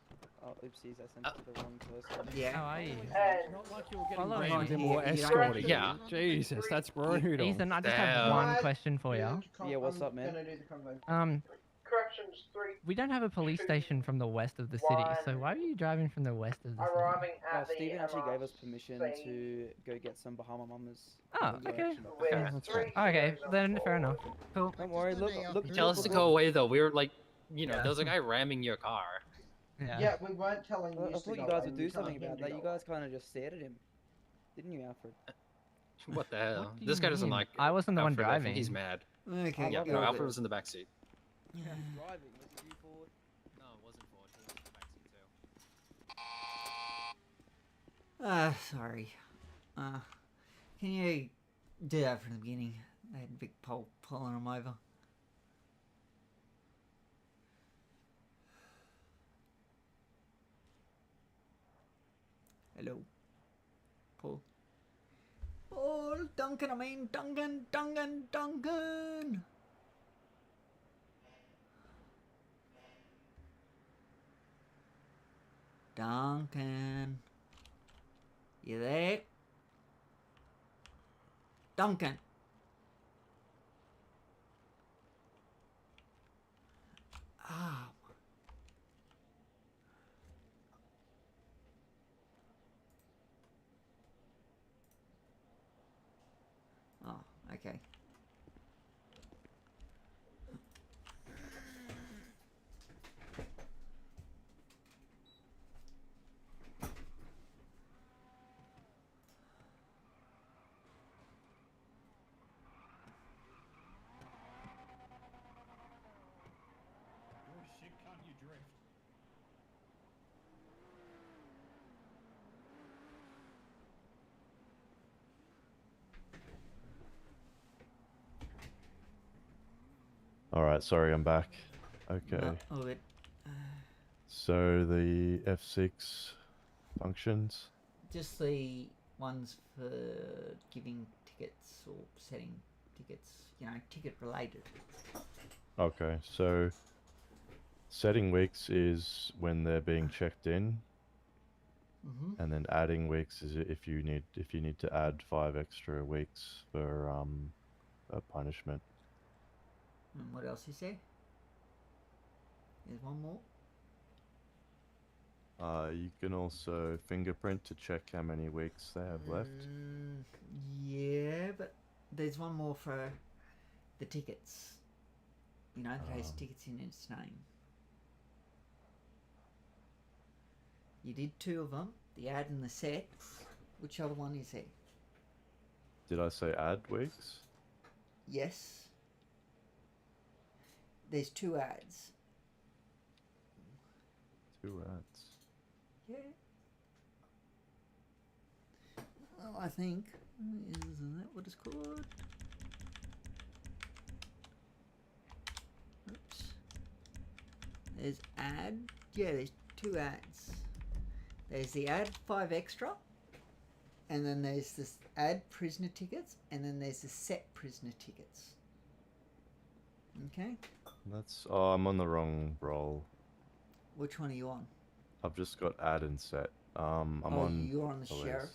Oh, oopsies, I sent it to the wrong person. Yeah. How are you? And Not like you were getting Follow random me. or You don't escorting. Yeah. Jesus, that's brutal. Ethan, I just have Damn. one question for you. Yeah, what's up, man? I'm gonna do the convo. Corrections 3. We don't have a police station from the west of the city, so why are you driving from the west of the city? Arriving at the Stephen actually gave us MRC. permission to go get some Bahama Mamas. Oh, okay. With Okay. That's 3 Okay, zeros on then fair board. enough. Cool. Don't worry, look. Tell us to go away though. We were like, you know, Yeah. there was a guy ramming your car. Yeah, we weren't telling you I to thought go you guys away, would we do told something him about to that. go You guys kind of just stared at him, didn't you, Alfred? What the hell? What do This you guy doesn't mean? like. I wasn't the one Alfred. I think driving. he's mad. Okay. Yeah, love no, Alfred. Alfred was in the back seat. Driving, was it you forward? No, it wasn't Ford. He was in the back seat too. Sorry. Can you do that from the beginning? They had Big Paul pulling them over. Hello. Paul. Paul, Duncan, I mean Duncan. Duncan. You there? Duncan. Ah. Oh, okay. Alright, sorry, I'm back. Okay. No, all good. So the F6 functions. Just the ones for giving tickets or setting tickets, you know, ticket related. Okay, so setting weeks is when they're being checked in, and then adding weeks is if you need to add 5 extra weeks for a punishment. And what else you say? There's one more. You can also fingerprint to check how many weeks they have left. Yeah, but there's one more for the tickets. You know, that has tickets in its name. You did 2 of them, the ad and the set. Which other one is there? Did I say add weeks? Yes. There's 2 ads. 2 ads. Yeah. Well, I think. Isn't that what it's called? Oops. There's ad. Yeah, there's 2 ads. There's the ad 5 extra. And then there's this ad prisoner tickets. And then there's the set prisoner tickets. Okay. That's. Oh, I'm on the wrong roll. Which one are you on? I've just got add and set. I'm on. You're on the police. sheriff.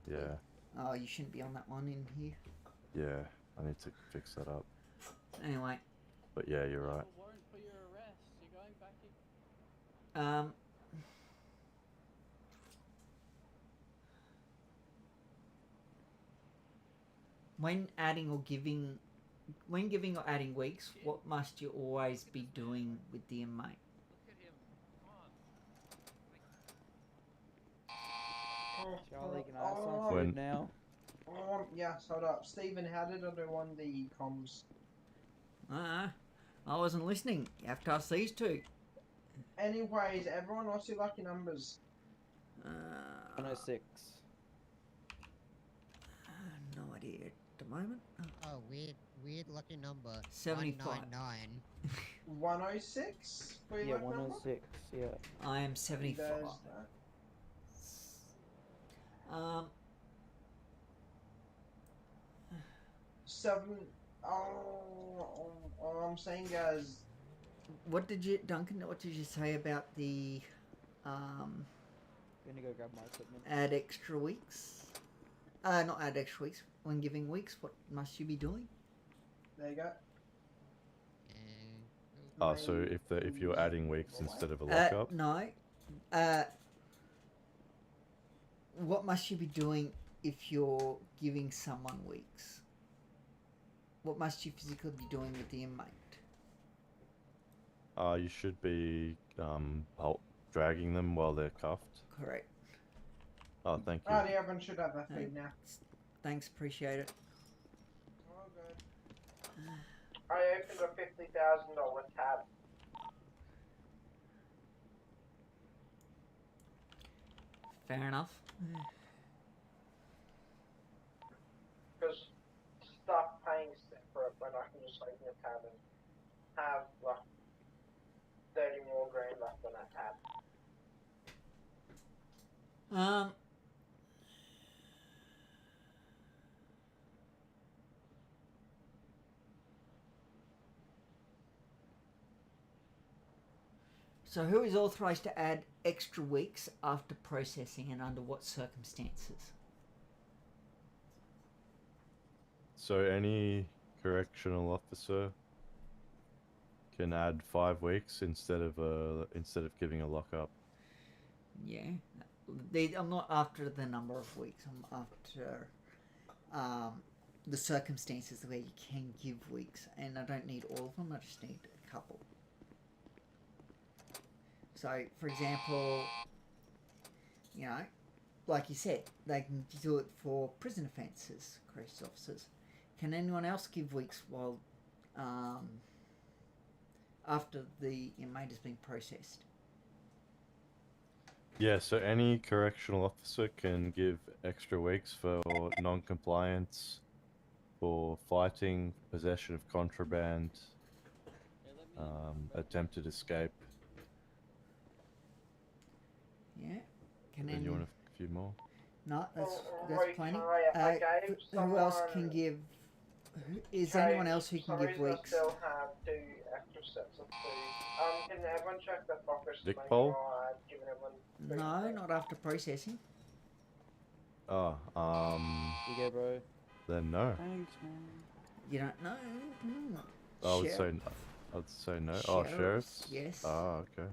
Yeah. Oh, you shouldn't be on that one in here. Yeah. I need to fix that up. Anyway. But yeah, you're right. When adding or giving, when giving or adding weeks, what must you always be doing with the inmate? Charlie, can I ask some food now? Yes, hold up. Stephen, how did I do on the comms? I wasn't listening. You have to ask these 2. Anyways, everyone, what's your lucky numbers? 106. No idea at the moment. Oh, weird lucky number. 75. 199. 106? For your Yeah, lucky number? 106, yeah. I am 75. There's that. Seven. All I'm saying, guys. What did you, Duncan? What did you say about the Gonna go grab my equipment. add extra weeks? Not add extra weeks. When giving weeks, what must you be doing? There you go. Oh, so if you're adding weeks instead of a lockup? No. What must you be doing if you're giving someone weeks? What must you physically be doing with the inmate? You should be dragging them while they're cuffed. Correct. Oh, thank you. Right, everyone should have their feed now. Thanks, appreciate it. Oh, good. I opened a $50,000 tab. Fair enough. Because stop paying separate when I can just open a tab and have like 30 more grand left on that tab. So who is authorised to add extra weeks after processing and under what circumstances? So any correctional officer can add 5 weeks instead of giving a lockup. Yeah. I'm not after the number of weeks. I'm after the circumstances where you can give weeks, and I don't need all of them. I just need a couple. So, for example, you know, like you said, they can do it for prison offences, corrections officers. Can anyone else give weeks while after the inmate has been processed? Yeah, so any correctional officer can give extra weeks for non-compliance, for fighting, possession of contraband, attempted escape. Yeah. Can Then you want a few more? No, that's plenty. I gave Who else can give? Is anyone else who can give weeks? I still have 2 extra sets of food. Can everyone check the boxes to Dick make Pole? sure I've given everyone No, not after processing. Oh, You go, bro. then no. Thanks, man. You don't know. I would Sheriff. say I'd say no. Oh, sheriffs? Yes. Ah, okay.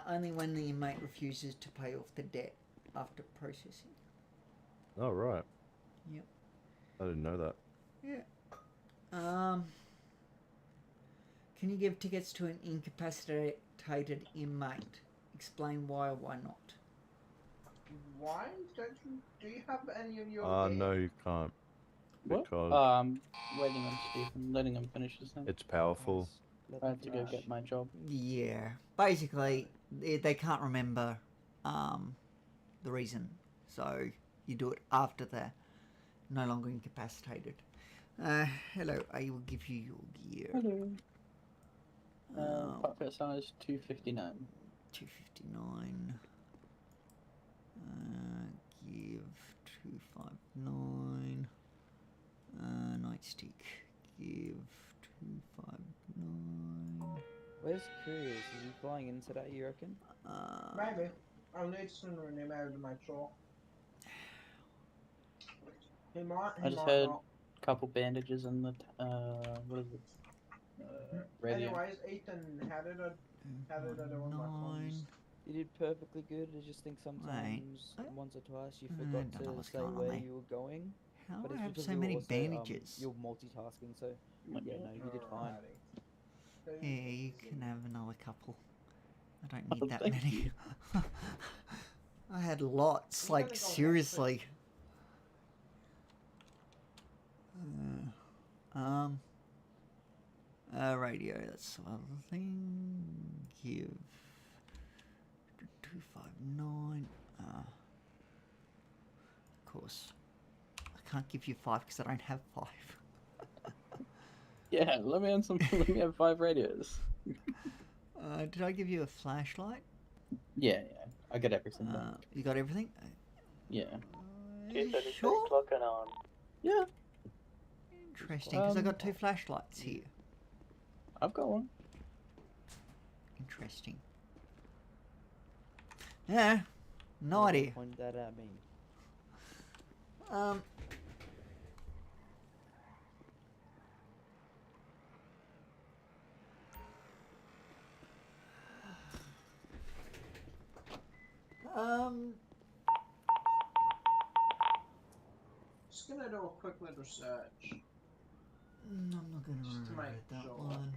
Only when the inmate refuses to pay off the debt after processing. Oh, right. Yep. I didn't know that. Yeah. Can you give tickets to an incapacitated inmate? Explain why or why not. Why don't you? Do you have any of your? No, you can't. What? Because I'm waiting on Stephen, letting him finish his thing. it's powerful. I have to go get my job. Yeah. Basically, they can't remember the reason, so you do it after they're no longer incapacitated. Hello, I will give you your gear. Hello. Puppet size 259. 259. Give 259. Nightstick. Give 259. Where's Curious? Is he flying in today, you reckon? Maybe. I'll need to send him out to make sure. He might. I just had a couple bandages in the what is it? Radio. Anyways, Ethan, how did I do on my comms? You did perfectly good. I just think sometimes once or twice you forgot don't know to what's say going on where there. you were going. How but do I it's have because so you were many also, bandages? You're multitasking, so yeah, no, you did fine. Yeah, you can have another couple. I don't need that thank many. I had lots, like seriously. Radio, that's the other thing. Give 259. Of course, I can't give you 5 because I don't have 5. Yeah, let me have 5 radios. Did I give you a flashlight? Yeah, I got everything. You got everything? Yeah. Sure. Clocking on. Yeah. Interesting, because I got 2 flashlights here. I've got one. Interesting. Yeah, no idea. Point that at me. Just gonna do a quick little search. I'm not gonna Just to remember make that sure. one.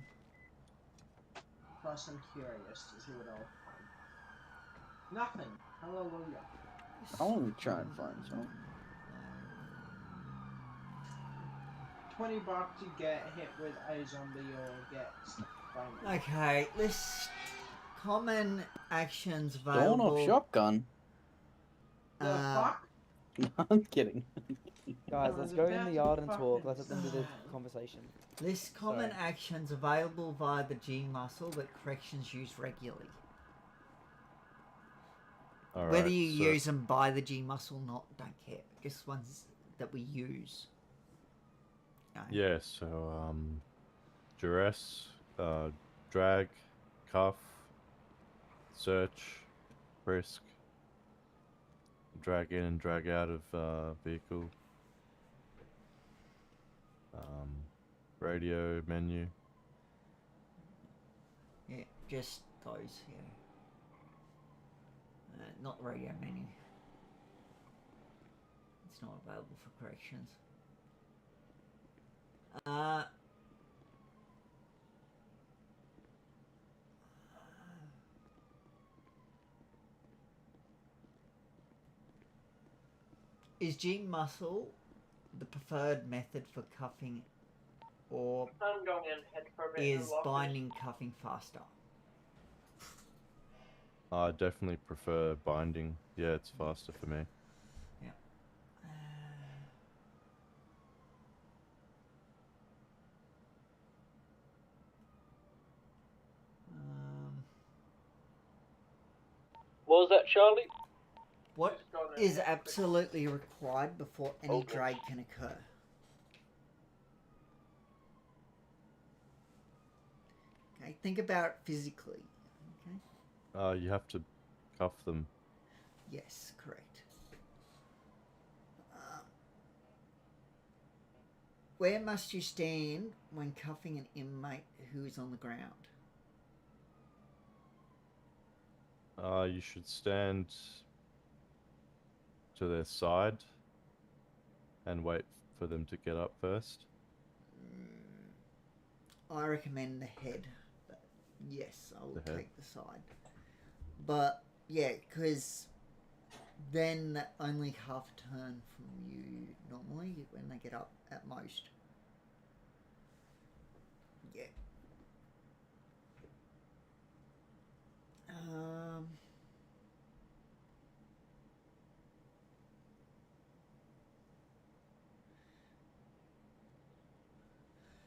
Plus, I'm curious to see what I'll find. Nothing. Hallelujah. I want to try and find some. $20 to get hit with a zombie or get famous. Okay, list common actions Dawn available. off shotgun. The fuck? No, I'm kidding. Guys, let's go in the yard and talk. Let's let them do the conversation. List common actions available via the G muscle that corrections use regularly. All Whether right, you so- use them by the G muscle or not, don't care. Just ones that we use. Yeah, so duress, drag, cuff, search, frisk, drag in and drag out of vehicle, radio menu. Yeah, just those, yeah. Not the radio menu. It's not available for corrections. Is G muscle the preferred method for cuffing, or I'm going in head for a bit. is binding cuffing faster? I definitely prefer binding. Yeah, it's faster for me. Yeah. What was that, Charlie? What is absolutely required before any drag can occur? Okay, think about it physically. Okay. You have to cuff them. Yes, correct. Where must you stand when cuffing an inmate who is on the ground? You should stand to their side and wait for them to get up first. I recommend the head, but yes, I will The head. take the side. But yeah, because then that only half turn from you normally when they get up at most. Yeah.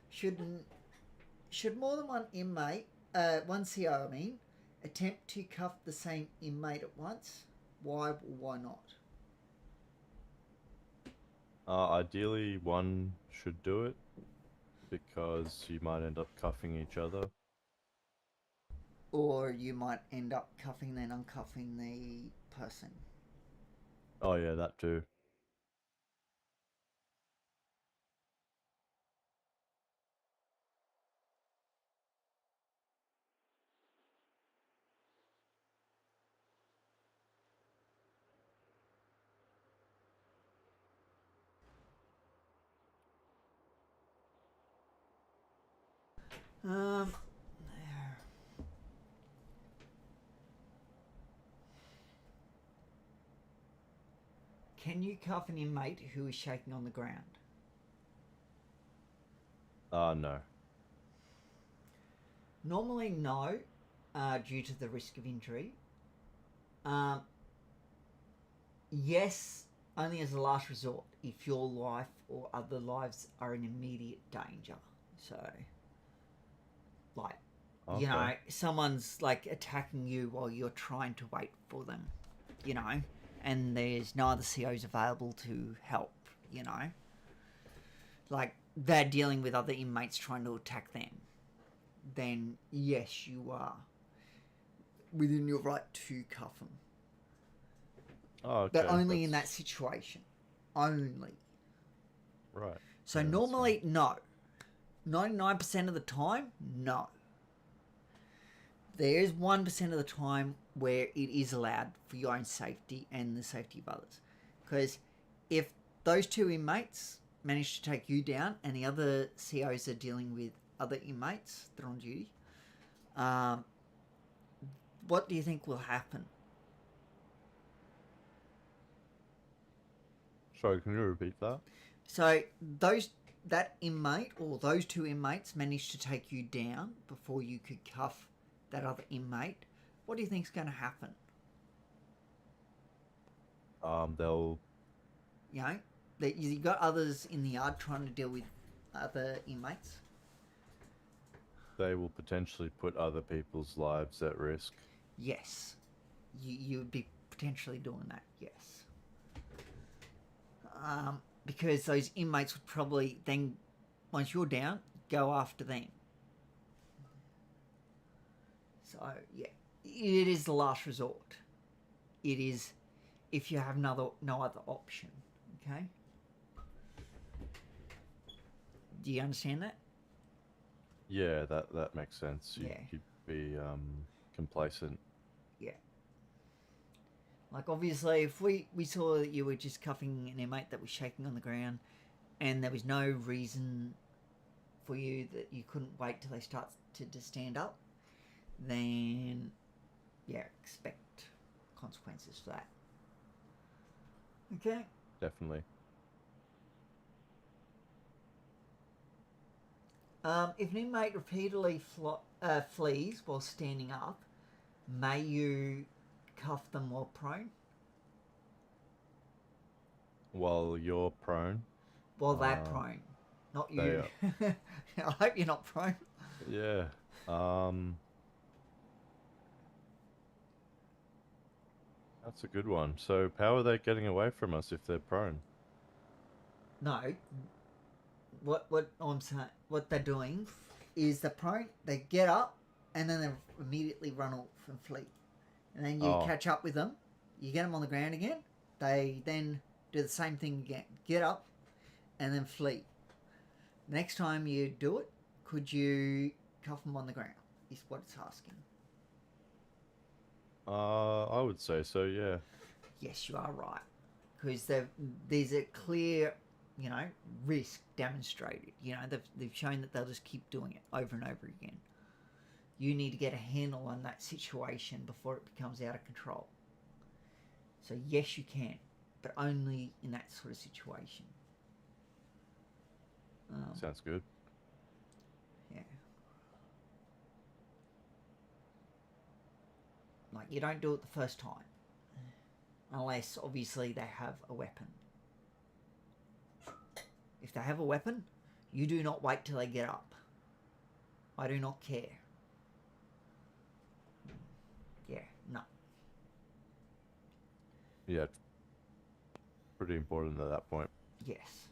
Should more than one inmate, one CO, I mean, attempt to cuff the same inmate at once? Why or why not? Ideally, one should do it because you might end up cuffing each other. Or you might end up cuffing then uncuffing the person. Oh yeah, that too. There. Can you cuff an inmate who is shaking on the ground? No. Normally no, due to the risk of injury. Yes, only as a last resort if your life or other lives are in immediate danger. So, like, you know, someone's like attacking you while you're trying to wait for them, you know, and there's no other COs available to help, you know. Like, they're dealing with other inmates trying to attack them. Then, yes, you are within your right to cuff them. Oh, okay. But only in that situation. Only. Right. So Yeah, normally, no. 99% of the time, no. There is 1% of the time where it is allowed for your own safety and the safety of others. Because if those two inmates manage to take you down and the other COs are dealing with other inmates that are on duty, what do you think will happen? Sorry, can you repeat that? So that inmate or those two inmates managed to take you down before you could cuff that other inmate. What do you think's going to happen? They'll... You know, you got others in the yard trying to deal with other inmates. They will potentially put other people's lives at risk. Yes. You would be potentially doing that, yes. Because those inmates would probably then, once you're down, go after them. So, yeah, it is the last resort. It is if you have no other option, okay? Do you understand that? Yeah, that makes sense. Yeah. You'd be complacent. Yeah. Like, obviously, if we saw that you were just cuffing an inmate that was shaking on the ground and there was no reason for you that you couldn't wait till they start to stand up, then, yeah, expect consequences for that. Okay? Definitely. If an inmate repeatedly flees while standing up, may you cuff them while prone? While you're prone? While they're prone, not you. I hope you're not prone. Yeah. That's a good one. So how are they getting away from us if they're prone? No. What I'm saying, what they're doing is they're prone, they get up, and then they immediately run off and flee. And then you catch up with them, you get them on the ground again, they then do the same thing again. Get up, and then flee. Next time you do it, could you cuff them on the ground? Is what it's asking. I would say so, yeah. Yes, you are right. Because there's a clear, you know, risk demonstrated. You know, they've shown that they'll just keep doing it over and over again. You need to get a handle on that situation before it becomes out of control. So yes, you can, but only in that sort of situation. Sounds good. Yeah. Like, you don't do it the first time. Unless, obviously, they have a weapon. If they have a weapon, you do not wait till they get up. I do not care. Yeah, no. Yeah, it's pretty important at that point. Yes.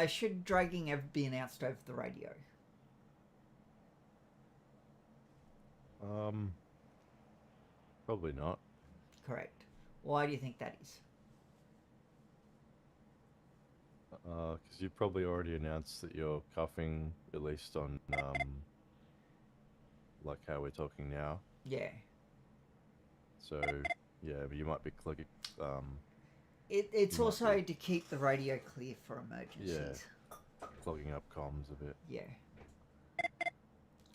Should dragging ever be announced over the radio? Probably not. Correct. Why do you think that is? Because you probably already announced that you're cuffing, at least on, like how we're talking now. Yeah. So, yeah, but you might be clicking, It's you might also be- to keep the radio clear for emergencies. clogging up comms a bit. Yeah.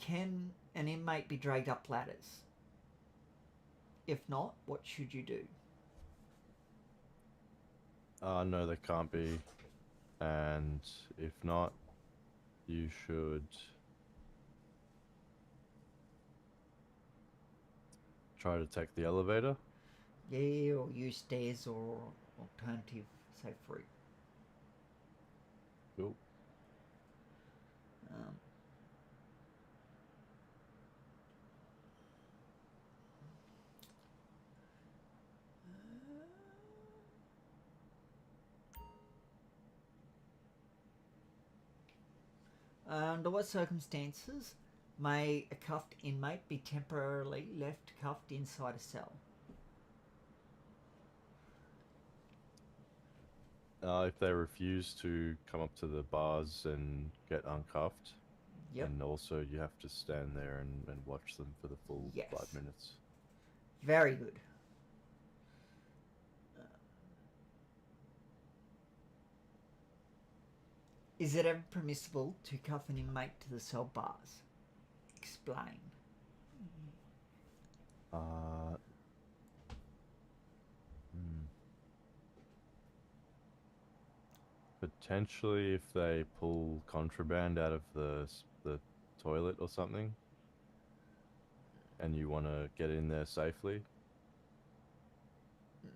Can an inmate be dragged up ladders? If not, what should you do? No, they can't be. And if not, you should try to take the elevator. Yeah, or use stairs or alternative safe route. Cool. Under what circumstances may a cuffed inmate be temporarily left cuffed inside a cell? If they refuse to come up to the bars and get uncuffed. Yep. And also you have to stand there and watch them for the full Yes. 5 minutes. Very good. Is it ever permissible to cuff an inmate to the cell bars? Explain. Potentially if they pull contraband out of the toilet or something, and you want to get in there safely.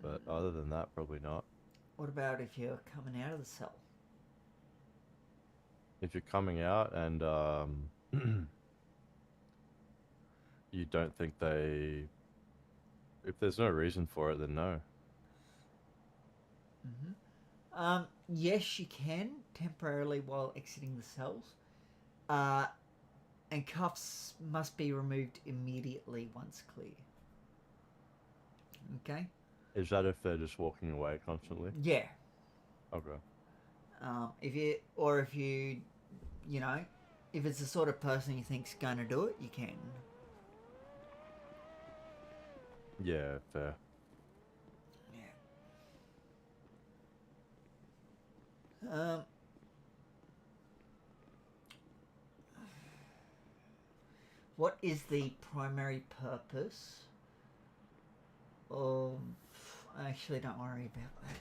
But other than that, probably not. What about if you're coming out of the cell? If you're coming out and you don't think if there's no reason for it, then no. Yes, you can temporarily while exiting the cells. And cuffs must be removed immediately once clear. Okay? Is that if they're just walking away constantly? Yeah. Okay. If you know, if it's the sort of person you think's going to do it, you can. Yeah, fair. What is the primary purpose of... Actually, don't worry about that.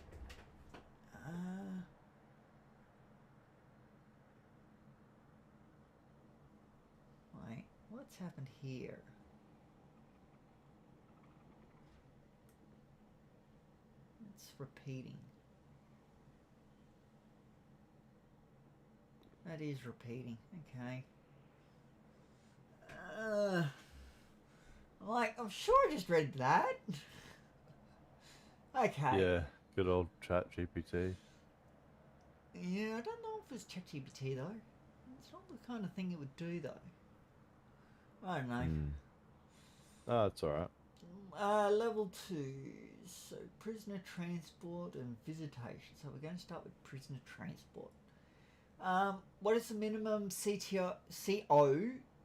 Wait, what's happened here? It's repeating. That is repeating, okay. I'm sure I just read that. Okay. Yeah, good old chat GPT. Yeah, I don't know if it's ChatGPT though. It's not the kind of thing it would do though. I don't know. Oh, that's alright. Level 2. So prisoner transport and visitation. So we're going to start with prisoner transport. What is the minimum CO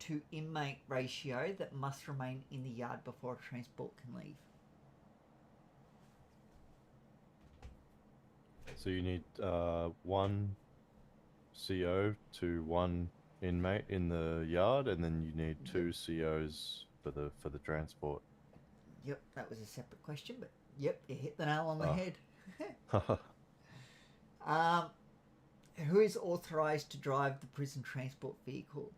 to inmate ratio that must remain in the yard before a transport can leave? So you need 1 CO to 1 inmate in the yard, and then you need 2 COs for the transport. Yep, that was a separate question, but yep, you hit the nail on the head. Who is authorised to drive the prison transport vehicle,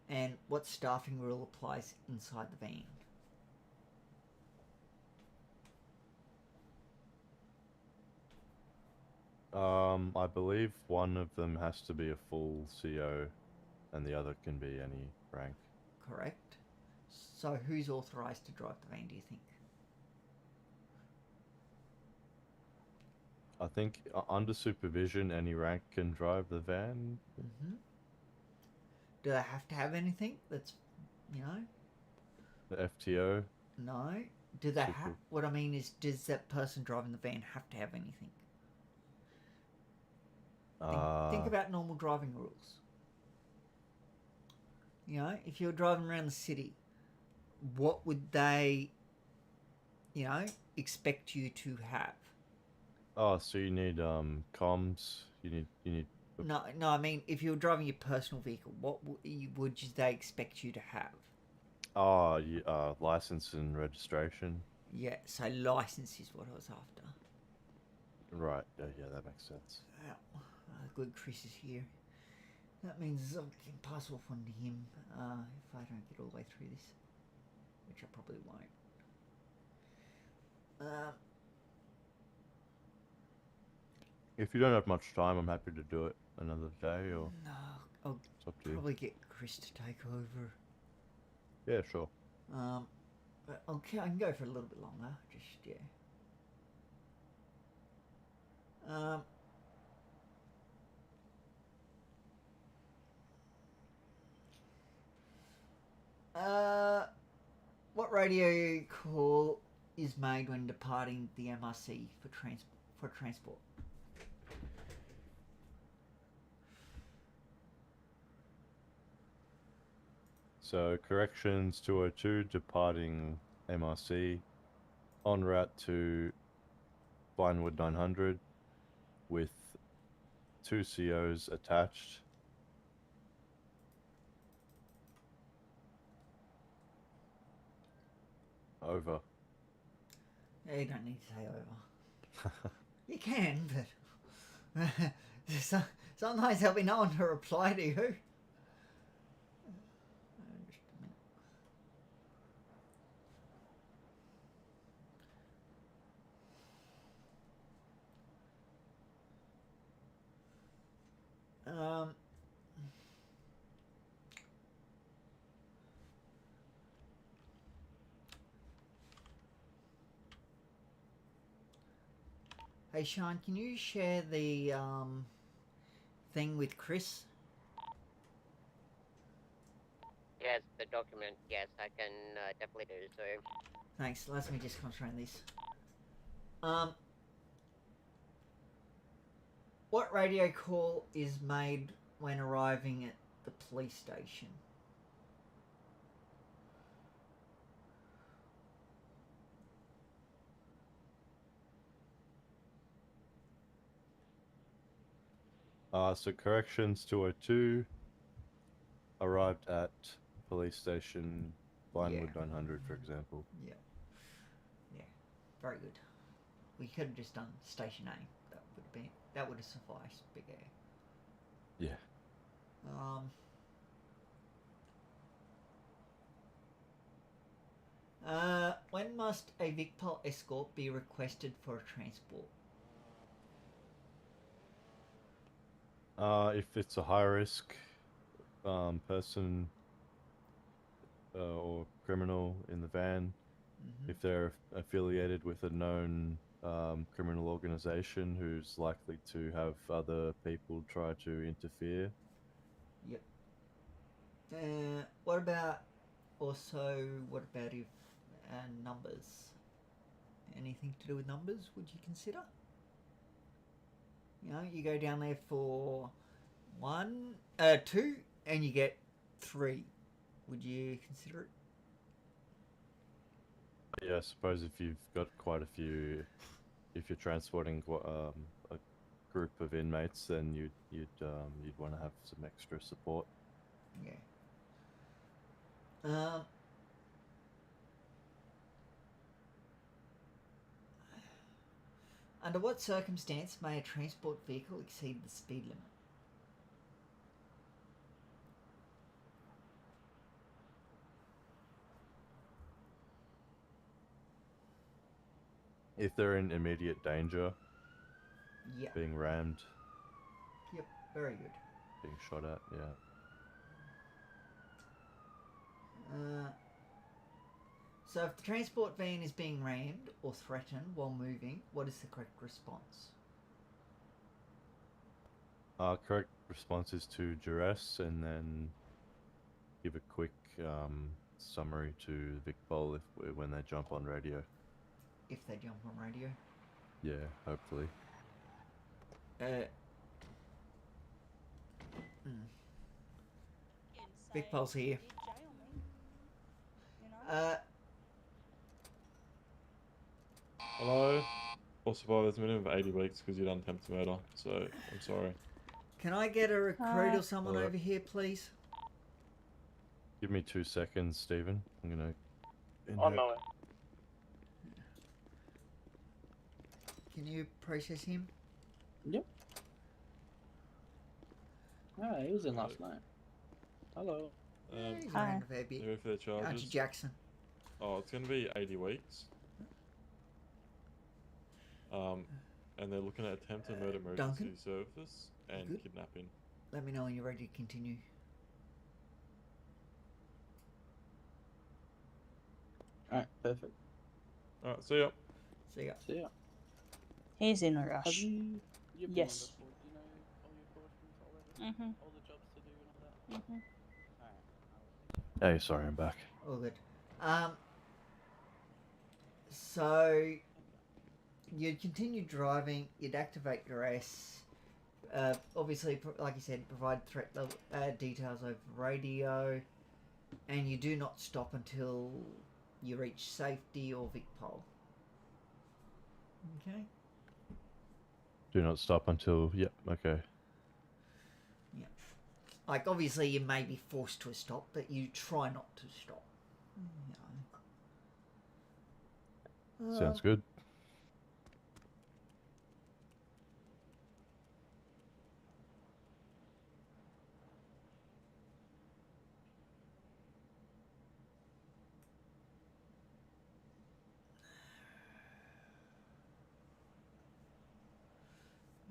and what staffing rule applies inside the van? I believe one of them has to be a full CO, and the other can be any rank. Correct. So who's authorised to drive the van, do you think? I think under supervision, any rank can drive the van. Mm-hmm. Do they have to have anything that's, you know? The FTO? No. Do they have... What I mean is, does that person driving the van have to have anything? Think about normal driving rules. You know, if you're driving around the city, what would they, you know, expect you to have? Oh, so you need comms. You need. No, I mean, if you're driving your personal vehicle, what would they expect you to have? Oh, license and registration. Yeah, so license is what I was after. Right. Yeah, that makes sense. Yeah. Good, Chris is here. That means I can pass off on to him if I don't get all the way through this, which I probably won't. If you don't have much time, I'm happy to do it another day, or... No, I'll it's up to you. probably get Chris to take over. Yeah, sure. But okay, I can go for a little bit longer, just, yeah. What radio call is made when departing the MRC for transport? So, corrections 202, departing MRC, en route to Vinewood 900 with 2 COs attached. Over. Yeah, you don't need to say over. You can, but sometimes there'll be no one to reply to you. Hey Sean, can you share the thing with Chris? Yes, the document. Yes, I can definitely do so. Thanks. Let me just concentrate on this. What radio call is made when arriving at the police station? So corrections 202 arrived at police station Vinewood 900, for example. Yeah. Yeah. Very good. We could have just done station A. That would have sufficed. Big A. Yeah. When must a VicPol escort be requested for a transport? If it's a high-risk person or criminal in the van, if they're affiliated with a known criminal organization who's likely to have other people try to interfere. Yep. What about if numbers? Anything to do with numbers, would you consider? You know, you go down there for 2, and you get 3. Would you consider it? Yeah, I suppose if you've got quite a few, if you're transporting a group of inmates, then you'd want to have some extra support. Yeah. Under what circumstance may a transport vehicle exceed the speed limit? If they're in immediate danger, Yeah. being rammed, Yep, very good. being shot at, yeah. So if the transport van is being rammed or threatened while moving, what is the correct response? Correct response is to duress, and then give a quick summary to VicPol when they jump on radio. If they jump on radio? Yeah, hopefully. VicPol's here. Hello? Or survivors minimum of 80 weeks because you done attempted murder, so I'm sorry. Can I get a recruit or someone Hello. over here, please? Give me 2 seconds, Stephen. I'm gonna. On my way. Can you process him? Yep. Ah, he was in last night. Hello. He's around a fair bit. Who for the charges? Aren't you, Jackson? Oh, it's going to be 80 weeks. And they're looking at attempted murder, emergency Duncan? service, and Good. kidnapping. Let me know when you're ready to continue. Alright, perfect. Alright, see ya. See ya. See ya. He's in a rush. Have you been on Yes. this board? Do you know all your questions already? Mhm. All the jobs to do and all that? Mhm. Alright. Hey, sorry, I'm back. All good. So you'd continue driving. You'd activate your S. Obviously, like you said, provide threat level, details over radio, and you do not stop until you reach safety or VicPol. Okay. Do not stop until. Yep. Okay. Yeah. Like obviously, you may be forced to a stop, but you try not to stop. Sounds good.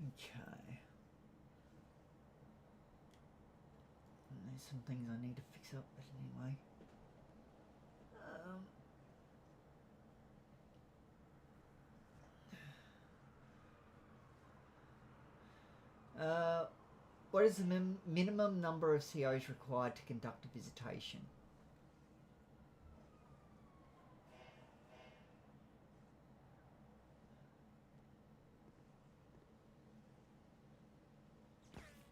Okay. And there's some things I need to fix up, but anyway. What is the minimum number of COs required to conduct a visitation?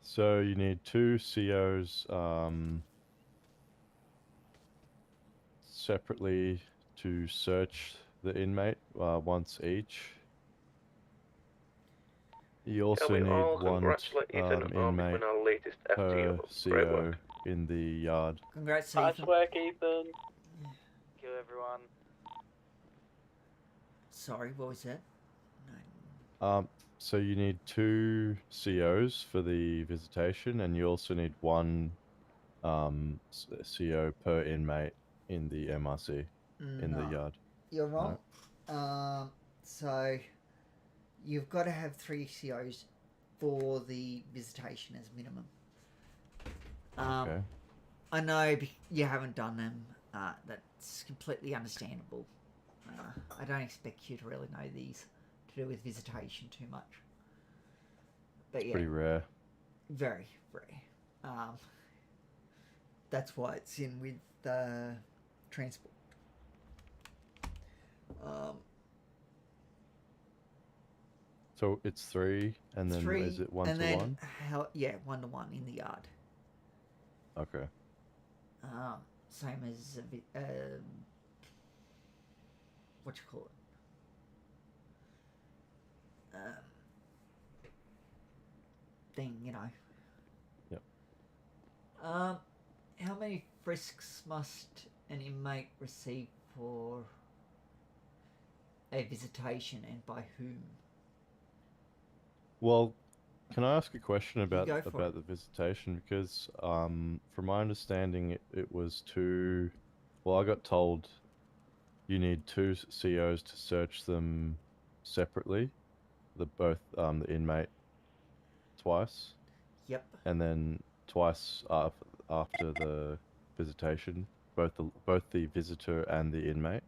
So you need 2 COs separately to search the inmate once each. You also we need all 1 congratulate Ethan and Army inmate on our latest FT per level. Great CO work. in the yard. Congrats, Nice Ethan. work, Ethan. Thank you, everyone. Sorry, what was that? So you need 2 COs for the visitation, and you also need 1 CO per inmate in the MRC in No. the yard. You're wrong. So you've got to have 3 COs for the visitation as minimum. Okay. I know you haven't done them. That's completely understandable. I don't expect you to really know these to do with visitation too much. But yeah, Pretty rare. very rare. That's why it's in with transport. So it's 3, and then Three, is it 1 and to then 1? yeah, 1 to 1 in the yard. Okay. Same as what you call it? Thing, you know. Yep. How many frisks must an inmate receive for a visitation, and by whom? Well, can I ask a question about go for the visitation? Because from my understanding, it was 2. Well, I got told you need 2 COs to search them separately. Both the inmate twice. Yep. And then twice after the visitation, both the visitor and the inmate.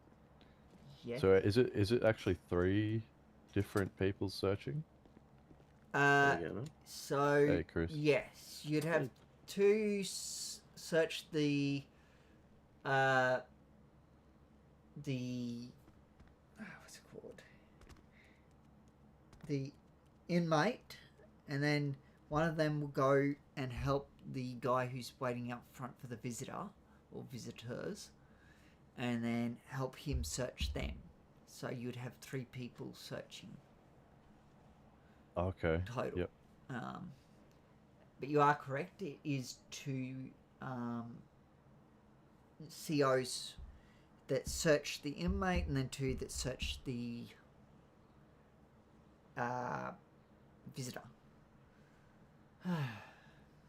Yeah. So is it actually 3 different people searching? So Hey, Chris. yes, you'd have 2 search the what's it called? The inmate, and then one of them will go and help the guy who's waiting out front for the visitor or visitors, and then help him search them. So you'd have 3 people searching. Okay. Total. Yep. But you are correct. It is 2 COs that search the inmate, and then 2 that search the visitor.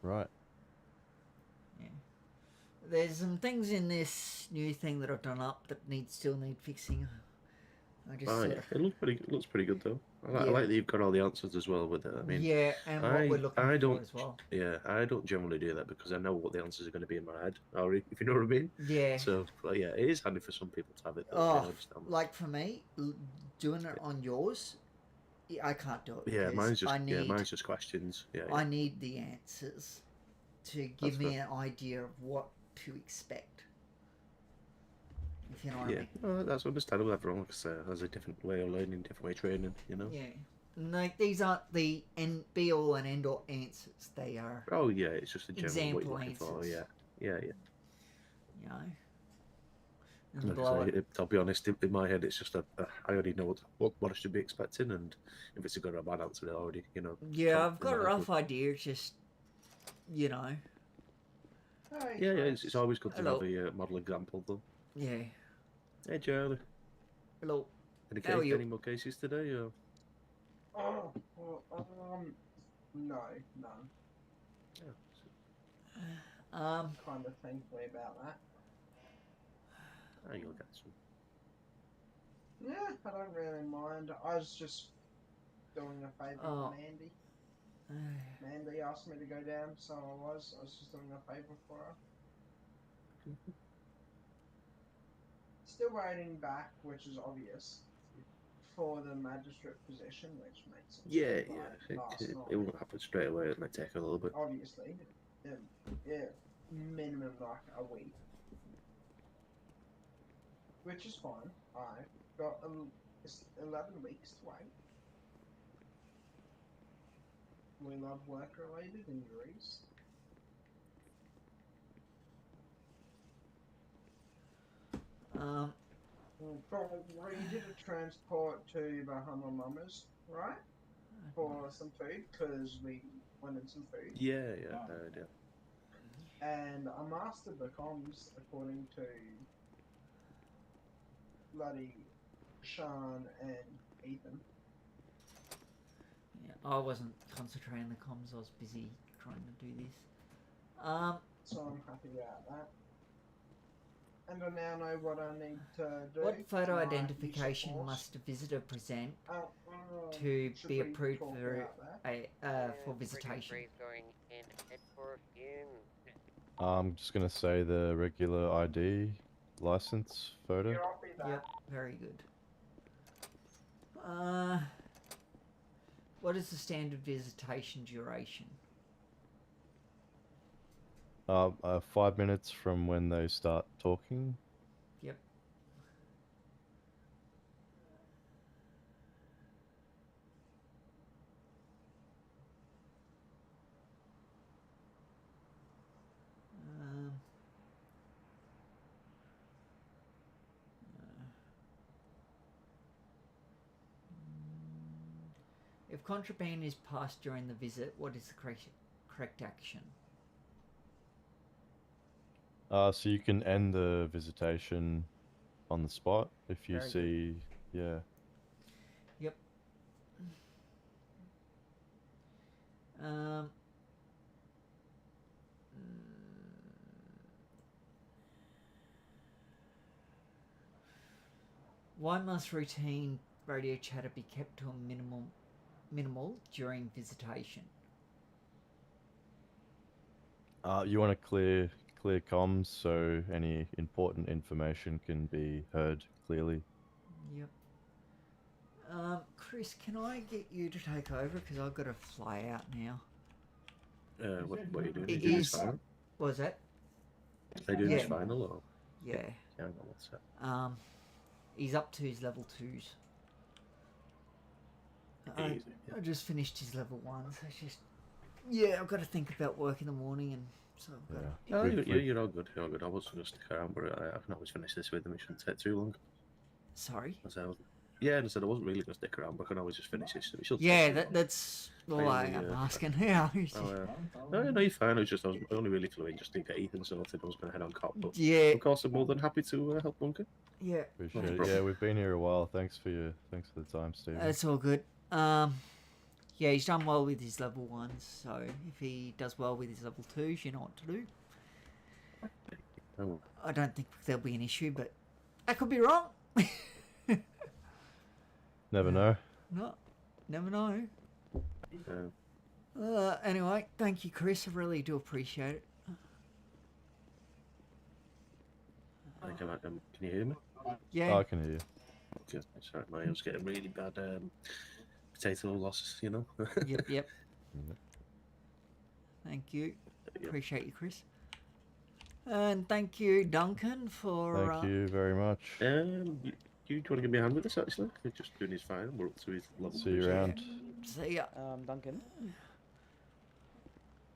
Right. Yeah. There's some things in this new thing that I've done up that still need fixing. I just It looks pretty good though. I Yeah. like that you've got all the answers as well with it. I mean, Yeah, and what we're looking for don't, as well. Yeah, I don't generally do that because I know what the answers are going to be in my head, or if you know what I mean. Yeah. So, but yeah, it is handy for some people to have it. Though, Oh, I understand. like for me, doing it on yours, I can't do it. Yeah, because mine's just questions. Yeah, I need the answers to give me an idea of what to expect. If you know what I mean. Well, that's understandable. Everyone has a different way of learning, different way of training. You know. Yeah. Like these aren't the be all and end all answers. They are. Oh yeah, it's just a general what example you're looking answers. for. Yeah. You know. And Like blow I say, it. I'll be honest. In my head, it's just I already know what I should be expecting, and if it's a good or bad answer, I already Yeah, I've got a rough idea. It's just, you know. Yeah, it's always good to have a model example though. Yeah. Hey Charlie. Hello. How are you? Any more cases today? Or? Oh, no, none. Kind of thankfully about that. Oh, you'll get some. Yeah, I don't really mind. I was just doing a favour for Mandy. Mandy asked me to go down, so I was just doing a favour for her. Still waiting back, which is obvious, for the magistrate position, which makes sense. Yeah. It won't happen straight away. It might take a little bit. Obviously, minimum like a week, which is fine. I've got 11 weeks to wait. We love work-related injuries. You did a transport to Bahama Mamas, right? For some food, because we wanted some food. Yeah. And I mastered the comms according to bloody Sean and Ethan. Yeah, I wasn't concentrating on the comms. I was busy trying to do this. So I'm happy about that. And I now know what I need to do. What photo to my identification use of force. must a visitor present should to be we approved talk for about for visitation? Going in head for a fume. I'm just gonna say the regular ID license photo. Yep, very good. What is the standard visitation duration? 5 minutes from when they start talking. Yep. If contraband is passed during the visit, what is the correct action? So you can end the visitation on the spot if you Very good. see, yeah. Yep. Why must routine radio chatter be kept to a minimal during visitation? You want to clear comms so any important information can be heard clearly. Yep. Chris, can I get you to take over because I've got to fly out now. What are you doing? It Are you doing is. this final? What was that? Are you doing this Yeah. final or? Yeah. Yeah, no, what's that? He's up to his level 2s. I just finished his level 1, so it's just... Yeah, I've got to think about work in the morning, and so I've got to... No, you're all good. You're all good. I was going to stick around, but I can always finish this with them. It shouldn't take too long. Sorry? I said, yeah, and I said I wasn't really going to stick around, but I can always just finish this. It shouldn't Yeah, take too long. that's all I'm asking. Yeah. No, you're fine. I was only really flew in just to get Ethan, so I think I was going to head on cop. But yeah. Of course, I'm more than happy to help Bunker. Yeah. Appreciate it. Yeah, we've been here a while. Thanks for the time, Steve. That's all good. Yeah, he's done well with his level 1s, so if he does well with his level 2s, you know what to do. Oh. I don't think there'll be an issue, but I could be wrong. Never know. No, never know. Anyway, thank you, Chris. I really do appreciate it. Can you hear me? Yeah. I can hear you. Good. Sorry, I was getting really bad potato loss, you know. Yep. Thank you. Appreciate you, Chris. And thank you, Duncan, for... Thank you very much. Do you want to give me a hand with this, actually? We're just doing his final. We're up to his level. See you around. See ya. Duncan.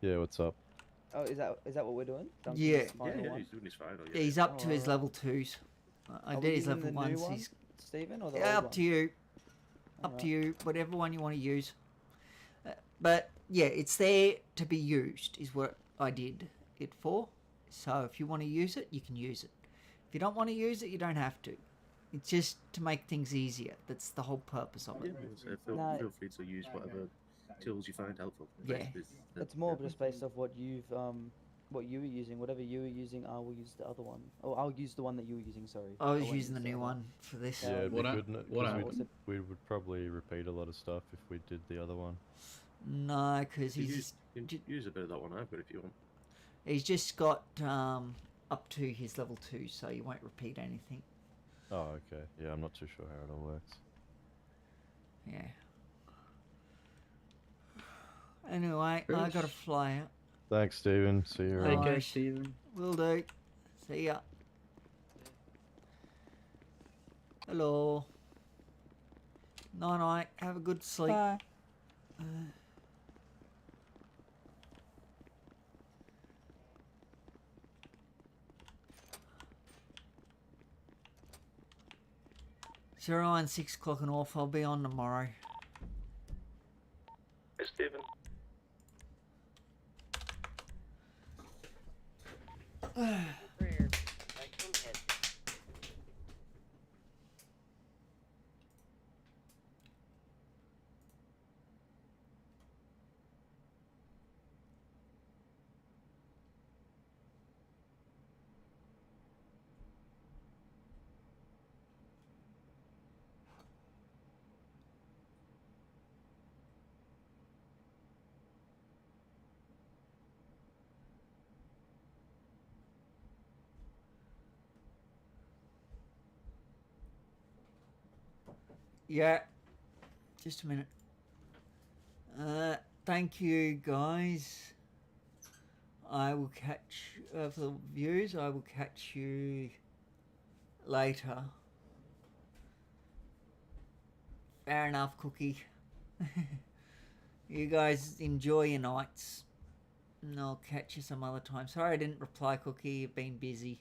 Yeah, what's up? Oh, is that what we're doing? Duncan's Yeah. final one? He's doing his final. Yeah, he's up to his level 2s. I did his level 1s. He's... Stephen, or the Yeah, old up to you. Up to you. Whatever one you want to use. But yeah, it's there to be used is what I did it for. So if you want to use it, you can use it. If you don't want to use it, you don't have to. It's just to make things easier. That's the whole purpose of it. Feel free to use whatever tools you find helpful. Yeah. It's more just based off what what you were using. Whatever you were using, I will use the other one. Oh, I'll use the one that you were using. Sorry. I was using the new one for this. Yeah, it'd be good. We we would probably repeat a lot of stuff if we did the other one. No, because he's use a bit of that one I've got if you want. He's just got up to his level 2, so you won't repeat anything. Oh, okay. Yeah, I'm not too sure how it all works. Yeah. Anyway, I gotta fly out. Thanks, Stephen. See you around. Take care, Stephen. Will do. See ya. Hello. Night. Have a good sleep. Bye. Zero and 6 o'clock and off. I'll be on tomorrow. Hey, Stephen. Yeah. Just a minute. Thank you, guys. I will catch, for the viewers, I will catch you later. Fair enough, Cookie. You guys enjoy your nights. And I'll catch you some other time. Sorry I didn't reply, Cookie. You've been busy.